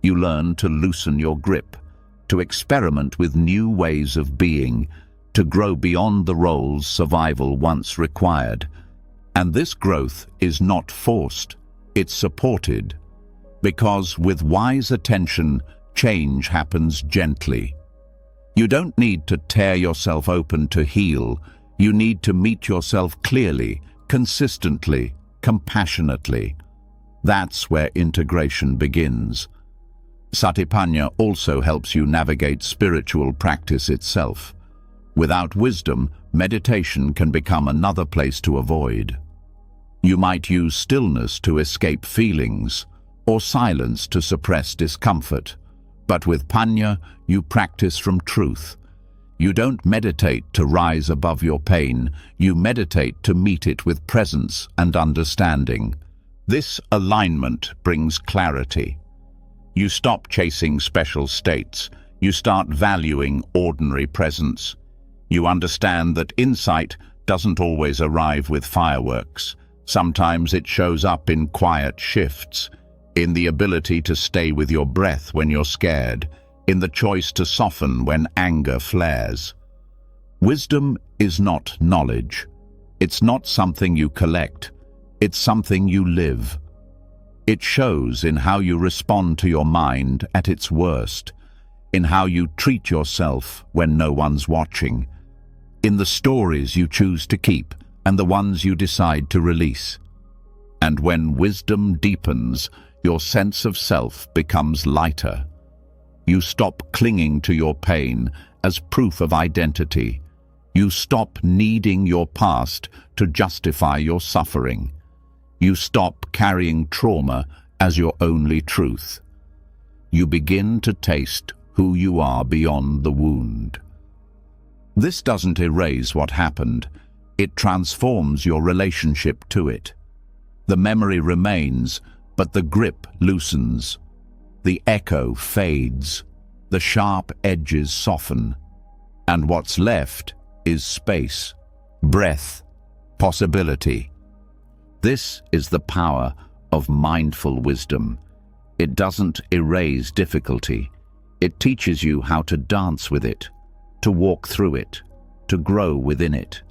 You learn to loosen your grip, to experiment with new ways of being, to grow beyond the roles survival once required. And this growth is not forced, it's supported. Because with wise attention, change happens gently. You don't need to tear yourself open to heal. You need to meet yourself clearly, consistently, compassionately. That's where integration begins. Satipanya also helps you navigate spiritual practice itself. Without wisdom, meditation can become another place to avoid. You might use stillness to escape feelings, or silence to suppress discomfort. But with Panya, you practice from truth. You don't meditate to rise above your pain, you meditate to meet it with presence and understanding. This alignment brings clarity. You stop chasing special states, you start valuing ordinary presence. You understand that insight doesn't always arrive with fireworks. Sometimes it shows up in quiet shifts, in the ability to stay with your breath when you're scared, in the choice to soften when anger flares. Wisdom is not knowledge. It's not something you collect. It's something you live. It shows in how you respond to your mind at its worst, in how you treat yourself when no one's watching, in the stories you choose to keep and the ones you decide to release. And when wisdom deepens, your sense of self becomes lighter. You stop clinging to your pain as proof of identity. You stop needing your past to justify your suffering. You stop carrying trauma as your only truth. You begin to taste who you are beyond the wound. This doesn't erase what happened. It transforms your relationship to it. The memory remains, but the grip loosens. The echo fades. The sharp edges soften. And what's left is space, breath, possibility. This is the power of mindful wisdom. It doesn't erase difficulty. It teaches you how to dance with it, to walk through it, to grow within it.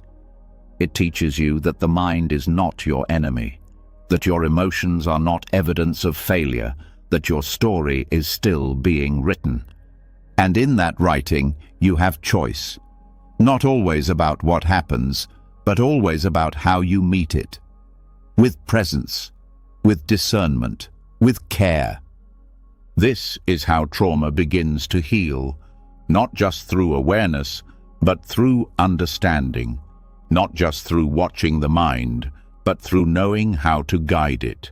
It teaches you that the mind is not your enemy, that your emotions are not evidence of failure, that your story is still being written. And in that writing, you have choice. Not always about what happens, but always about how you meet it. With presence, with discernment, with care. This is how trauma begins to heal, not just through awareness, but through understanding. Not just through watching the mind, but through knowing how to guide it.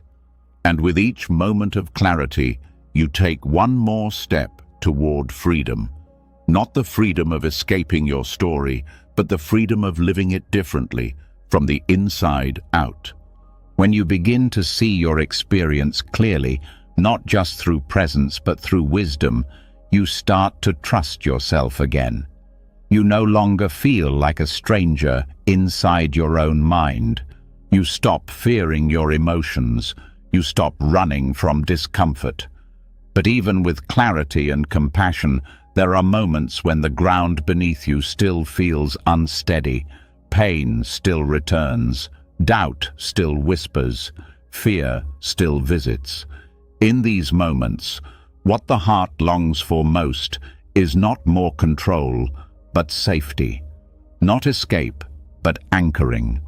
And with each moment of clarity, you take one more step toward freedom. Not the freedom of escaping your story, but the freedom of living it differently, from the inside out. When you begin to see your experience clearly, not just through presence but through wisdom, you start to trust yourself again. You no longer feel like a stranger inside your own mind. You stop fearing your emotions. You stop running from discomfort. But even with clarity and compassion, there are moments when the ground beneath you still feels unsteady. Pain still returns. Doubt still whispers. Fear still visits. In these moments, what the heart longs for most is not more control, but safety. Not escape, but anchoring.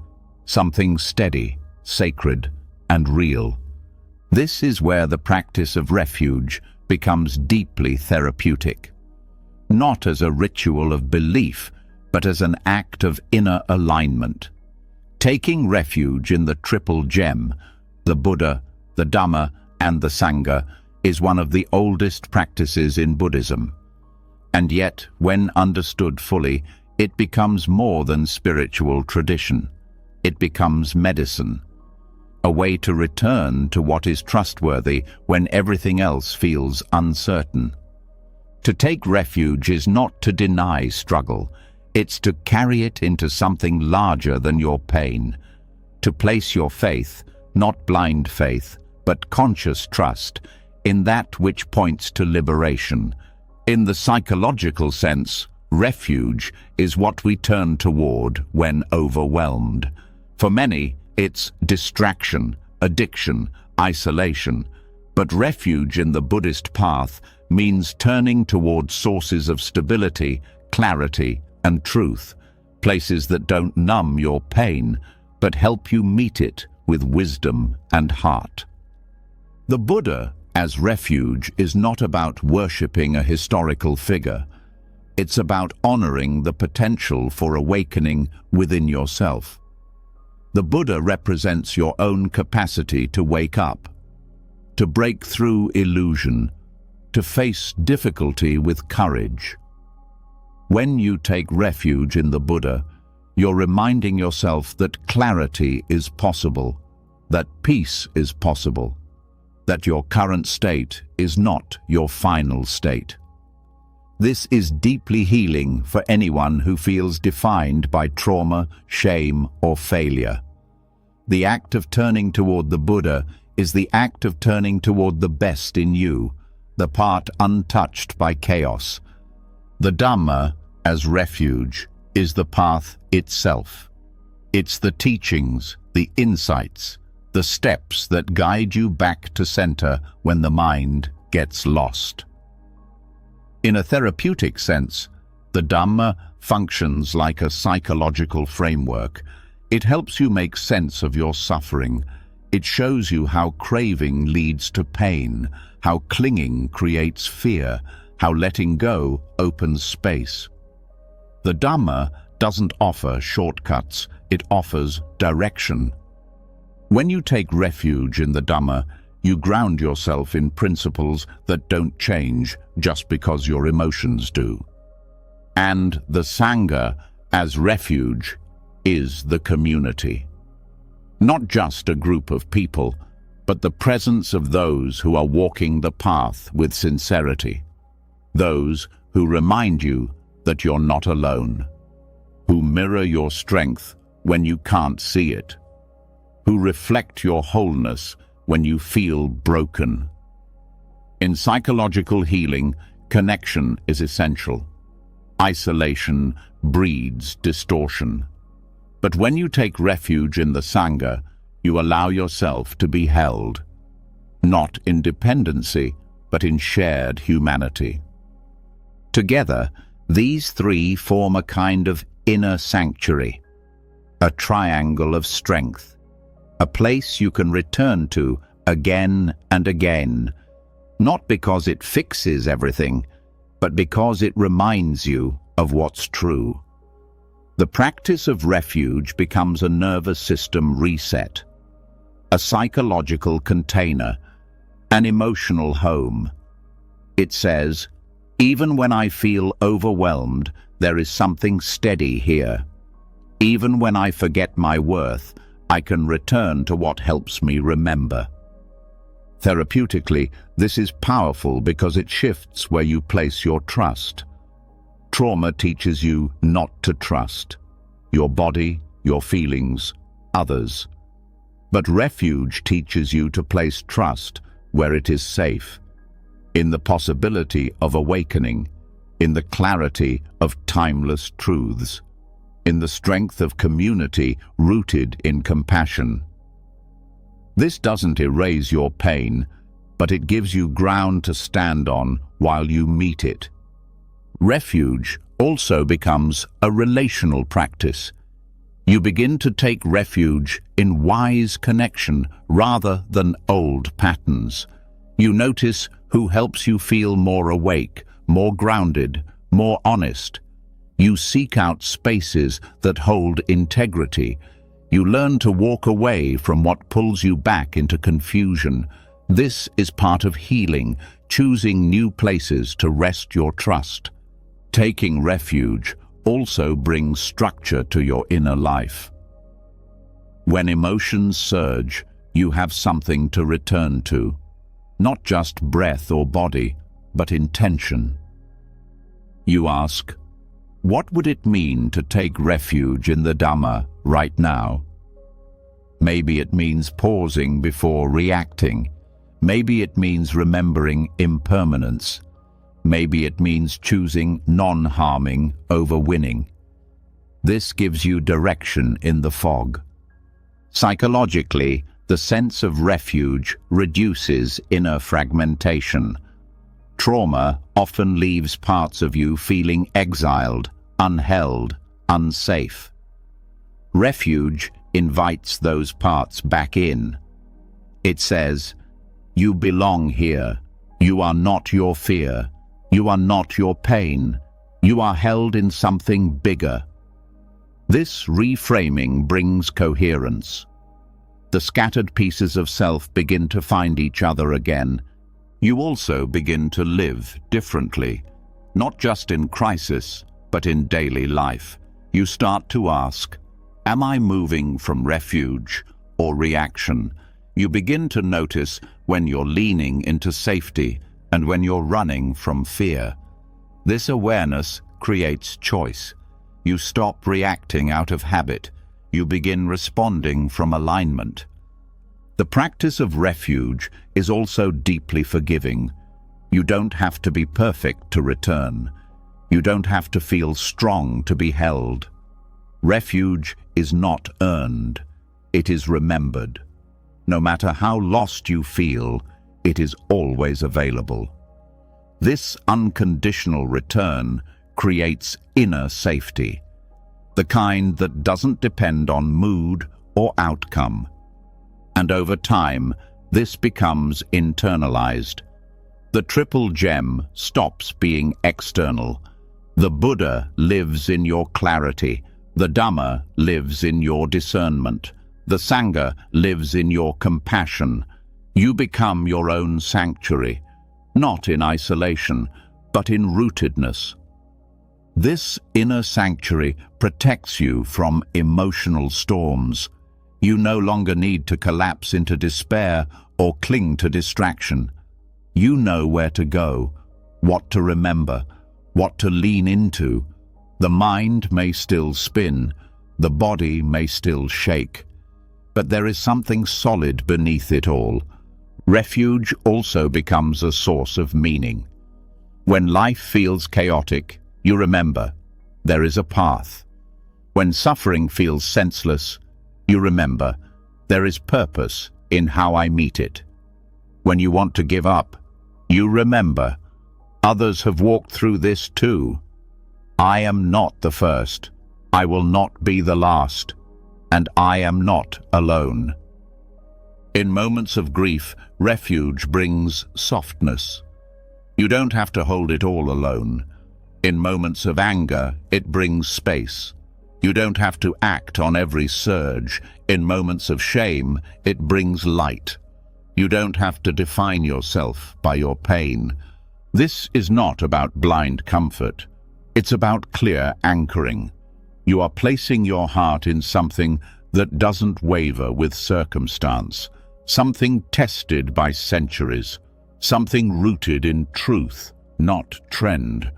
Something steady, sacred, and real. This is where the practice of refuge becomes deeply therapeutic. Not as a ritual of belief, but as an act of inner alignment. Taking refuge in the triple gem, the Buddha, the Dhamma, and the Sangha, is one of the oldest practices in Buddhism. And yet, when understood fully, it becomes more than spiritual tradition. It becomes medicine, a way to return to what is trustworthy when everything else feels uncertain. To take refuge is not to deny struggle, it's to carry it into something larger than your pain. To place your faith, not blind faith, but conscious trust, in that which points to liberation. In the psychological sense, refuge is what we turn toward when overwhelmed. For many, it's distraction, addiction, isolation. But refuge in the Buddhist path means turning toward sources of stability, clarity, and truth, places that don't numb your pain, but help you meet it with wisdom and heart. The Buddha as refuge is not about worshipping a historical figure. It's about honoring the potential for awakening within yourself. The Buddha represents your own capacity to wake up, to break through illusion, to face difficulty with courage. When you take refuge in the Buddha, you're reminding yourself that clarity is possible, that peace is possible, that your current state is not your final state. This is deeply healing for anyone who feels defined by trauma, shame, or failure. The act of turning toward the Buddha is the act of turning toward the best in you, the part untouched by chaos. The Dhamma, as refuge, is the path itself. It's the teachings, the insights, the steps that guide you back to center when the mind gets lost. In a therapeutic sense, the Dhamma functions like a psychological framework. It helps you make sense of your suffering. It shows you how craving leads to pain, how clinging creates fear, how letting go opens space. The Dhamma doesn't offer shortcuts, it offers direction. When you take refuge in the Dhamma, you ground yourself in principles that don't change just because your emotions do. And the Sangha, as refuge, is the community. Not just a group of people, but the presence of those who are walking the path with sincerity. Those who remind you that you're not alone, who mirror your strength when you can't see it, who reflect your wholeness when you feel broken. In psychological healing, connection is essential. Isolation breeds distortion. But when you take refuge in the Sangha, you allow yourself to be held, not in dependency, but in shared humanity. Together, these three form a kind of inner sanctuary, a triangle of strength, a place you can return to again and again, not because it fixes everything, but because it reminds you of what's true. The practice of refuge becomes a nervous system reset, a psychological container, an emotional home. It says, even when I feel overwhelmed, there is something steady here. Even when I forget my worth, I can return to what helps me remember. Therapeutically, this is powerful because it shifts where you place your trust. Trauma teaches you not to trust your body, your feelings, others. But refuge teaches you to place trust where it is safe, in the possibility of awakening, in the clarity of timeless truths, in the strength of community rooted in compassion. This doesn't erase your pain, but it gives you ground to stand on while you meet it. Refuge also becomes a relational practice. You begin to take refuge in wise connection rather than old patterns. You notice who helps you feel more awake, more grounded, more honest. You seek out spaces that hold integrity. You learn to walk away from what pulls you back into confusion. This is part of healing, choosing new places to rest your trust. Taking refuge also brings structure to your inner life. When emotions surge, you have something to return to. Not just breath or body, but intention. You ask, what would it mean to take refuge in the Dhamma right now? Maybe it means pausing before reacting. Maybe it means remembering impermanence. Maybe it means choosing non-harming over winning. This gives you direction in the fog. Psychologically, the sense of refuge reduces inner fragmentation. Trauma often leaves parts of you feeling exiled, unheld, unsafe. Refuge invites those parts back in. It says, you belong here. You are not your fear. You are not your pain. You are held in something bigger. This reframing brings coherence. The scattered pieces of self begin to find each other again. You also begin to live differently, not just in crisis, but in daily life. You start to ask, am I moving from refuge or reaction? You begin to notice when you're leaning into safety and when you're running from fear. This awareness creates choice. You stop reacting out of habit. You begin responding from alignment. The practice of refuge is also deeply forgiving. You don't have to be perfect to return. You don't have to feel strong to be held. Refuge is not earned. It is remembered. No matter how lost you feel, it is always available. This unconditional return creates inner safety, the kind that doesn't depend on mood or outcome. and over time, this becomes internalized. The triple gem stops being external. The Buddha lives in your clarity. The Dhamma lives in your discernment. The Sangha lives in your compassion. You become your own sanctuary, not in isolation, but in rootedness. This inner sanctuary protects you from emotional storms. You no longer need to collapse into despair or cling to distraction. You know where to go, what to remember, what to lean into. The mind may still spin, the body may still shake, but there is something solid beneath it all. Refuge also becomes a source of meaning. When life feels chaotic, you remember there is a path. When suffering feels senseless, you remember there is purpose in how I meet it. When you want to give up, you remember others have walked through this too. I am not the first, I will not be the last, and I am not alone. In moments of grief, refuge brings softness. You don't have to hold it all alone. In moments of anger, it brings space. You don't have to act on every surge. In moments of shame, it brings light. You don't have to define yourself by your pain. This is not about blind comfort. It's about clear anchoring. You are placing your heart in something that doesn't waver with circumstance, something tested by centuries, something rooted in truth, not trend.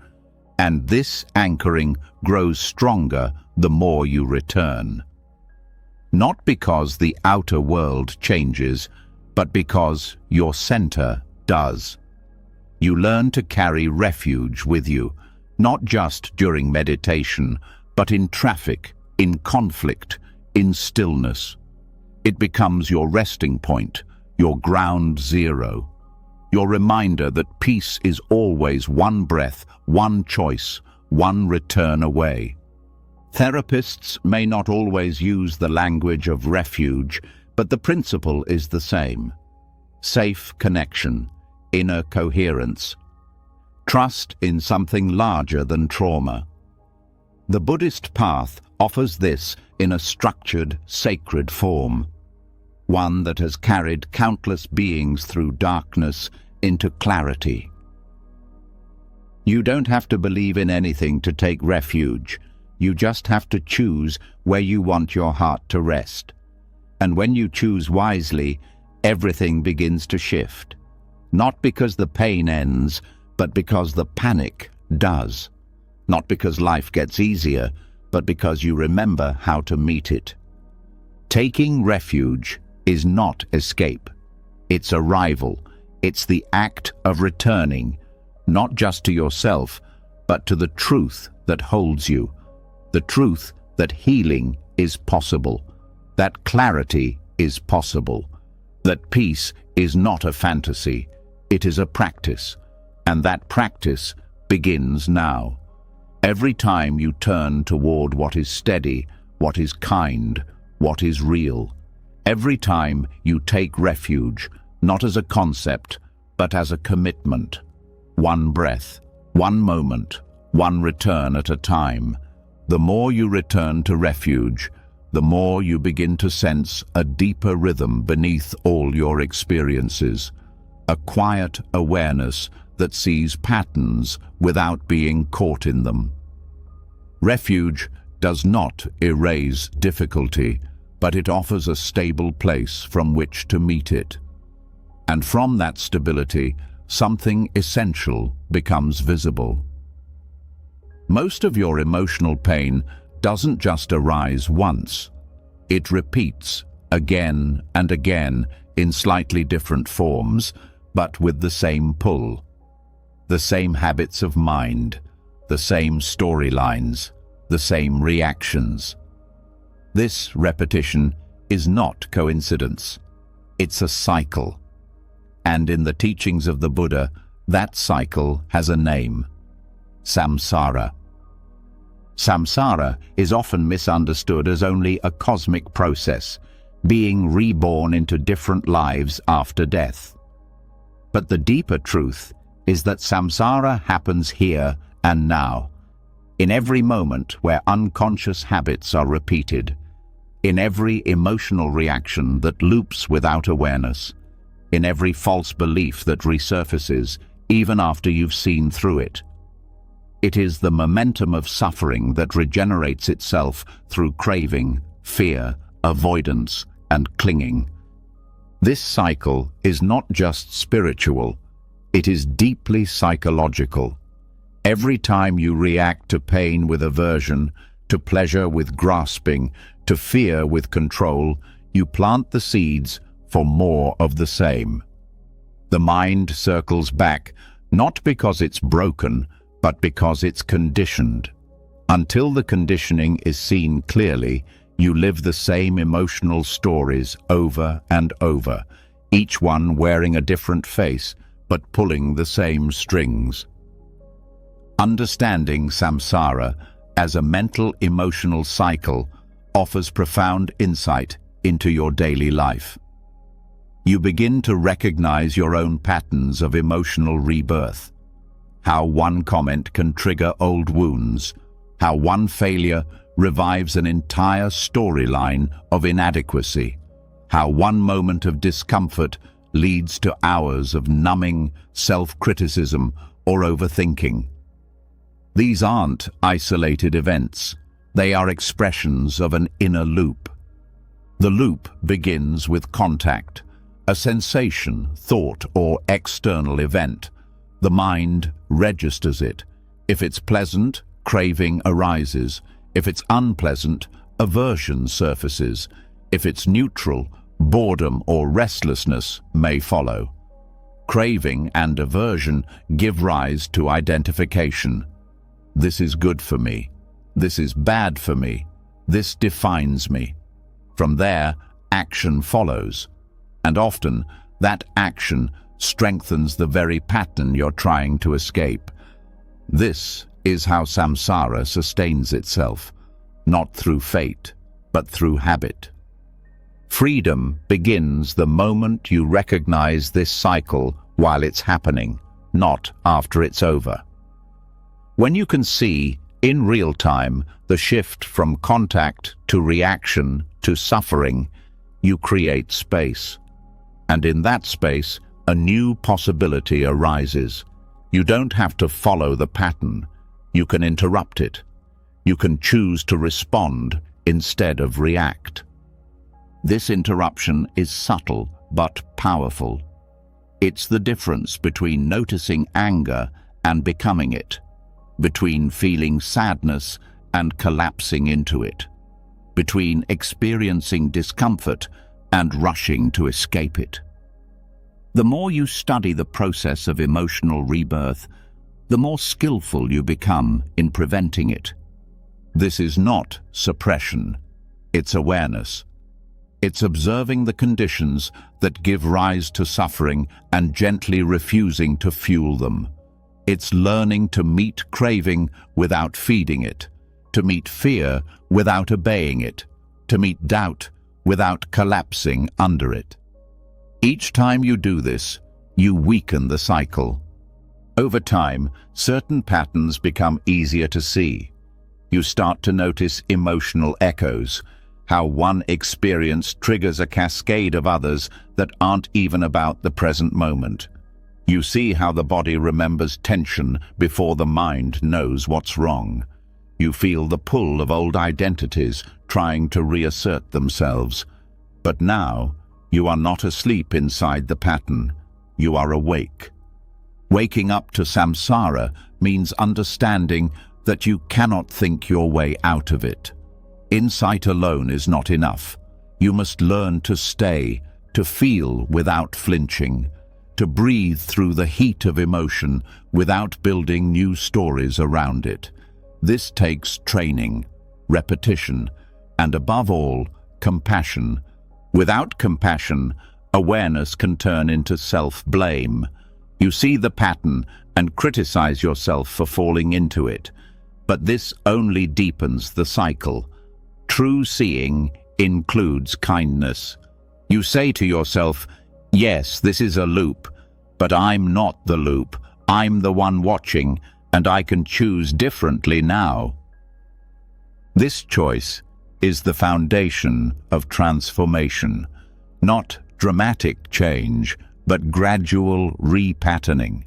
And this anchoring grows stronger the more you return. Not because the outer world changes, but because your center does. You learn to carry refuge with you, not just during meditation, but in traffic, in conflict, in stillness. It becomes your resting point, your ground zero, your reminder that peace is always one breath, one choice, one return away. Therapists may not always use the language of refuge, but the principle is the same. Safe connection, inner coherence, trust in something larger than trauma. The Buddhist path offers this in a structured, sacred form, one that has carried countless beings through darkness into clarity. You don't have to believe in anything to take refuge. You just have to choose where you want your heart to rest. And when you choose wisely, everything begins to shift. Not because the pain ends, but because the panic does. Not because life gets easier, but because you remember how to meet it. Taking refuge is not escape. It's arrival. It's the act of returning, not just to yourself, but to the truth that holds you. The truth that healing is possible, that clarity is possible, that peace is not a fantasy, it is a practice, and that practice begins now. Every time you turn toward what is steady, what is kind, what is real. Every time you take refuge, not as a concept, but as a commitment. One breath, one moment, one return at a time. The more you return to refuge, the more you begin to sense a deeper rhythm beneath all your experiences, a quiet awareness that sees patterns without being caught in them. Refuge does not erase difficulty, but it offers a stable place from which to meet it. And from that stability, something essential becomes visible. Most of your emotional pain doesn't just arise once. It repeats again and again in slightly different forms, but with the same pull. The same habits of mind, the same storylines, the same reactions. This repetition is not coincidence. It's a cycle. And in the teachings of the Buddha, that cycle has a name: samsara. Samsara is often misunderstood as only a cosmic process, being reborn into different lives after death. But the deeper truth is that samsara happens here and now, in every moment where unconscious habits are repeated, in every emotional reaction that loops without awareness, in every false belief that resurfaces even after you've seen through it. It is the momentum of suffering that regenerates itself through craving, fear, avoidance, and clinging. This cycle is not just spiritual, it is deeply psychological. Every time you react to pain with aversion, to pleasure with grasping, to fear with control, you plant the seeds for more of the same. The mind circles back, not because it's broken, but because it's conditioned. Until the conditioning is seen clearly, you live the same emotional stories over and over, each one wearing a different face, but pulling the same strings. Understanding samsara as a mental emotional cycle offers profound insight into your daily life. You begin to recognize your own patterns of emotional rebirth, how one comment can trigger old wounds, how one failure revives an entire storyline of inadequacy, how one moment of discomfort leads to hours of numbing self-criticism or overthinking. These aren't isolated events. They are expressions of an inner loop. The loop begins with contact, a sensation, thought, or external event. The mind registers it. If it's pleasant, craving arises. If it's unpleasant, aversion surfaces. If it's neutral, boredom or restlessness may follow. Craving and aversion give rise to identification. This is good for me. This is bad for me. This defines me. From there, action follows. And often, that action strengthens the very pattern you're trying to escape. This is how samsara sustains itself, not through fate, but through habit. Freedom begins the moment you recognize this cycle while it's happening, not after it's over. When you can see, in real time, the shift from contact to reaction to suffering, you create space. And in that space, a new possibility arises. You don't have to follow the pattern. You can interrupt it. You can choose to respond instead of react. This interruption is subtle but powerful. It's the difference between noticing anger and becoming it, between feeling sadness and collapsing into it, between experiencing discomfort and rushing to escape it. The more you study the process of emotional rebirth, the more skillful you become in preventing it. This is not suppression, it's awareness. It's observing the conditions that give rise to suffering and gently refusing to fuel them. It's learning to meet craving without feeding it, to meet fear without obeying it, to meet doubt without collapsing under it. Each time you do this, you weaken the cycle. Over time, certain patterns become easier to see. You start to notice emotional echoes, how one experience triggers a cascade of others that aren't even about the present moment. You see how the body remembers tension before the mind knows what's wrong. You feel the pull of old identities trying to reassert themselves. But now, you are not asleep inside the pattern. You are awake. Waking up to samsara means understanding that you cannot think your way out of it. Insight alone is not enough. You must learn to stay, to feel without flinching, to breathe through the heat of emotion without building new stories around it. This takes training, repetition, and above all, compassion. Without compassion, awareness can turn into self-blame. You see the pattern and criticize yourself for falling into it. But this only deepens the cycle. True seeing includes kindness. You say to yourself, yes, this is a loop, but I'm not the loop. I'm the one watching, and I can choose differently now. This choice is the foundation of transformation, not dramatic change, but gradual repatterning.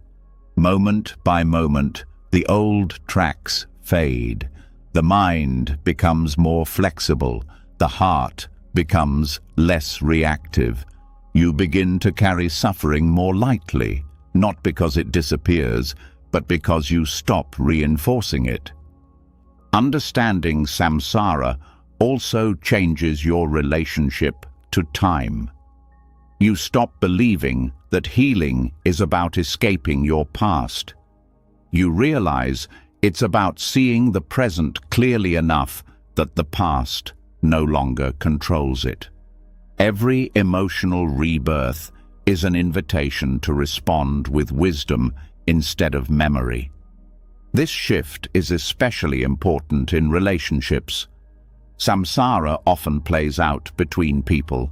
Moment by moment, the old tracks fade. The mind becomes more flexible. The heart becomes less reactive. You begin to carry suffering more lightly, not because it disappears, but because you stop reinforcing it. Understanding samsara also changes your relationship to time. You stop believing that healing is about escaping your past. You realize it's about seeing the present clearly enough that the past no longer controls it. Every emotional rebirth is an invitation to respond with wisdom instead of memory. This shift is especially important in relationships. Samsara often plays out between people.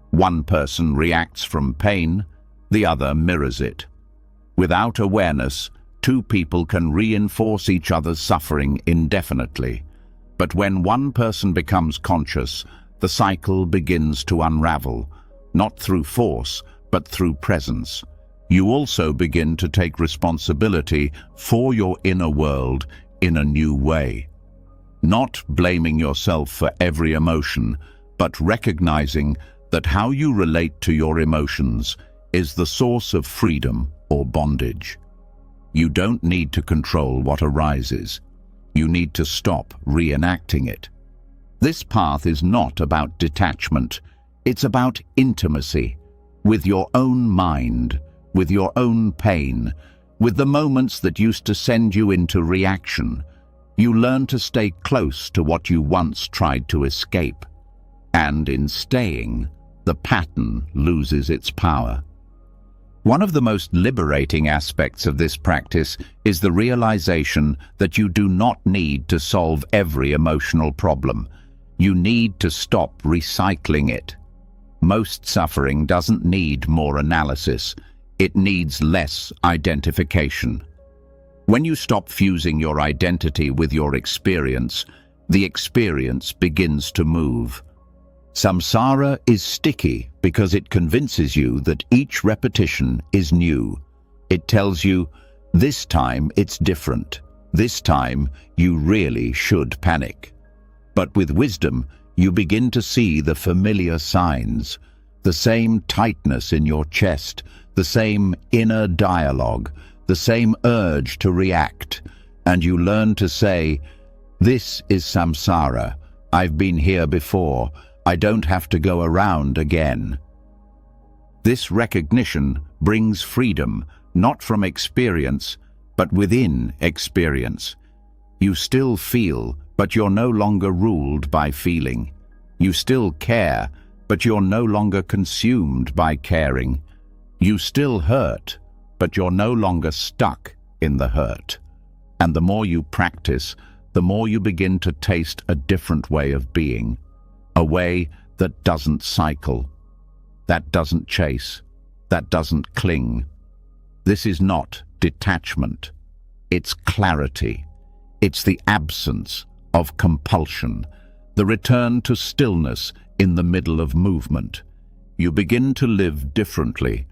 One person reacts from pain, the other mirrors it. Without awareness, two people can reinforce each other's suffering indefinitely. But when one person becomes conscious, the cycle begins to unravel, not through force, but through presence. You also begin to take responsibility for your inner world in a new way. Not blaming yourself for every emotion, but recognizing that how you relate to your emotions is the source of freedom or bondage. You don't need to control what arises. You need to stop reenacting it. This path is not about detachment. It's about intimacy with your own mind, with your own pain, with the moments that used to send you into reaction. You learn to stay close to what you once tried to escape. And in staying, the pattern loses its power. One of the most liberating aspects of this practice is the realization that you do not need to solve every emotional problem. You need to stop recycling it. Most suffering doesn't need more analysis. It needs less identification. When you stop fusing your identity with your experience, the experience begins to move. Samsara is sticky because it convinces you that each repetition is new. It tells you, this time it's different. This time you really should panic. But with wisdom, you begin to see the familiar signs, the same tightness in your chest, the same inner dialogue, the same urge to react, and you learn to say, this is samsara. I've been here before. I don't have to go around again. This recognition brings freedom, not from experience, but within experience. You still feel, but you're no longer ruled by feeling. You still care, but you're no longer consumed by caring. You still hurt, but you're no longer stuck in the hurt. And the more you practice, the more you begin to taste a different way of being. A way that doesn't cycle, that doesn't chase, that doesn't cling. This is not detachment. It's clarity. It's the absence of compulsion, the return to stillness in the middle of movement. You begin to live differently,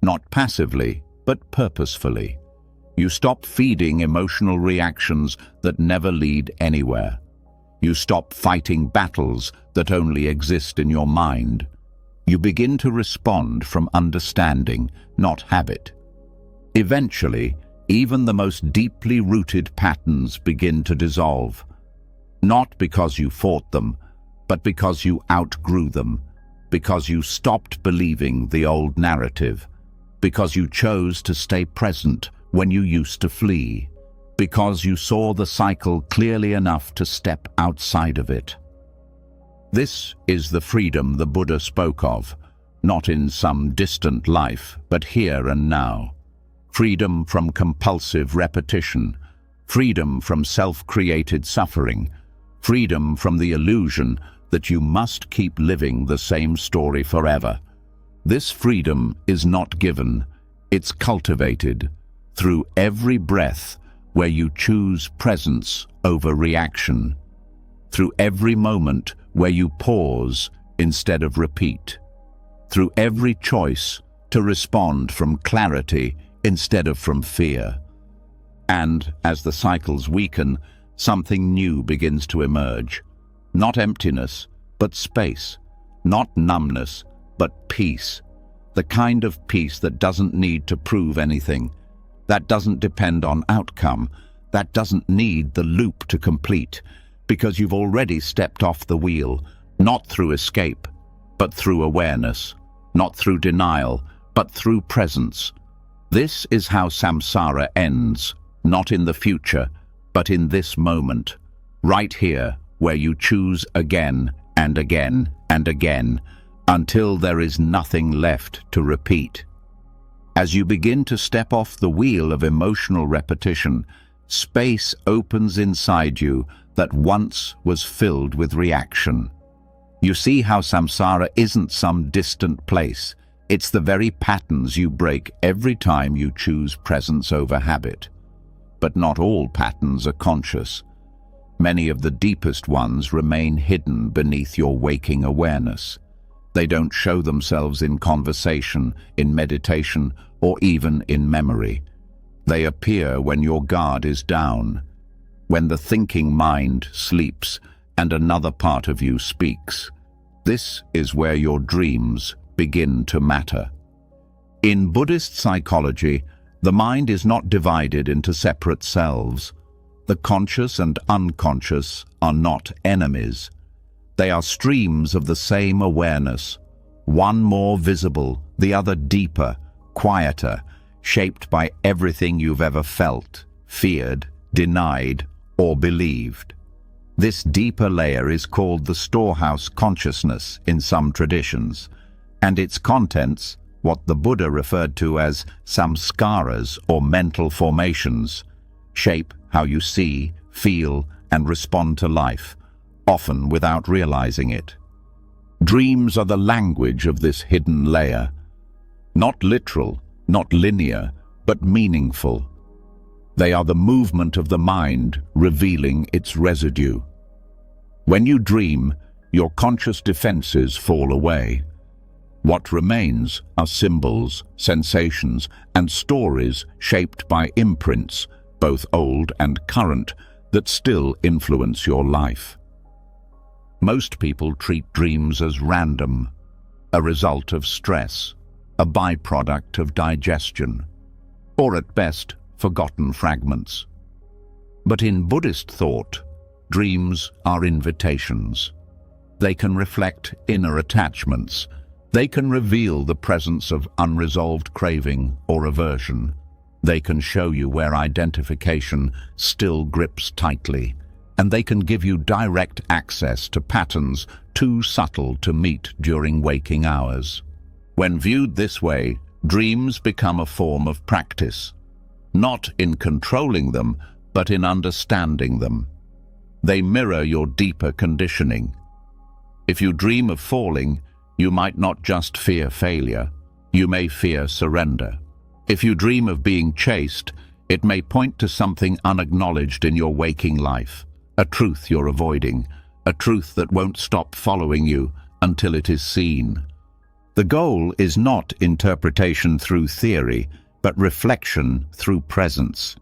not passively, but purposefully. You stop feeding emotional reactions that never lead anywhere. You stop fighting battles that only exist in your mind. You begin to respond from understanding, not habit. Eventually, even the most deeply rooted patterns begin to dissolve. Not because you fought them, but because you outgrew them, because you stopped believing the old narrative, because you chose to stay present when you used to flee, because you saw the cycle clearly enough to step outside of it. This is the freedom the Buddha spoke of, not in some distant life, but here and now. Freedom from compulsive repetition, freedom from self-created suffering, freedom from the illusion that you must keep living the same story forever. This freedom is not given, it's cultivated through every breath where you choose presence over reaction, through every moment where you pause instead of repeat, through every choice to respond from clarity instead of from fear. And as the cycles weaken, something new begins to emerge. Not emptiness, but space. Not numbness, but peace. The kind of peace that doesn't need to prove anything, that doesn't depend on outcome, that doesn't need the loop to complete, because you've already stepped off the wheel, not through escape, but through awareness, not through denial, but through presence. This is how samsara ends, not in the future, but in this moment, right here, where you choose again and again and again, until there is nothing left to repeat. As you begin to step off the wheel of emotional repetition, space opens inside you that once was filled with reaction. You see how samsara isn't some distant place. It's the very patterns you break every time you choose presence over habit. But not all patterns are conscious. Many of the deepest ones remain hidden beneath your waking awareness. They don't show themselves in conversation, in meditation, or even in memory. They appear when your guard is down, when the thinking mind sleeps and another part of you speaks. This is where your dreams begin to matter. In Buddhist psychology, the mind is not divided into separate selves. The conscious and unconscious are not enemies. They are streams of the same awareness, one more visible, the other deeper, quieter, shaped by everything you've ever felt, feared, denied, or believed. This deeper layer is called the storehouse consciousness in some traditions, and its contents, what the Buddha referred to as samskaras or mental formations, shape how you see, feel, and respond to life, often without realizing it. Dreams are the language of this hidden layer. Not literal, not linear, but meaningful. They are the movement of the mind revealing its residue. When you dream, your conscious defenses fall away. What remains are symbols, sensations, and stories shaped by imprints, both old and current, that still influence your life. Most people treat dreams as random, a result of stress, a byproduct of digestion, or at best, forgotten fragments. But in Buddhist thought, dreams are invitations. They can reflect inner attachments. They can reveal the presence of unresolved craving or aversion. They can show you where identification still grips tightly, and they can give you direct access to patterns too subtle to meet during waking hours. When viewed this way, dreams become a form of practice, not in controlling them, but in understanding them. They mirror your deeper conditioning. If you dream of falling, you might not just fear failure, you may fear surrender. If you dream of being chased, it may point to something unacknowledged in your waking life, a truth you're avoiding, a truth that won't stop following you until it is seen. The goal is not interpretation through theory, but reflection through presence.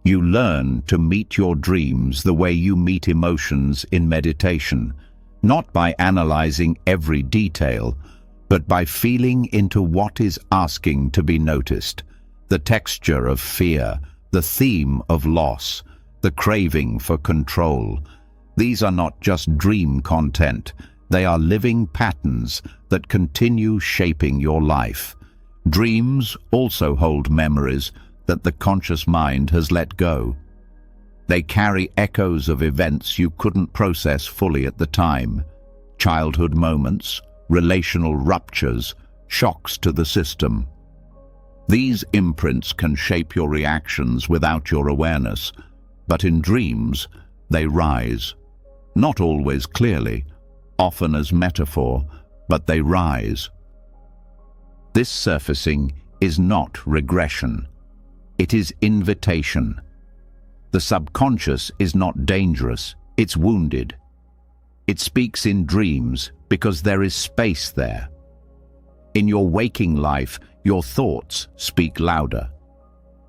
You learn to meet your dreams the way you meet emotions in meditation, not by analyzing every detail, but by feeling into what is asking to be noticed, the texture of fear, the theme of loss, the craving for control. These are not just dream content, they are living patterns that continue shaping your life. Dreams also hold memories that the conscious mind has let go. They carry echoes of events you couldn't process fully at the time. Childhood moments, relational ruptures, shocks to the system. These imprints can shape your reactions without your awareness, but in dreams, they rise. Not always clearly, often as metaphor, but they rise. This surfacing is not regression. It is invitation. The subconscious is not dangerous, it's wounded. It speaks in dreams because there is space there. In your waking life, your thoughts speak louder.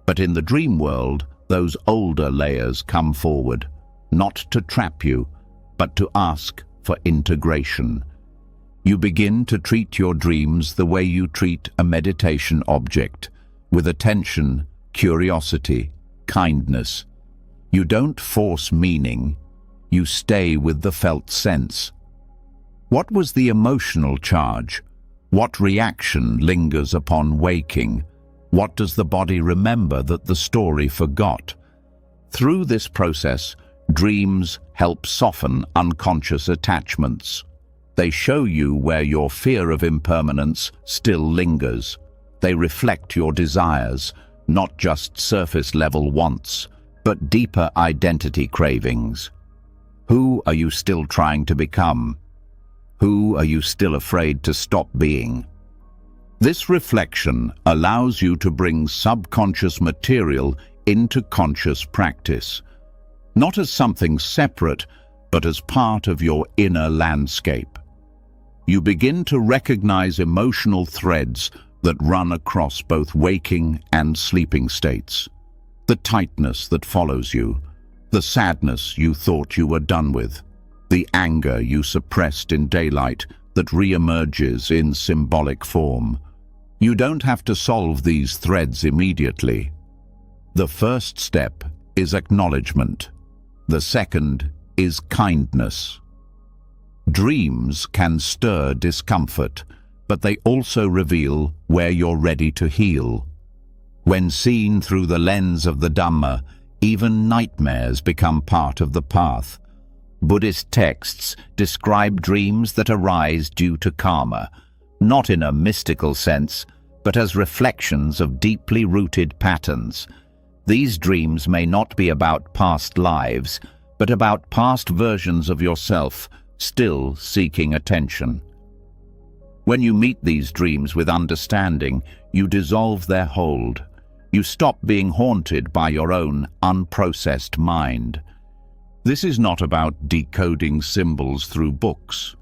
But in the dream world, those older layers come forward, not to trap you, but to ask for integration. You begin to treat your dreams the way you treat a meditation object, with attention, curiosity, kindness. You don't force meaning, you stay with the felt sense. What was the emotional charge? What reaction lingers upon waking? What does the body remember that the story forgot? Through this process, dreams help soften unconscious attachments. They show you where your fear of impermanence still lingers. They reflect your desires, not just surface-level wants, but deeper identity cravings. Who are you still trying to become? Who are you still afraid to stop being? This reflection allows you to bring subconscious material into conscious practice, not as something separate, but as part of your inner landscape. You begin to recognize emotional threads that run across both waking and sleeping states. The tightness that follows you, the sadness you thought you were done with, the anger you suppressed in daylight that re-emerges in symbolic form. You don't have to solve these threads immediately. The first step is acknowledgement. The second is kindness. Dreams can stir discomfort, but they also reveal where you're ready to heal. When seen through the lens of the Dhamma, even nightmares become part of the path. Buddhist texts describe dreams that arise due to karma, not in a mystical sense, but as reflections of deeply rooted patterns. These dreams may not be about past lives, but about past versions of yourself still seeking attention. When you meet these dreams with understanding, you dissolve their hold. You stop being haunted by your own unprocessed mind. This is not about decoding symbols through books.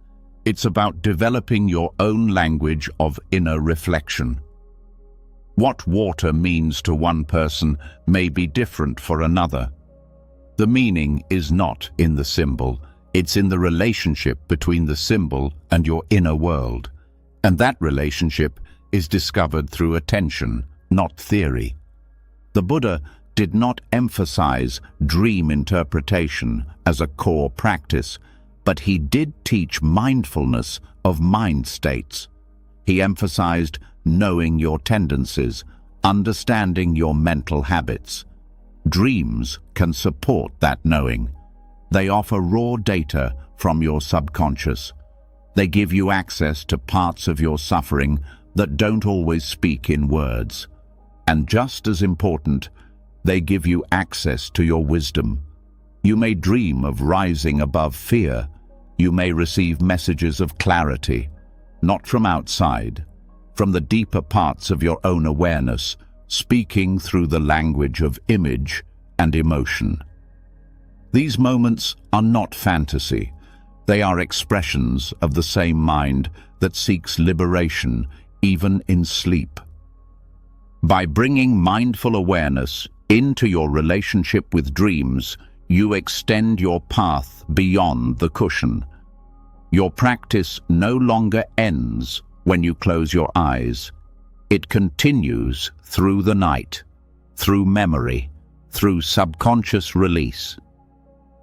It's about developing your own language of inner reflection. What water means to one person may be different for another. The meaning is not in the symbol, it's in the relationship between the symbol and your inner world. And that relationship is discovered through attention, not theory. The Buddha did not emphasize dream interpretation as a core practice, but he did teach mindfulness of mind states. He emphasized knowing your tendencies, understanding your mental habits. Dreams can support that knowing. They offer raw data from your subconscious. They give you access to parts of your suffering that don't always speak in words. And just as important, they give you access to your wisdom. You may dream of rising above fear. You may receive messages of clarity, not from outside, from the deeper parts of your own awareness, speaking through the language of image and emotion. These moments are not fantasy. They are expressions of the same mind that seeks liberation, even in sleep. By bringing mindful awareness into your relationship with dreams, you extend your path beyond the cushion. Your practice no longer ends when you close your eyes. It continues through the night, through memory, through subconscious release.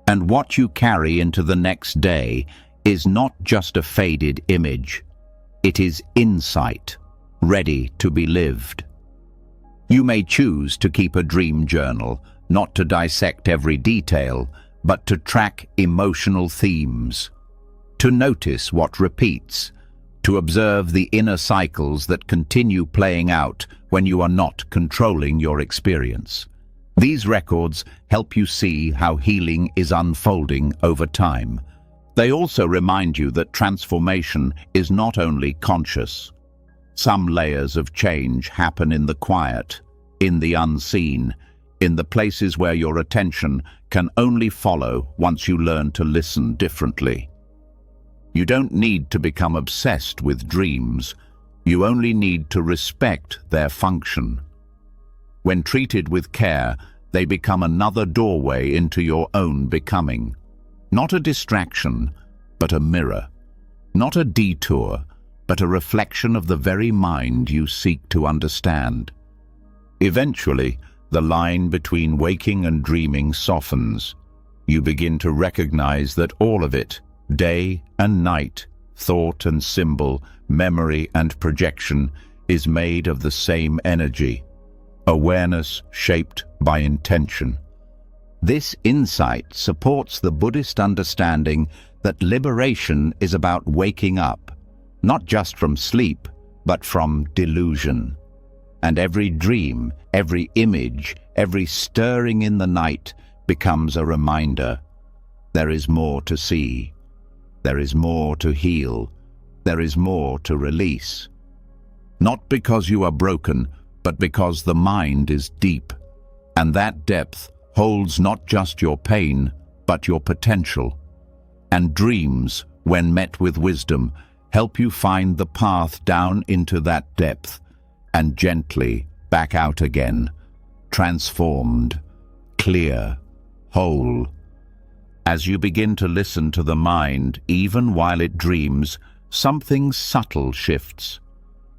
And what you carry into the next day is not just a faded image. It is insight, ready to be lived. You may choose to keep a dream journal, not to dissect every detail, but to track emotional themes, to notice what repeats, to observe the inner cycles that continue playing out when you are not controlling your experience. These records help you see how healing is unfolding over time. They also remind you that transformation is not only conscious. Some layers of change happen in the quiet, in the unseen, in the places where your attention can only follow once you learn to listen differently. You don't need to become obsessed with dreams. You only need to respect their function. When treated with care, they become another doorway into your own becoming. Not a distraction, but a mirror. Not a detour, but a reflection of the very mind you seek to understand. Eventually, the line between waking and dreaming softens. You begin to recognize that all of it, day and night, thought and symbol, memory and projection, is made of the same energy. Awareness shaped by intention. This insight supports the Buddhist understanding that liberation is about waking up, not just from sleep, but from delusion. And every dream, every image, every stirring in the night becomes a reminder. There is more to see. There is more to heal. There is more to release. Not because you are broken, but because the mind is deep, and that depth holds not just your pain, but your potential. And dreams, when met with wisdom, help you find the path down into that depth, and gently back out again, transformed, clear, whole. As you begin to listen to the mind, even while it dreams, something subtle shifts.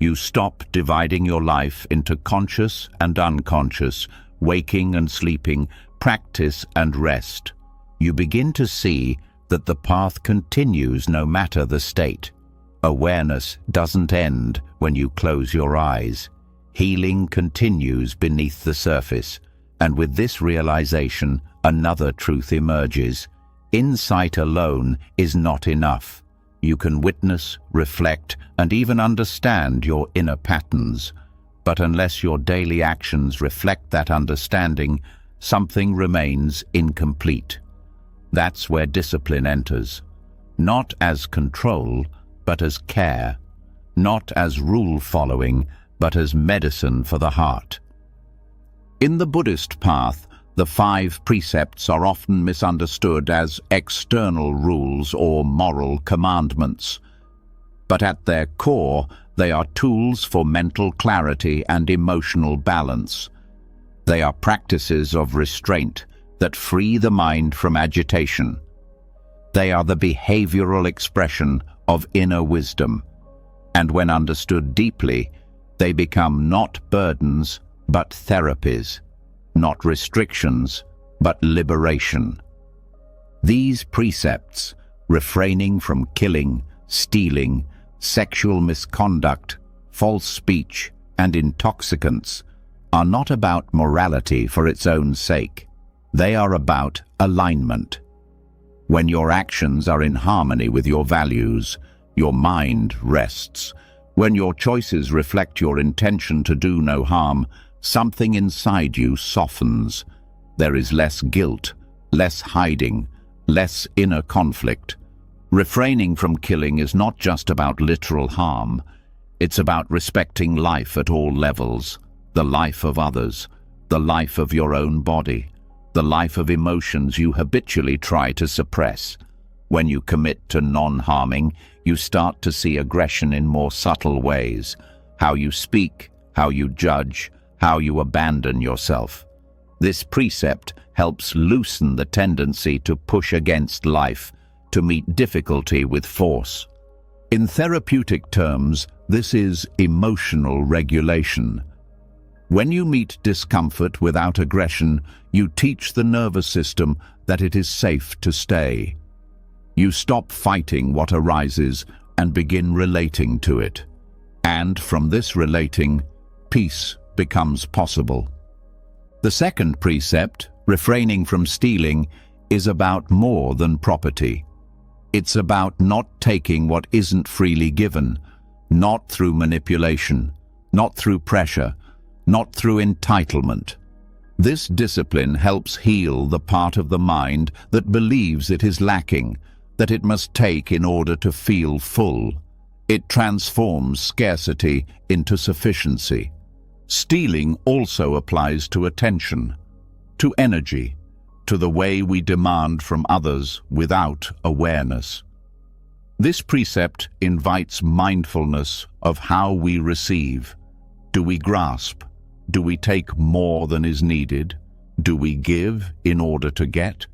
You stop dividing your life into conscious and unconscious, waking and sleeping, practice and rest. You begin to see that the path continues no matter the state. Awareness doesn't end when you close your eyes. Healing continues beneath the surface, and with this realization, another truth emerges. Insight alone is not enough. You can witness, reflect, and even understand your inner patterns. But unless your daily actions reflect that understanding, something remains incomplete. That's where discipline enters. Not as control, but as care. Not as rule-following, but as medicine for the heart. In the Buddhist path, the 5 precepts are often misunderstood as external rules or moral commandments. But at their core, they are tools for mental clarity and emotional balance. They are practices of restraint that free the mind from agitation. They are the behavioral expression of inner wisdom, and when understood deeply, they become not burdens, but therapies. Not restrictions, but liberation. These precepts, refraining from killing, stealing, sexual misconduct, false speech, and intoxicants, are not about morality for its own sake. They are about alignment. When your actions are in harmony with your values, your mind rests. When your choices reflect your intention to do no harm, something inside you softens. There is less guilt, less hiding, less inner conflict. Refraining from killing is not just about literal harm. It's about respecting life at all levels, the life of others, the life of your own body, the life of emotions you habitually try to suppress. When you commit to non-harming, you start to see aggression in more subtle ways. How you speak, how you judge, how you abandon yourself. This precept helps loosen the tendency to push against life, to meet difficulty with force. In therapeutic terms, this is emotional regulation. When you meet discomfort without aggression, you teach the nervous system that it is safe to stay. You stop fighting what arises and begin relating to it. And from this relating, peace becomes possible. The second precept, refraining from stealing, is about more than property. It's about not taking what isn't freely given, not through manipulation, not through pressure, not through entitlement. This discipline helps heal the part of the mind that believes it is lacking, that it must take in order to feel full. It transforms scarcity into sufficiency. Stealing also applies to attention, to energy, to the way we demand from others without awareness. This precept invites mindfulness of how we receive. Do we grasp? Do we take more than is needed? Do we give in order to get?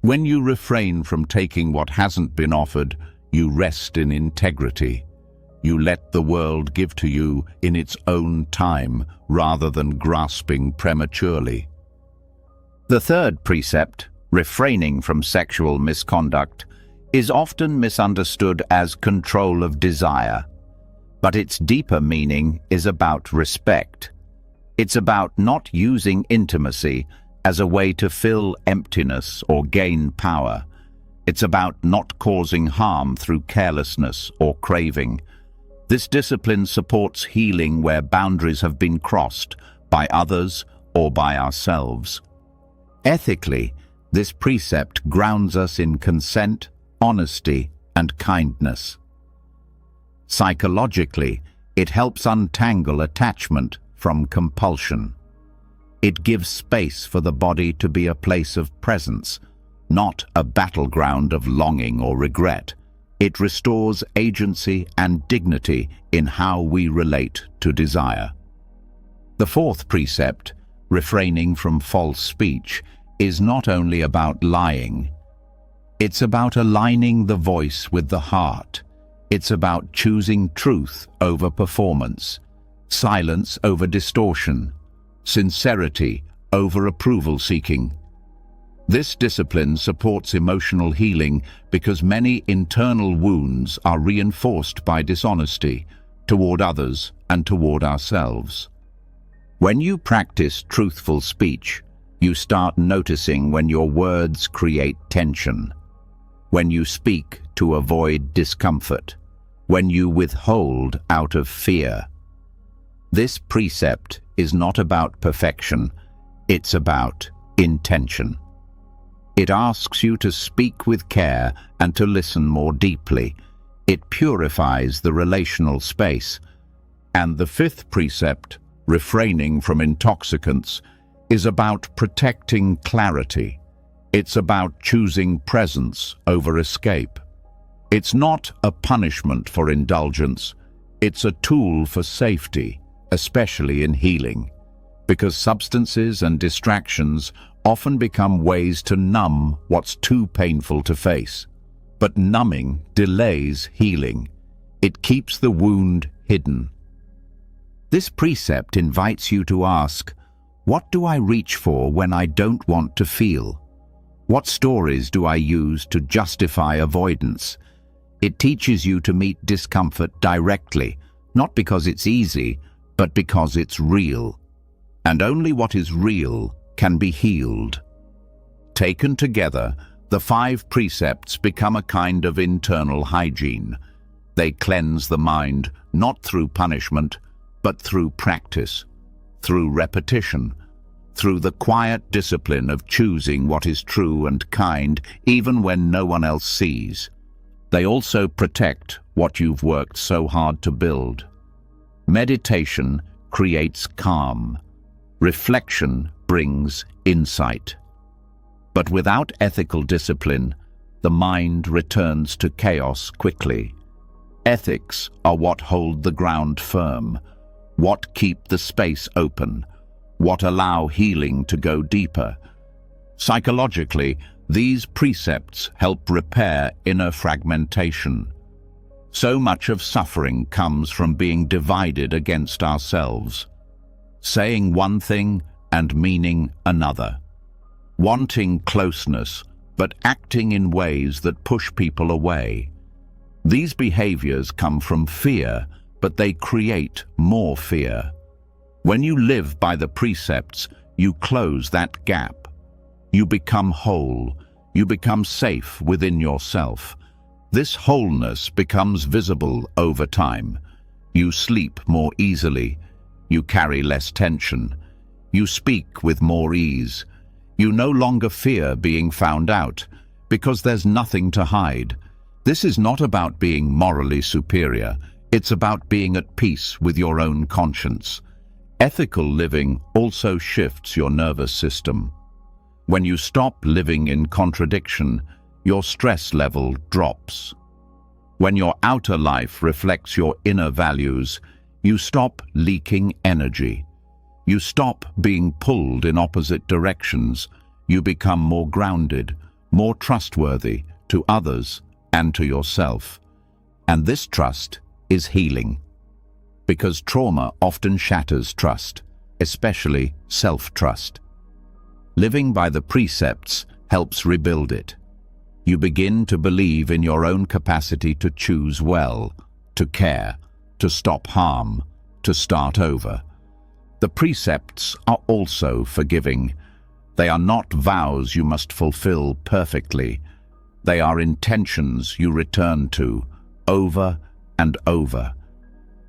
When you refrain from taking what hasn't been offered, you rest in integrity. You let the world give to you in its own time rather than grasping prematurely. The third precept, refraining from sexual misconduct, is often misunderstood as control of desire, but its deeper meaning is about respect. It's about not using intimacy as a way to fill emptiness or gain power. It's about not causing harm through carelessness or craving. This discipline supports healing where boundaries have been crossed by others or by ourselves. Ethically, this precept grounds us in consent, honesty, and kindness. Psychologically, it helps untangle attachment from compulsion. It gives space for the body to be a place of presence, not a battleground of longing or regret. It restores agency and dignity in how we relate to desire. The fourth precept, refraining from false speech, is not only about lying. It's about aligning the voice with the heart. It's about choosing truth over performance, silence over distortion, sincerity over approval-seeking. This discipline supports emotional healing because many internal wounds are reinforced by dishonesty toward others and toward ourselves. When you practice truthful speech, you start noticing when your words create tension, when you speak to avoid discomfort, when you withhold out of fear. This precept is not about perfection, it's about intention. It asks you to speak with care and to listen more deeply. It purifies the relational space. And the fifth precept, refraining from intoxicants, is about protecting clarity. It's about choosing presence over escape. It's not a punishment for indulgence. It's a tool for safety, especially in healing, because substances and distractions often become ways to numb what's too painful to face. But numbing delays healing. It keeps the wound hidden. This precept invites you to ask, what do I reach for when I don't want to feel? What stories do I use to justify avoidance? It teaches you to meet discomfort directly, not because it's easy, but because it's real. And only what is real can be healed. Taken together, the 5 precepts become a kind of internal hygiene. They cleanse the mind, not through punishment, but through practice, through repetition, through the quiet discipline of choosing what is true and kind, even when no one else sees. They also protect what you've worked so hard to build. Meditation creates calm. Reflection brings insight. But without ethical discipline, the mind returns to chaos quickly. Ethics are what hold the ground firm, what keep the space open, what allow healing to go deeper. Psychologically, these precepts help repair inner fragmentation. So much of suffering comes from being divided against ourselves, saying one thing and meaning another, wanting closeness but acting in ways that push people away. These behaviors come from fear, but they create more fear. When you live by the precepts, you close that gap. You become whole. You become safe within yourself. This wholeness becomes visible over time. You sleep more easily. You carry less tension. You speak with more ease. You no longer fear being found out because there's nothing to hide. This is not about being morally superior. It's about being at peace with your own conscience. Ethical living also shifts your nervous system. When you stop living in contradiction, your stress level drops. When your outer life reflects your inner values, you stop leaking energy. You stop being pulled in opposite directions. You become more grounded, more trustworthy to others and to yourself. And this trust is healing. Because trauma often shatters trust, especially self-trust. Living by the precepts helps rebuild it. You begin to believe in your own capacity to choose well, to care, to stop harm, to start over. The precepts are also forgiving. They are not vows you must fulfill perfectly. They are intentions you return to, over and over.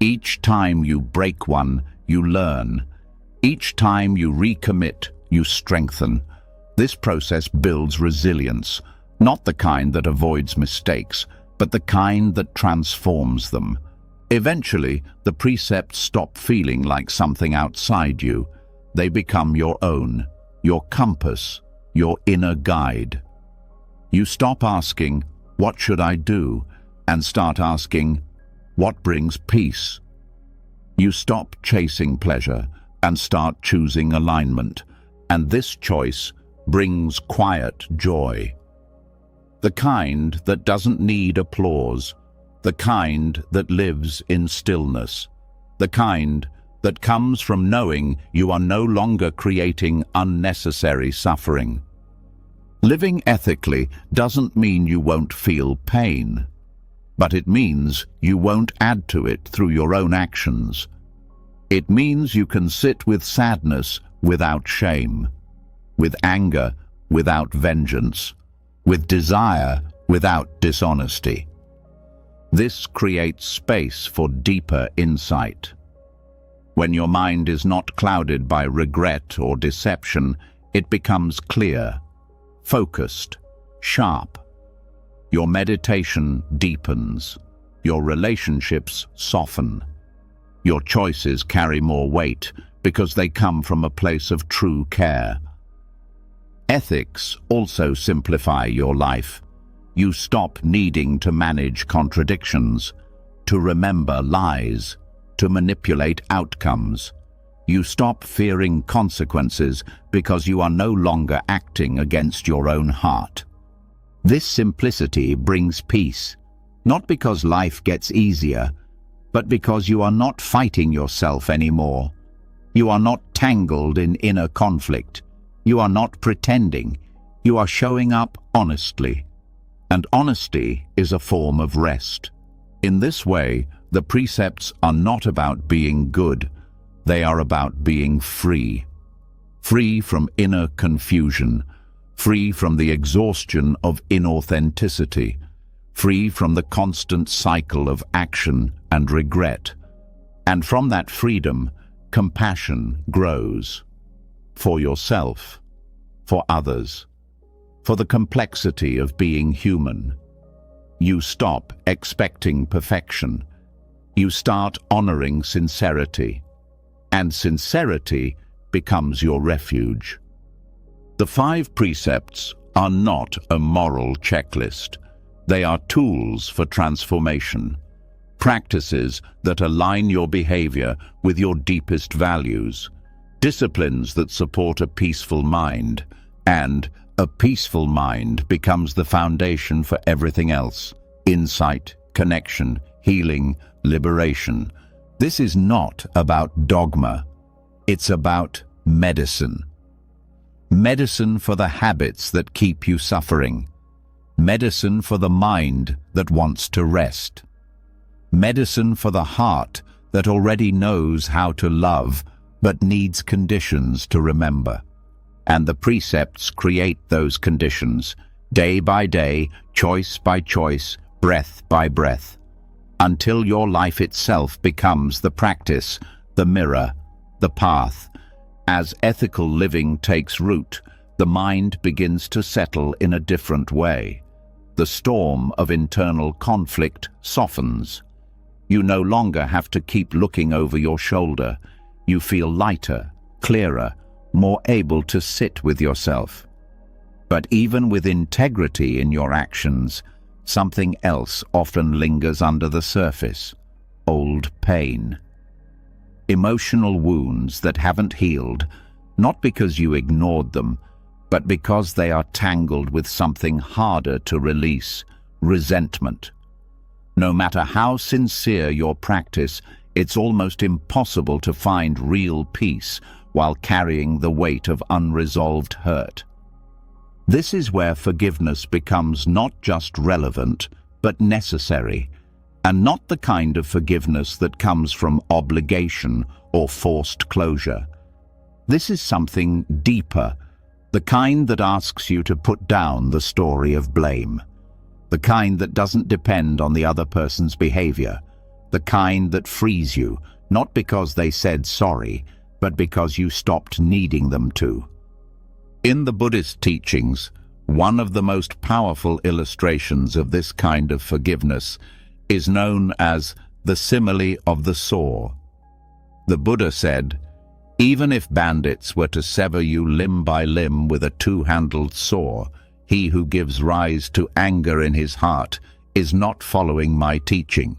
Each time you break one, you learn. Each time you recommit, you strengthen. This process builds resilience, not the kind that avoids mistakes, but the kind that transforms them. Eventually, the precepts stop feeling like something outside you. They become your own, your compass, your inner guide. You stop asking, "What should I do?" and start asking, "What brings peace?" You stop chasing pleasure and start choosing alignment, and this choice brings quiet joy. The kind that doesn't need applause, the kind that lives in stillness, the kind that comes from knowing you are no longer creating unnecessary suffering. Living ethically doesn't mean you won't feel pain, but it means you won't add to it through your own actions. It means you can sit with sadness without shame, with anger without vengeance, with desire without dishonesty. This creates space for deeper insight. When your mind is not clouded by regret or deception, it becomes clear, focused, sharp. Your meditation deepens. Your relationships soften. Your choices carry more weight because they come from a place of true care. Ethics also simplify your life. You stop needing to manage contradictions, to remember lies, to manipulate outcomes. You stop fearing consequences because you are no longer acting against your own heart. This simplicity brings peace, not because life gets easier, but because you are not fighting yourself anymore. You are not tangled in inner conflict. You are not pretending. You are showing up honestly. And honesty is a form of rest. In this way, the precepts are not about being good. They are about being free. Free from inner confusion, free from the exhaustion of inauthenticity, free from the constant cycle of action and regret. And from that freedom, compassion grows. For yourself, for others, for the complexity of being human. You stop expecting perfection. You start honoring sincerity, and sincerity becomes your refuge. The 5 precepts are not a moral checklist. They are tools for transformation, practices that align your behavior with your deepest values, disciplines that support a peaceful mind, and a peaceful mind becomes the foundation for everything else: insight, connection, healing, liberation. This is not about dogma. It's about medicine. Medicine for the habits that keep you suffering. Medicine for the mind that wants to rest. Medicine for the heart that already knows how to love but needs conditions to remember. And the precepts create those conditions, day by day, choice by choice, breath by breath, until your life itself becomes the practice, the mirror, the path. As ethical living takes root, the mind begins to settle in a different way. The storm of internal conflict softens. You no longer have to keep looking over your shoulder. You feel lighter, clearer, more able to sit with yourself. But even with integrity in your actions, something else often lingers under the surface: old pain. Emotional wounds that haven't healed, not because you ignored them, but because they are tangled with something harder to release: resentment. No matter how sincere your practice, it's almost impossible to find real peace while carrying the weight of unresolved hurt. This is where forgiveness becomes not just relevant, but necessary, and not the kind of forgiveness that comes from obligation or forced closure. This is something deeper, the kind that asks you to put down the story of blame, the kind that doesn't depend on the other person's behavior, the kind that frees you, not because they said sorry, but because you stopped needing them to. In the Buddhist teachings, one of the most powerful illustrations of this kind of forgiveness is known as the simile of the saw. The Buddha said, "Even if bandits were to sever you limb by limb with a two-handled saw, he who gives rise to anger in his heart is not following my teaching."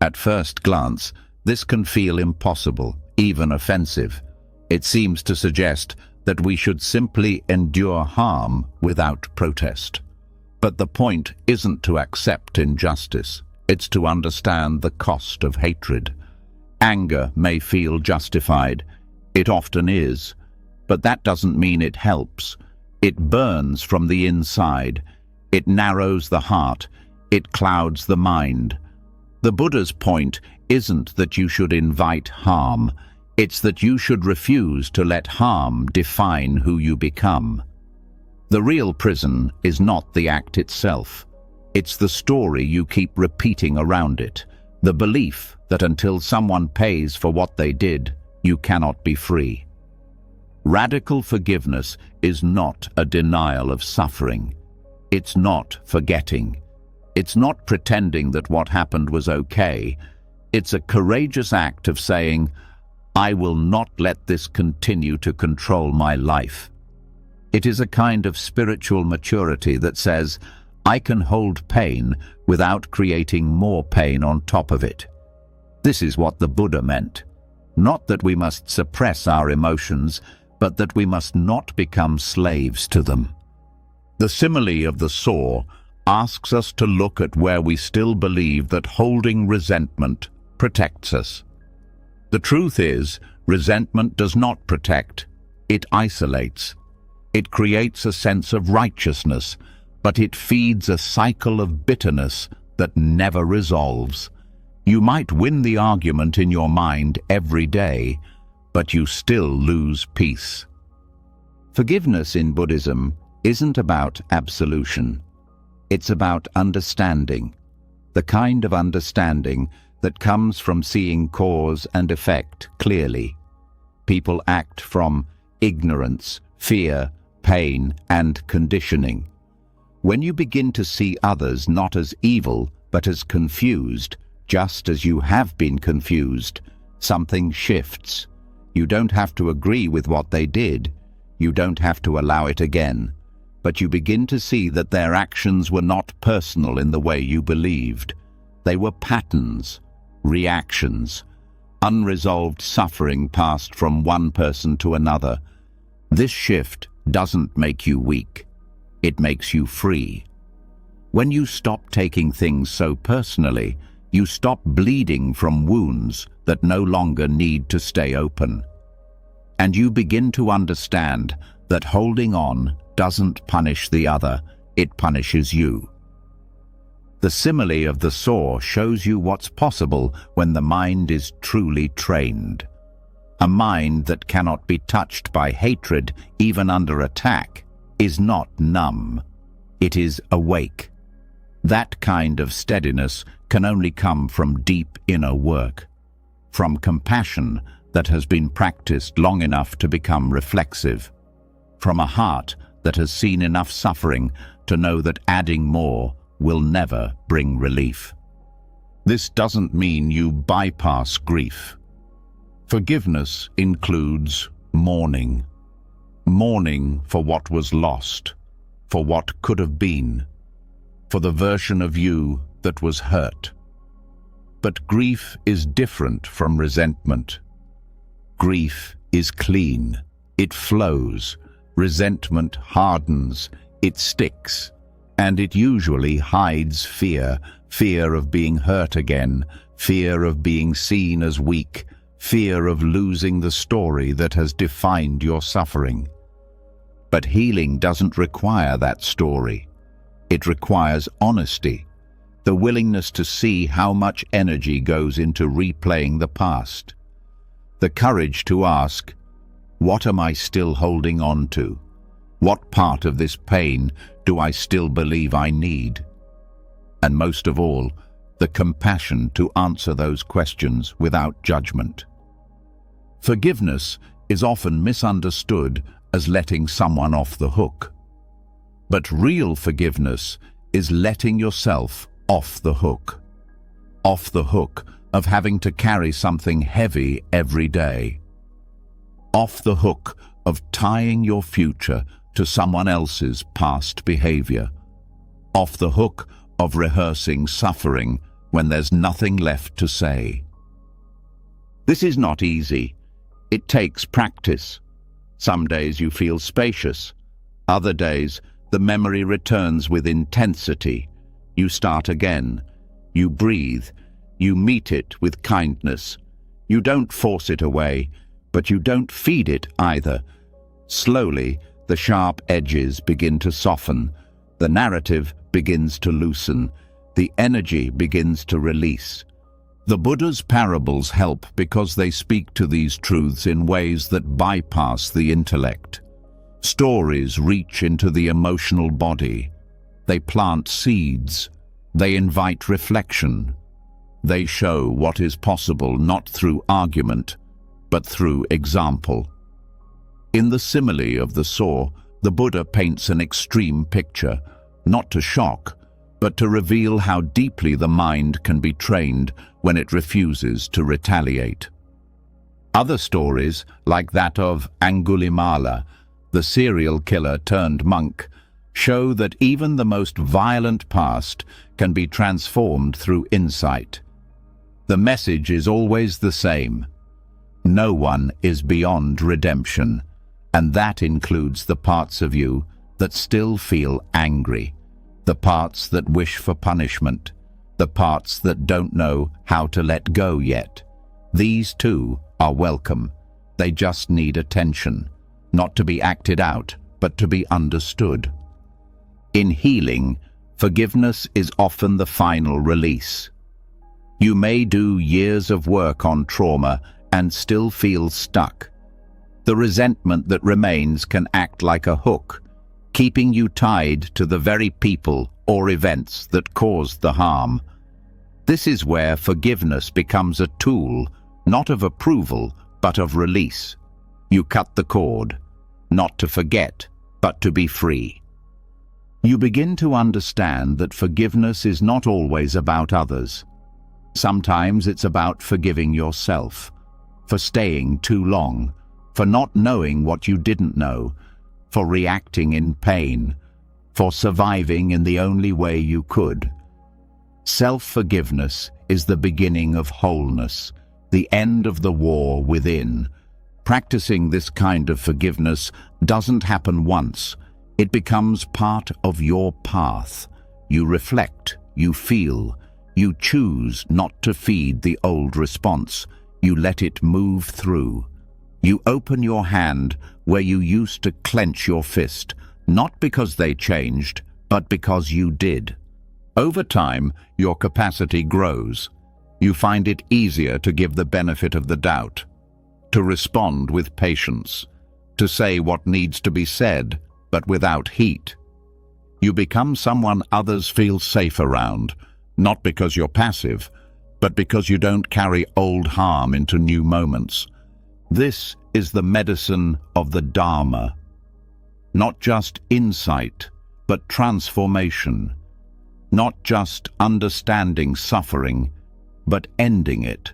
At first glance, this can feel impossible, even offensive. It seems to suggest that we should simply endure harm without protest. But the point isn't to accept injustice, it's to understand the cost of hatred. Anger may feel justified, it often is, but that doesn't mean it helps. It burns from the inside, it narrows the heart, it clouds the mind. The Buddha's point isn't that you should invite harm, it's that you should refuse to let harm define who you become. The real prison is not the act itself. It's the story you keep repeating around it, the belief that until someone pays for what they did, you cannot be free. Radical forgiveness is not a denial of suffering. It's not forgetting. It's not pretending that what happened was okay. It's a courageous act of saying, "I will not let this continue to control my life." It is a kind of spiritual maturity that says, I can hold pain without creating more pain on top of it. This is what the Buddha meant. Not that we must suppress our emotions, but that we must not become slaves to them. The simile of the saw asks us to look at where we still believe that holding resentment protects us. The truth is, resentment does not protect, it isolates. It creates a sense of righteousness, but it feeds a cycle of bitterness that never resolves. You might win the argument in your mind every day, but you still lose peace. Forgiveness in Buddhism isn't about absolution. It's about understanding, the kind of understanding that comes from seeing cause and effect clearly. People act from ignorance, fear, pain, and conditioning. When you begin to see others not as evil, but as confused, just as you have been confused, something shifts. You don't have to agree with what they did. You don't have to allow it again. But you begin to see that their actions were not personal in the way you believed. They were patterns, reactions, unresolved suffering passed from one person to another. This shift doesn't make you weak. It makes you free. When you stop taking things so personally, you stop bleeding from wounds that no longer need to stay open. And you begin to understand that holding on doesn't punish the other, it punishes you. The simile of the saw shows you what's possible when the mind is truly trained. A mind that cannot be touched by hatred, even under attack, is not numb. It is awake. That kind of steadiness can only come from deep inner work, from compassion that has been practiced long enough to become reflexive. from a heart that has seen enough suffering to know that adding more will never bring relief. This doesn't mean you bypass grief. Forgiveness includes mourning. Mourning for what was lost, for what could have been, for the version of you that was hurt. But grief is different from resentment. Grief is clean. It flows. Resentment hardens. It sticks. And it usually hides fear, fear of being hurt again, fear of being seen as weak, fear of losing the story that has defined your suffering. But healing doesn't require that story. It requires honesty, the willingness to see how much energy goes into replaying the past, the courage to ask, what am I still holding on to? What part of this pain do I still believe I need? And most of all, the compassion to answer those questions without judgment. Forgiveness is often misunderstood as letting someone off the hook. But real forgiveness is letting yourself off the hook. Off the hook of having to carry something heavy every day. Off the hook of tying your future to someone else's past behavior. Off the hook of rehearsing suffering when there's nothing left to say. This is not easy. It takes practice. Some days you feel spacious. Other days, the memory returns with intensity. You start again. You breathe. You meet it with kindness. You don't force it away, but you don't feed it either. Slowly, the sharp edges begin to soften. The narrative begins to loosen. The energy begins to release. The Buddha's parables help because they speak to these truths in ways that bypass the intellect. Stories reach into the emotional body. They plant seeds. They invite reflection. They show what is possible not through argument, but through example. In the simile of the saw, the Buddha paints an extreme picture, not to shock, but to reveal how deeply the mind can be trained when it refuses to retaliate. Other stories, like that of Angulimala, the serial killer turned monk, show that even the most violent past can be transformed through insight. The message is always the same. No one is beyond redemption, and that includes the parts of you that still feel angry, the parts that wish for punishment, the parts that don't know how to let go yet. These too are welcome. They just need attention, not to be acted out, but to be understood. In healing, forgiveness is often the final release. You may do years of work on trauma and still feel stuck. The resentment that remains can act like a hook, keeping you tied to the very people or events that caused the harm. This is where forgiveness becomes a tool, not of approval, but of release. You cut the cord, not to forget, but to be free. You begin to understand that forgiveness is not always about others. Sometimes it's about forgiving yourself, for staying too long, for not knowing what you didn't know, for reacting in pain, for surviving in the only way you could. Self-forgiveness is the beginning of wholeness, the end of the war within. Practicing this kind of forgiveness doesn't happen once. It becomes part of your path. You reflect, you feel, you choose not to feed the old response. You let it move through. You open your hand where you used to clench your fist, not because they changed, but because you did. Over time, your capacity grows. You find it easier to give the benefit of the doubt, to respond with patience, to say what needs to be said, but without heat. You become someone others feel safe around, not because you're passive, but because you don't carry old harm into new moments. This is the medicine of the Dharma. Not just insight, but transformation. Not just understanding suffering, but ending it.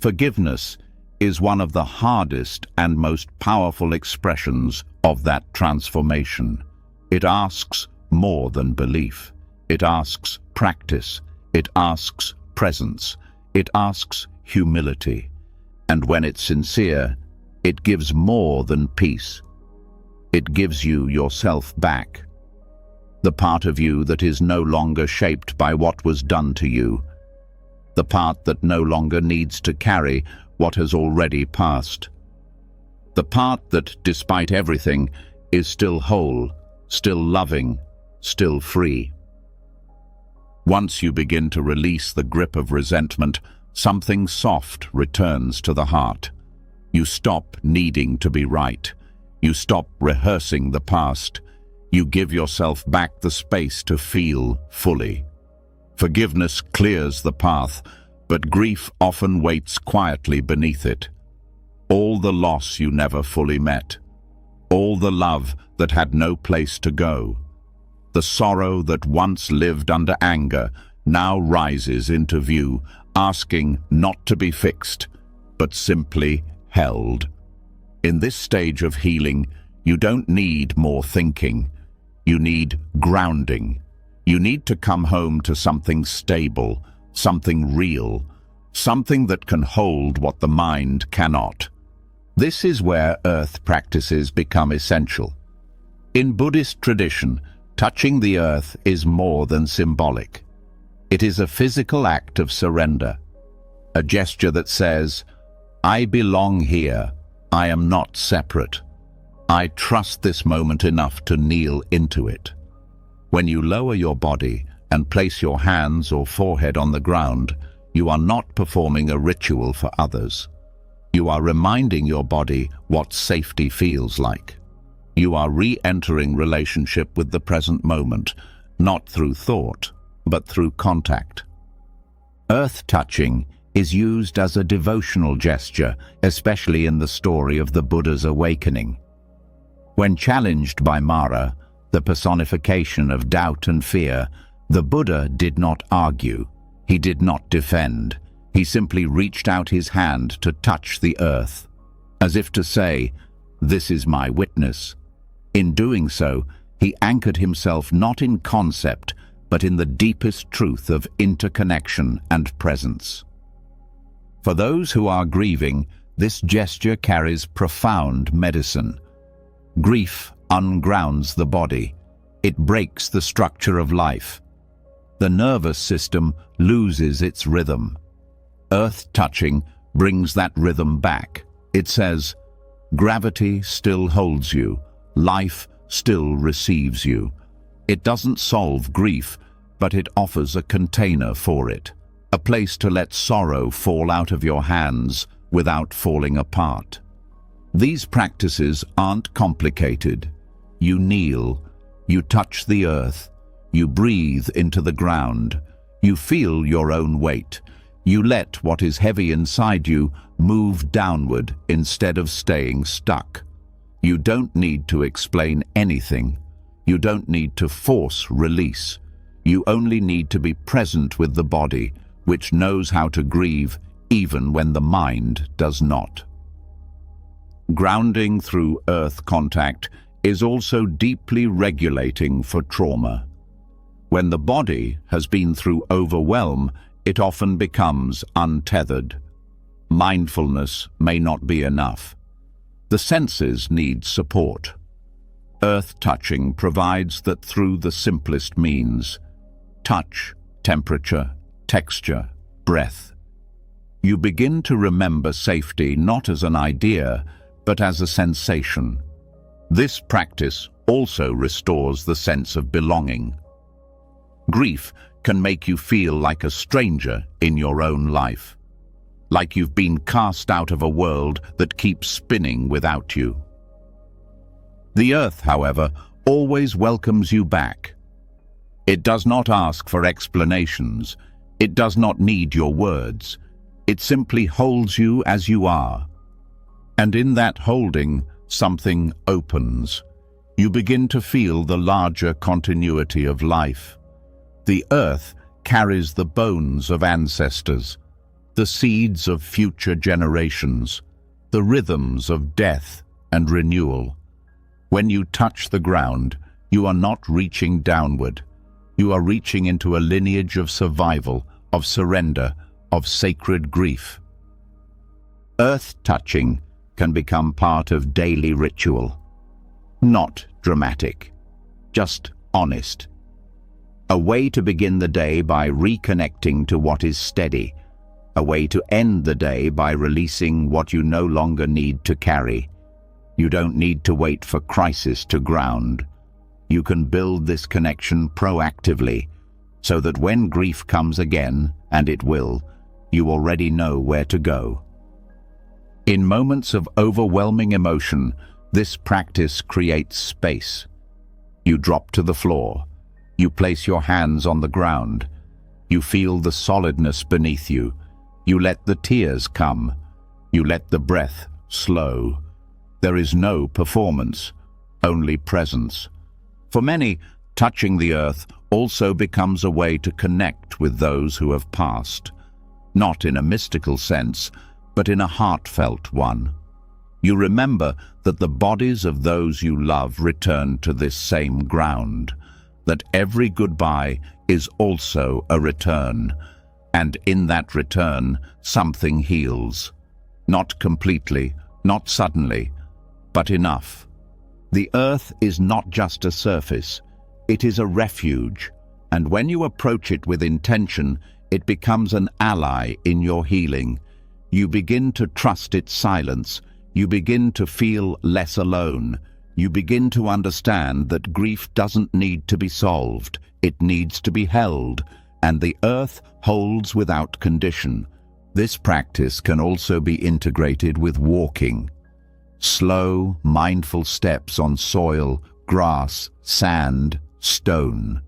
Forgiveness is one of the hardest and most powerful expressions of that transformation. It asks more than belief. It asks practice. It asks presence. It asks humility. And when it's sincere, it gives more than peace. It gives you yourself back. The part of you that is no longer shaped by what was done to you. The part that no longer needs to carry what has already passed. The part that, despite everything, is still whole, still loving, still free. Once you begin to release the grip of resentment, something soft returns to the heart. You stop needing to be right. You stop rehearsing the past. You give yourself back the space to feel fully. Forgiveness clears the path, but grief often waits quietly beneath it. All the loss you never fully met. All the love that had no place to go. The sorrow that once lived under anger now rises into view, asking not to be fixed, but simply held. In this stage of healing, you don't need more thinking. You need grounding. You need to come home to something stable, something real, something that can hold what the mind cannot. This is where earth practices become essential. In Buddhist tradition, touching the earth is more than symbolic. It is a physical act of surrender, a gesture that says, I belong here, I am not separate. I trust this moment enough to kneel into it. When you lower your body and place your hands or forehead on the ground, you are not performing a ritual for others. You are reminding your body what safety feels like. You are re-entering relationship with the present moment, not through thought, but through contact. Earth touching is used as a devotional gesture, especially in the story of the Buddha's awakening. When challenged by Mara, the personification of doubt and fear, the Buddha did not argue. He did not defend. He simply reached out his hand to touch the earth, as if to say, "This is my witness." In doing so, he anchored himself not in concept, but in the deepest truth of interconnection and presence. For those who are grieving, this gesture carries profound medicine. Grief ungrounds the body. It breaks the structure of life. The nervous system loses its rhythm. Earth touching brings that rhythm back. It says, gravity still holds you, life still receives you. It doesn't solve grief, but it offers a container for it, a place to let sorrow fall out of your hands without falling apart. These practices aren't complicated. You kneel, you touch the earth, you breathe into the ground, you feel your own weight. You let what is heavy inside you move downward instead of staying stuck. You don't need to explain anything. You don't need to force release. You only need to be present with the body, which knows how to grieve even when the mind does not. Grounding through earth contact is also deeply regulating for trauma. When the body has been through overwhelm, it often becomes untethered. Mindfulness may not be enough. The senses need support. Earth touching provides that through the simplest means: touch, temperature, texture, breath. You begin to remember safety not as an idea, but as a sensation. This practice also restores the sense of belonging. Grief can make you feel like a stranger in your own life, like you've been cast out of a world that keeps spinning without you. The earth, however, always welcomes you back. It does not ask for explanations. It does not need your words. It simply holds you as you are. And in that holding, something opens. you begin to feel the larger continuity of life. The earth carries the bones of ancestors, the seeds of future generations, the rhythms of death and renewal. When you touch the ground, you are not reaching downward. You are reaching into a lineage of survival, of surrender, of sacred grief. Earth-touching can become part of daily ritual. Not dramatic, just honest. A way to begin the day by reconnecting to what is steady. A way to end the day by releasing what you no longer need to carry. You don't need to wait for crisis to ground. You can build this connection proactively, so that when grief comes again, and it will, you already know where to go. In moments of overwhelming emotion, this practice creates space. You drop to the floor. You place your hands on the ground. You feel the solidness beneath you. You let the tears come. You let the breath slow. There is no performance, only presence. For many, touching the earth also becomes a way to connect with those who have passed, not in a mystical sense, but in a heartfelt one. You remember that the bodies of those you love return to this same ground, that every goodbye is also a return, and in that return something heals. Not completely, not suddenly, but enough. The earth is not just a surface, it is a refuge, and when you approach it with intention, it becomes an ally in your healing. You begin to trust its silence. You begin to feel less alone. You begin to understand that grief doesn't need to be solved. It needs to be held, and the earth holds without condition. This practice can also be integrated with walking. Slow, mindful steps on soil, grass, sand, stone.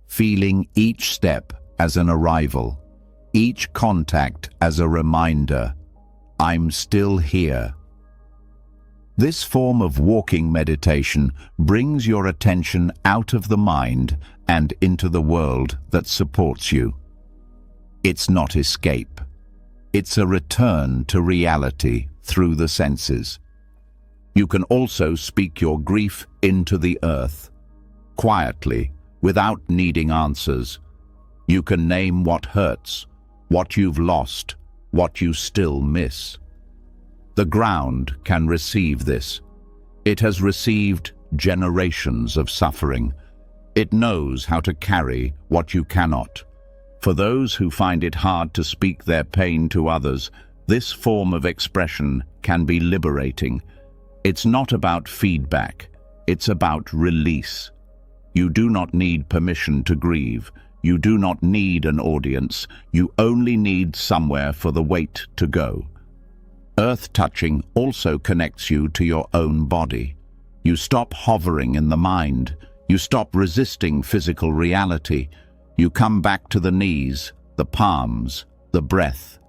Feeling each step as an arrival, each contact as a reminder, I'm still here. This form of walking meditation brings your attention out of the mind and into the world that supports you. It's not escape. It's a return to reality through the senses. You can also speak your grief into the earth, quietly, without needing answers. You can name what hurts, what you've lost, what you still miss. The ground can receive this. It has received generations of suffering. It knows how to carry what you cannot. For those who find it hard to speak their pain to others, this form of expression can be liberating. It's not about feedback, it's about release. You do not need permission to grieve. You do not need an audience. You only need somewhere for the weight to go. Earth-touching also connects you to your own body. You stop hovering in the mind. You stop resisting physical reality. You come back to the knees, the palms, the breath,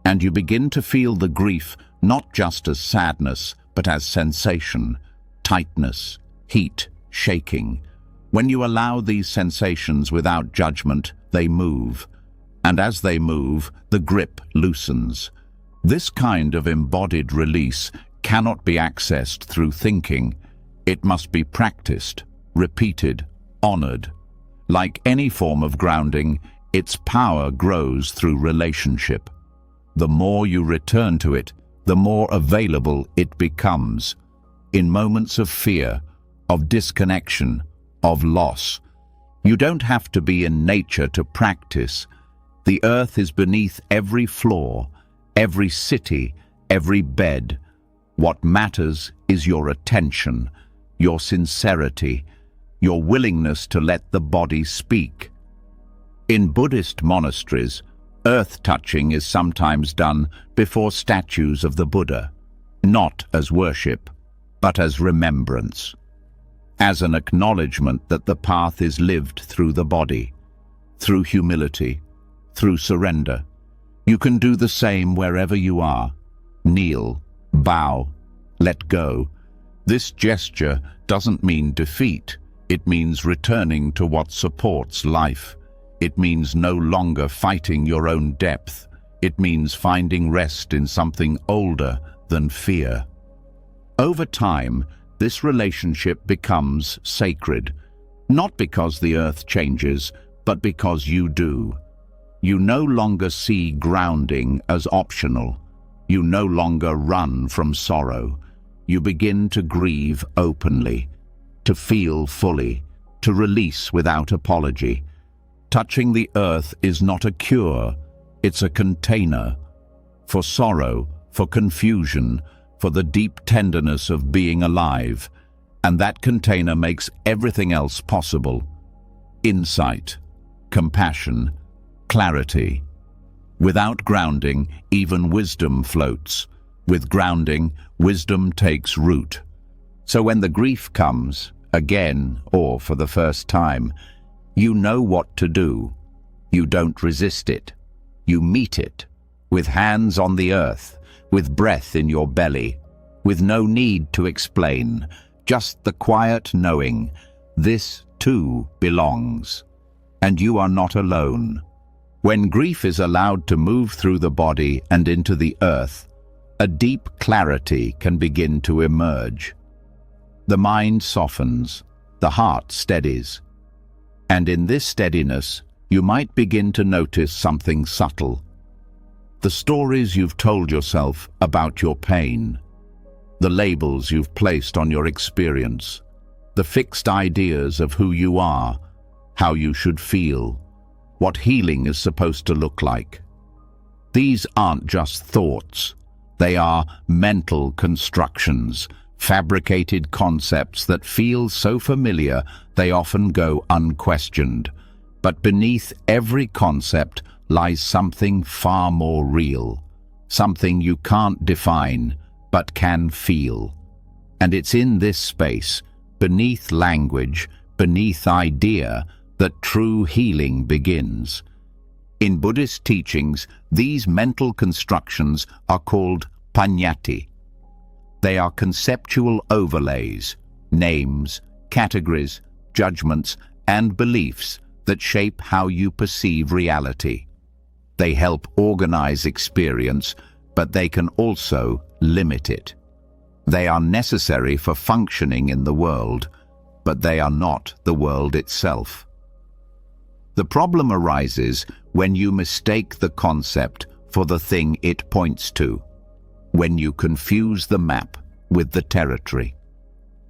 and you begin to feel the grief not just as sadness, but as sensation, tightness, heat, shaking. When you allow these sensations without judgment, they move, and as they move, the grip loosens. This kind of embodied release cannot be accessed through thinking. It must be practiced, repeated, honored. Like any form of grounding, its power grows through relationship. The more you return to it, the more available it becomes. In moments of fear, of disconnection, of loss, you don't have to be in nature to practice. The earth is beneath every floor, every city, every bed. What matters is your attention, your sincerity, your willingness to let the body speak. In Buddhist monasteries, earth-touching is sometimes done before statues of the Buddha, not as worship, but as remembrance, as an acknowledgement that the path is lived through the body, through humility, through surrender. You can do the same wherever you are. Kneel, bow, let go. This gesture doesn't mean defeat. It means returning to what supports life. It means no longer fighting your own depth. It means finding rest in something older than fear. Over time, this relationship becomes sacred, not because the earth changes, but because you do. You no longer see grounding as optional. You no longer run from sorrow. You begin to grieve openly, to feel fully, to release without apology. Touching the earth is not a cure, it's a container for sorrow, for confusion, for the deep tenderness of being alive, and that container makes everything else possible. Insight, compassion, clarity. Without grounding, even wisdom floats. With grounding, wisdom takes root. So when the grief comes, again or for the first time, you know what to do. You don't resist it. You meet it, with hands on the earth, with breath in your belly, with no need to explain, just the quiet knowing, this too belongs. And you are not alone. When grief is allowed to move through the body and into the earth, a deep clarity can begin to emerge. The mind softens, the heart steadies. And in this steadiness, you might begin to notice something subtle. The stories you've told yourself about your pain, the labels you've placed on your experience, the fixed ideas of who you are, how you should feel, what healing is supposed to look like. These aren't just thoughts. They are mental constructions, fabricated concepts that feel so familiar they often go unquestioned. But beneath every concept lies something far more real, something you can't define but can feel. And it's in this space, beneath language, beneath idea, that true healing begins. In Buddhist teachings, these mental constructions are called paññatti. They are conceptual overlays, names, categories, judgments, and beliefs that shape how you perceive reality. They help organize experience, but they can also limit it. They are necessary for functioning in the world, but they are not the world itself. The problem arises when you mistake the concept for the thing it points to, when you confuse the map with the territory.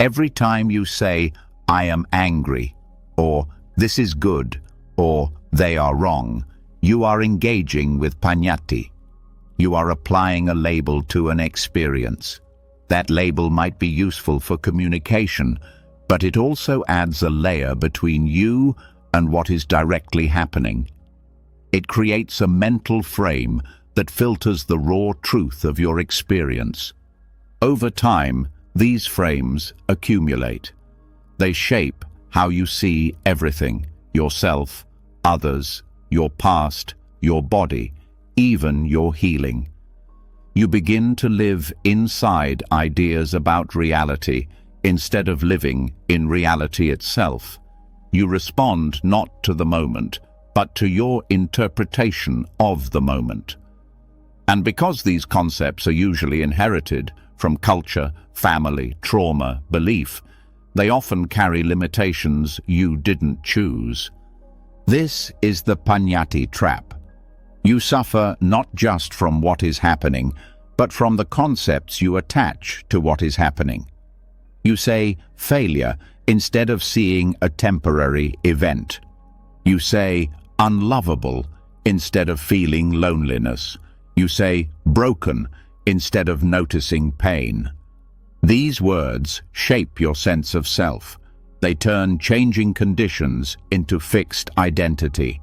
Every time you say, "I am angry," or "this is good," or "they are wrong," you are engaging with paññatti. You are applying a label to an experience. That label might be useful for communication, but it also adds a layer between you and what is directly happening. It creates a mental frame that filters the raw truth of your experience. Over time, these frames accumulate. They shape how you see everything: yourself, others, your past, your body, even your healing. You begin to live inside ideas about reality instead of living in reality itself. You respond not to the moment, but to your interpretation of the moment. And because these concepts are usually inherited from culture, family, trauma, belief, they often carry limitations you didn't choose. This is the paññatti trap. You suffer not just from what is happening, but from the concepts you attach to what is happening. You say failure instead of seeing a temporary event. You say unlovable instead of feeling loneliness. You say broken instead of noticing pain. These words shape your sense of self. They turn changing conditions into fixed identity.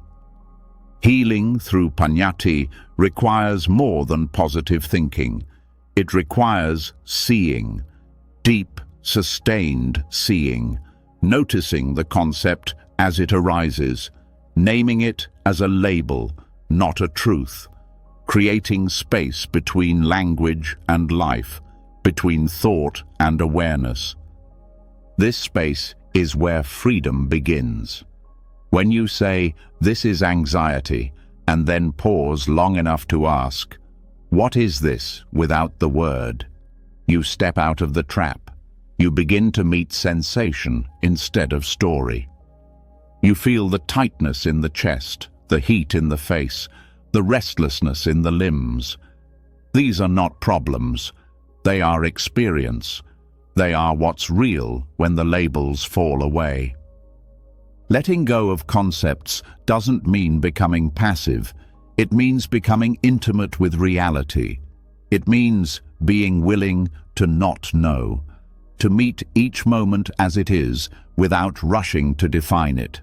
Healing through paññatti requires more than positive thinking. It requires seeing, deep, sustained seeing, noticing the concept as it arises, naming it as a label, not a truth, creating space between language and life, between thought and awareness. This space is where freedom begins. When you say, "This is anxiety," and then pause long enough to ask, "What is this?" without the word, you step out of the trap. You begin to meet sensation instead of story. You feel the tightness in the chest, the heat in the face, the restlessness in the limbs. These are not problems. They are experience. They are what's real when the labels fall away. Letting go of concepts doesn't mean becoming passive. It means becoming intimate with reality. It means being willing to not know, to meet each moment as it is without rushing to define it.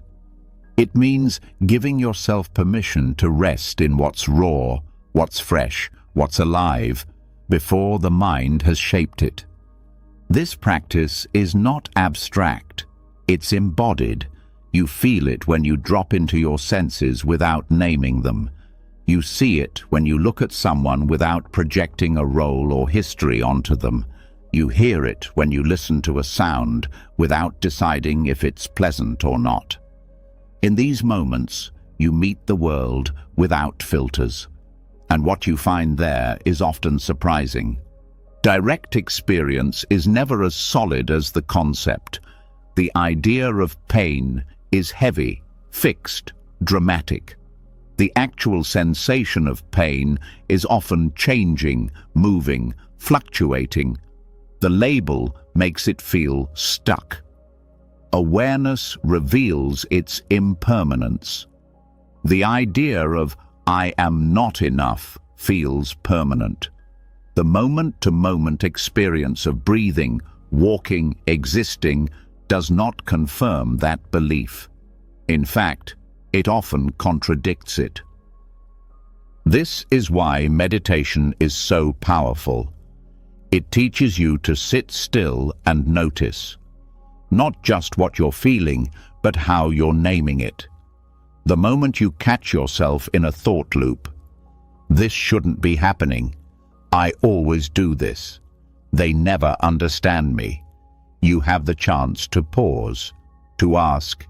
It means giving yourself permission to rest in what's raw, what's fresh, what's alive, before the mind has shaped it. This practice is not abstract. It's embodied. You feel it when you drop into your senses without naming them. You see it when you look at someone without projecting a role or history onto them. You hear it when you listen to a sound without deciding if it's pleasant or not. In these moments, you meet the world without filters. And what you find there is often surprising. Direct experience is never as solid as the concept. The idea of pain is heavy, fixed, dramatic. The actual sensation of pain is often changing, moving, fluctuating. The label makes it feel stuck. Awareness reveals its impermanence. The idea of "I am not enough" feels permanent. The moment-to-moment experience of breathing, walking, existing does not confirm that belief. In fact, it often contradicts it. This is why meditation is so powerful. It teaches you to sit still and notice. Not just what you're feeling, but how you're naming it. The moment you catch yourself in a thought loop, "This shouldn't be happening. I always do this. They never understand me," you have the chance to pause, to ask,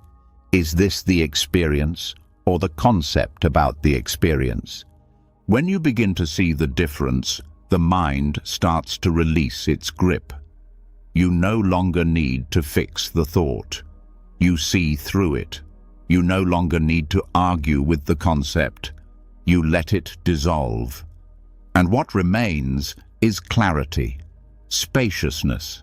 is this the experience or the concept about the experience? When you begin to see the difference, the mind starts to release its grip. You no longer need to fix the thought. You see through it. You no longer need to argue with the concept. You let it dissolve. And what remains is clarity, spaciousness,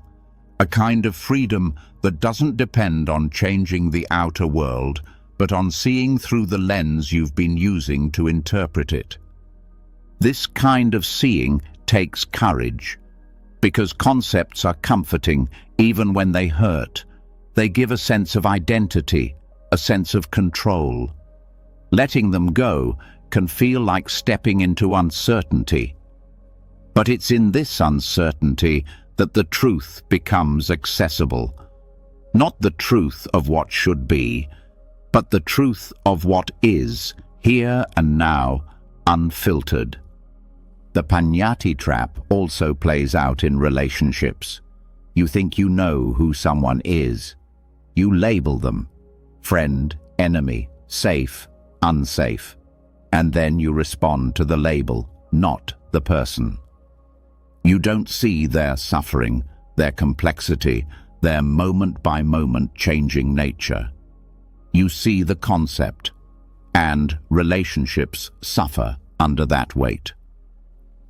a kind of freedom that doesn't depend on changing the outer world, but on seeing through the lens you've been using to interpret it. This kind of seeing takes courage, because concepts are comforting even when they hurt. They give a sense of identity, a sense of control. Letting them go can feel like stepping into uncertainty. But it's in this uncertainty that the truth becomes accessible. Not the truth of what should be, but the truth of what is, here and now, unfiltered. The Panyati trap also plays out in relationships. You think you know who someone is. You label them: friend, enemy, safe, unsafe. And then you respond to the label, not the person. You don't see their suffering, their complexity, their moment-by-moment changing nature. You see the concept, and relationships suffer under that weight.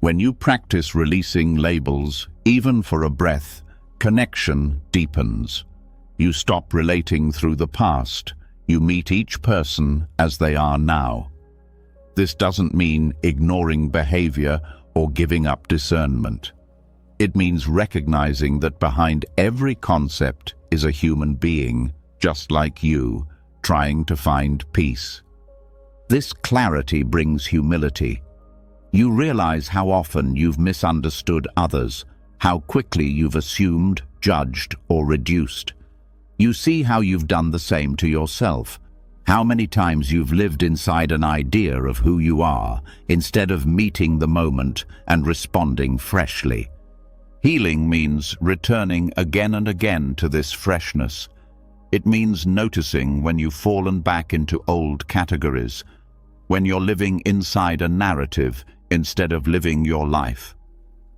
When you practice releasing labels, even for a breath, connection deepens. You stop relating through the past. You meet each person as they are now. This doesn't mean ignoring behavior or giving up discernment. It means recognizing that behind every concept is a human being, just like you, trying to find peace. This clarity brings humility. You realize how often you've misunderstood others, how quickly you've assumed, judged, or reduced. You see how you've done the same to yourself, how many times you've lived inside an idea of who you are, instead of meeting the moment and responding freshly. Healing means returning again and again to this freshness. It means noticing when you've fallen back into old categories, when you're living inside a narrative instead of living your life.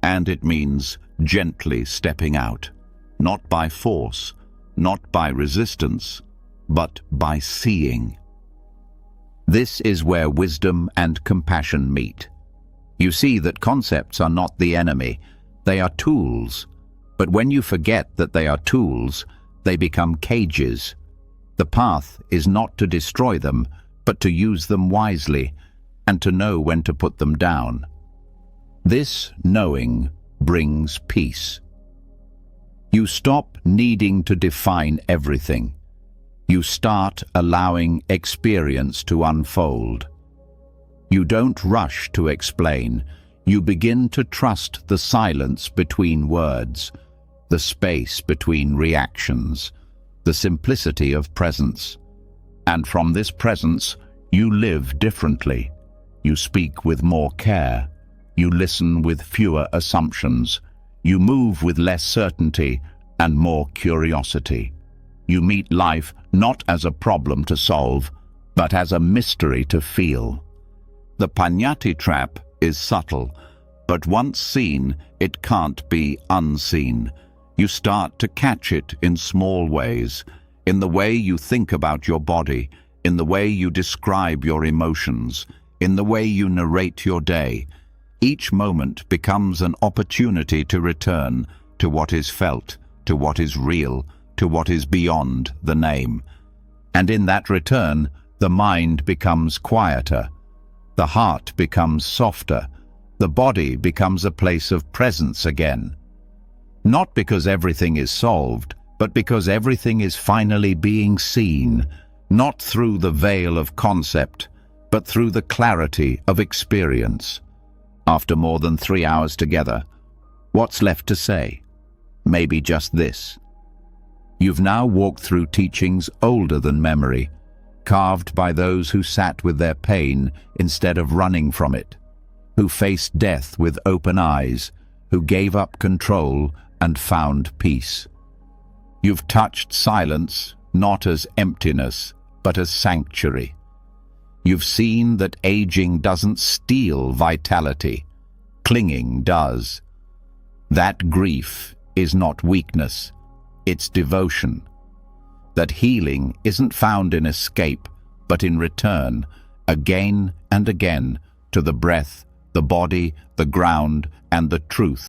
And it means gently stepping out, not by force, not by resistance, but by seeing. This is where wisdom and compassion meet. You see that concepts are not the enemy, they are tools. But when you forget that they are tools, they become cages. The path is not to destroy them, but to use them wisely, and to know when to put them down. This knowing brings peace. You stop needing to define everything. You start allowing experience to unfold. You don't rush to explain. You begin to trust the silence between words, the space between reactions, the simplicity of presence. And from this presence, you live differently. You speak with more care. You listen with fewer assumptions. You move with less certainty and more curiosity. You meet life not as a problem to solve, but as a mystery to feel. The Panyati trap is subtle, but once seen, it can't be unseen. You start to catch it in small ways, in the way you think about your body, in the way you describe your emotions, in the way you narrate your day. Each moment becomes an opportunity to return to what is felt, to what is real, to what is beyond the name. And in that return, the mind becomes quieter, the heart becomes softer, the body becomes a place of presence again. Not because everything is solved, but because everything is finally being seen, not through the veil of concept, but through the clarity of experience. After more than 3 hours together, what's left to say? Maybe just this. You've now walked through teachings older than memory, carved by those who sat with their pain instead of running from it, who faced death with open eyes, who gave up control and found peace. You've touched silence not as emptiness, but as sanctuary. You've seen that aging doesn't steal vitality, clinging does. That grief is not weakness, it's devotion. That healing isn't found in escape, but in return, again and again, to the breath, the body, the ground, and the truth.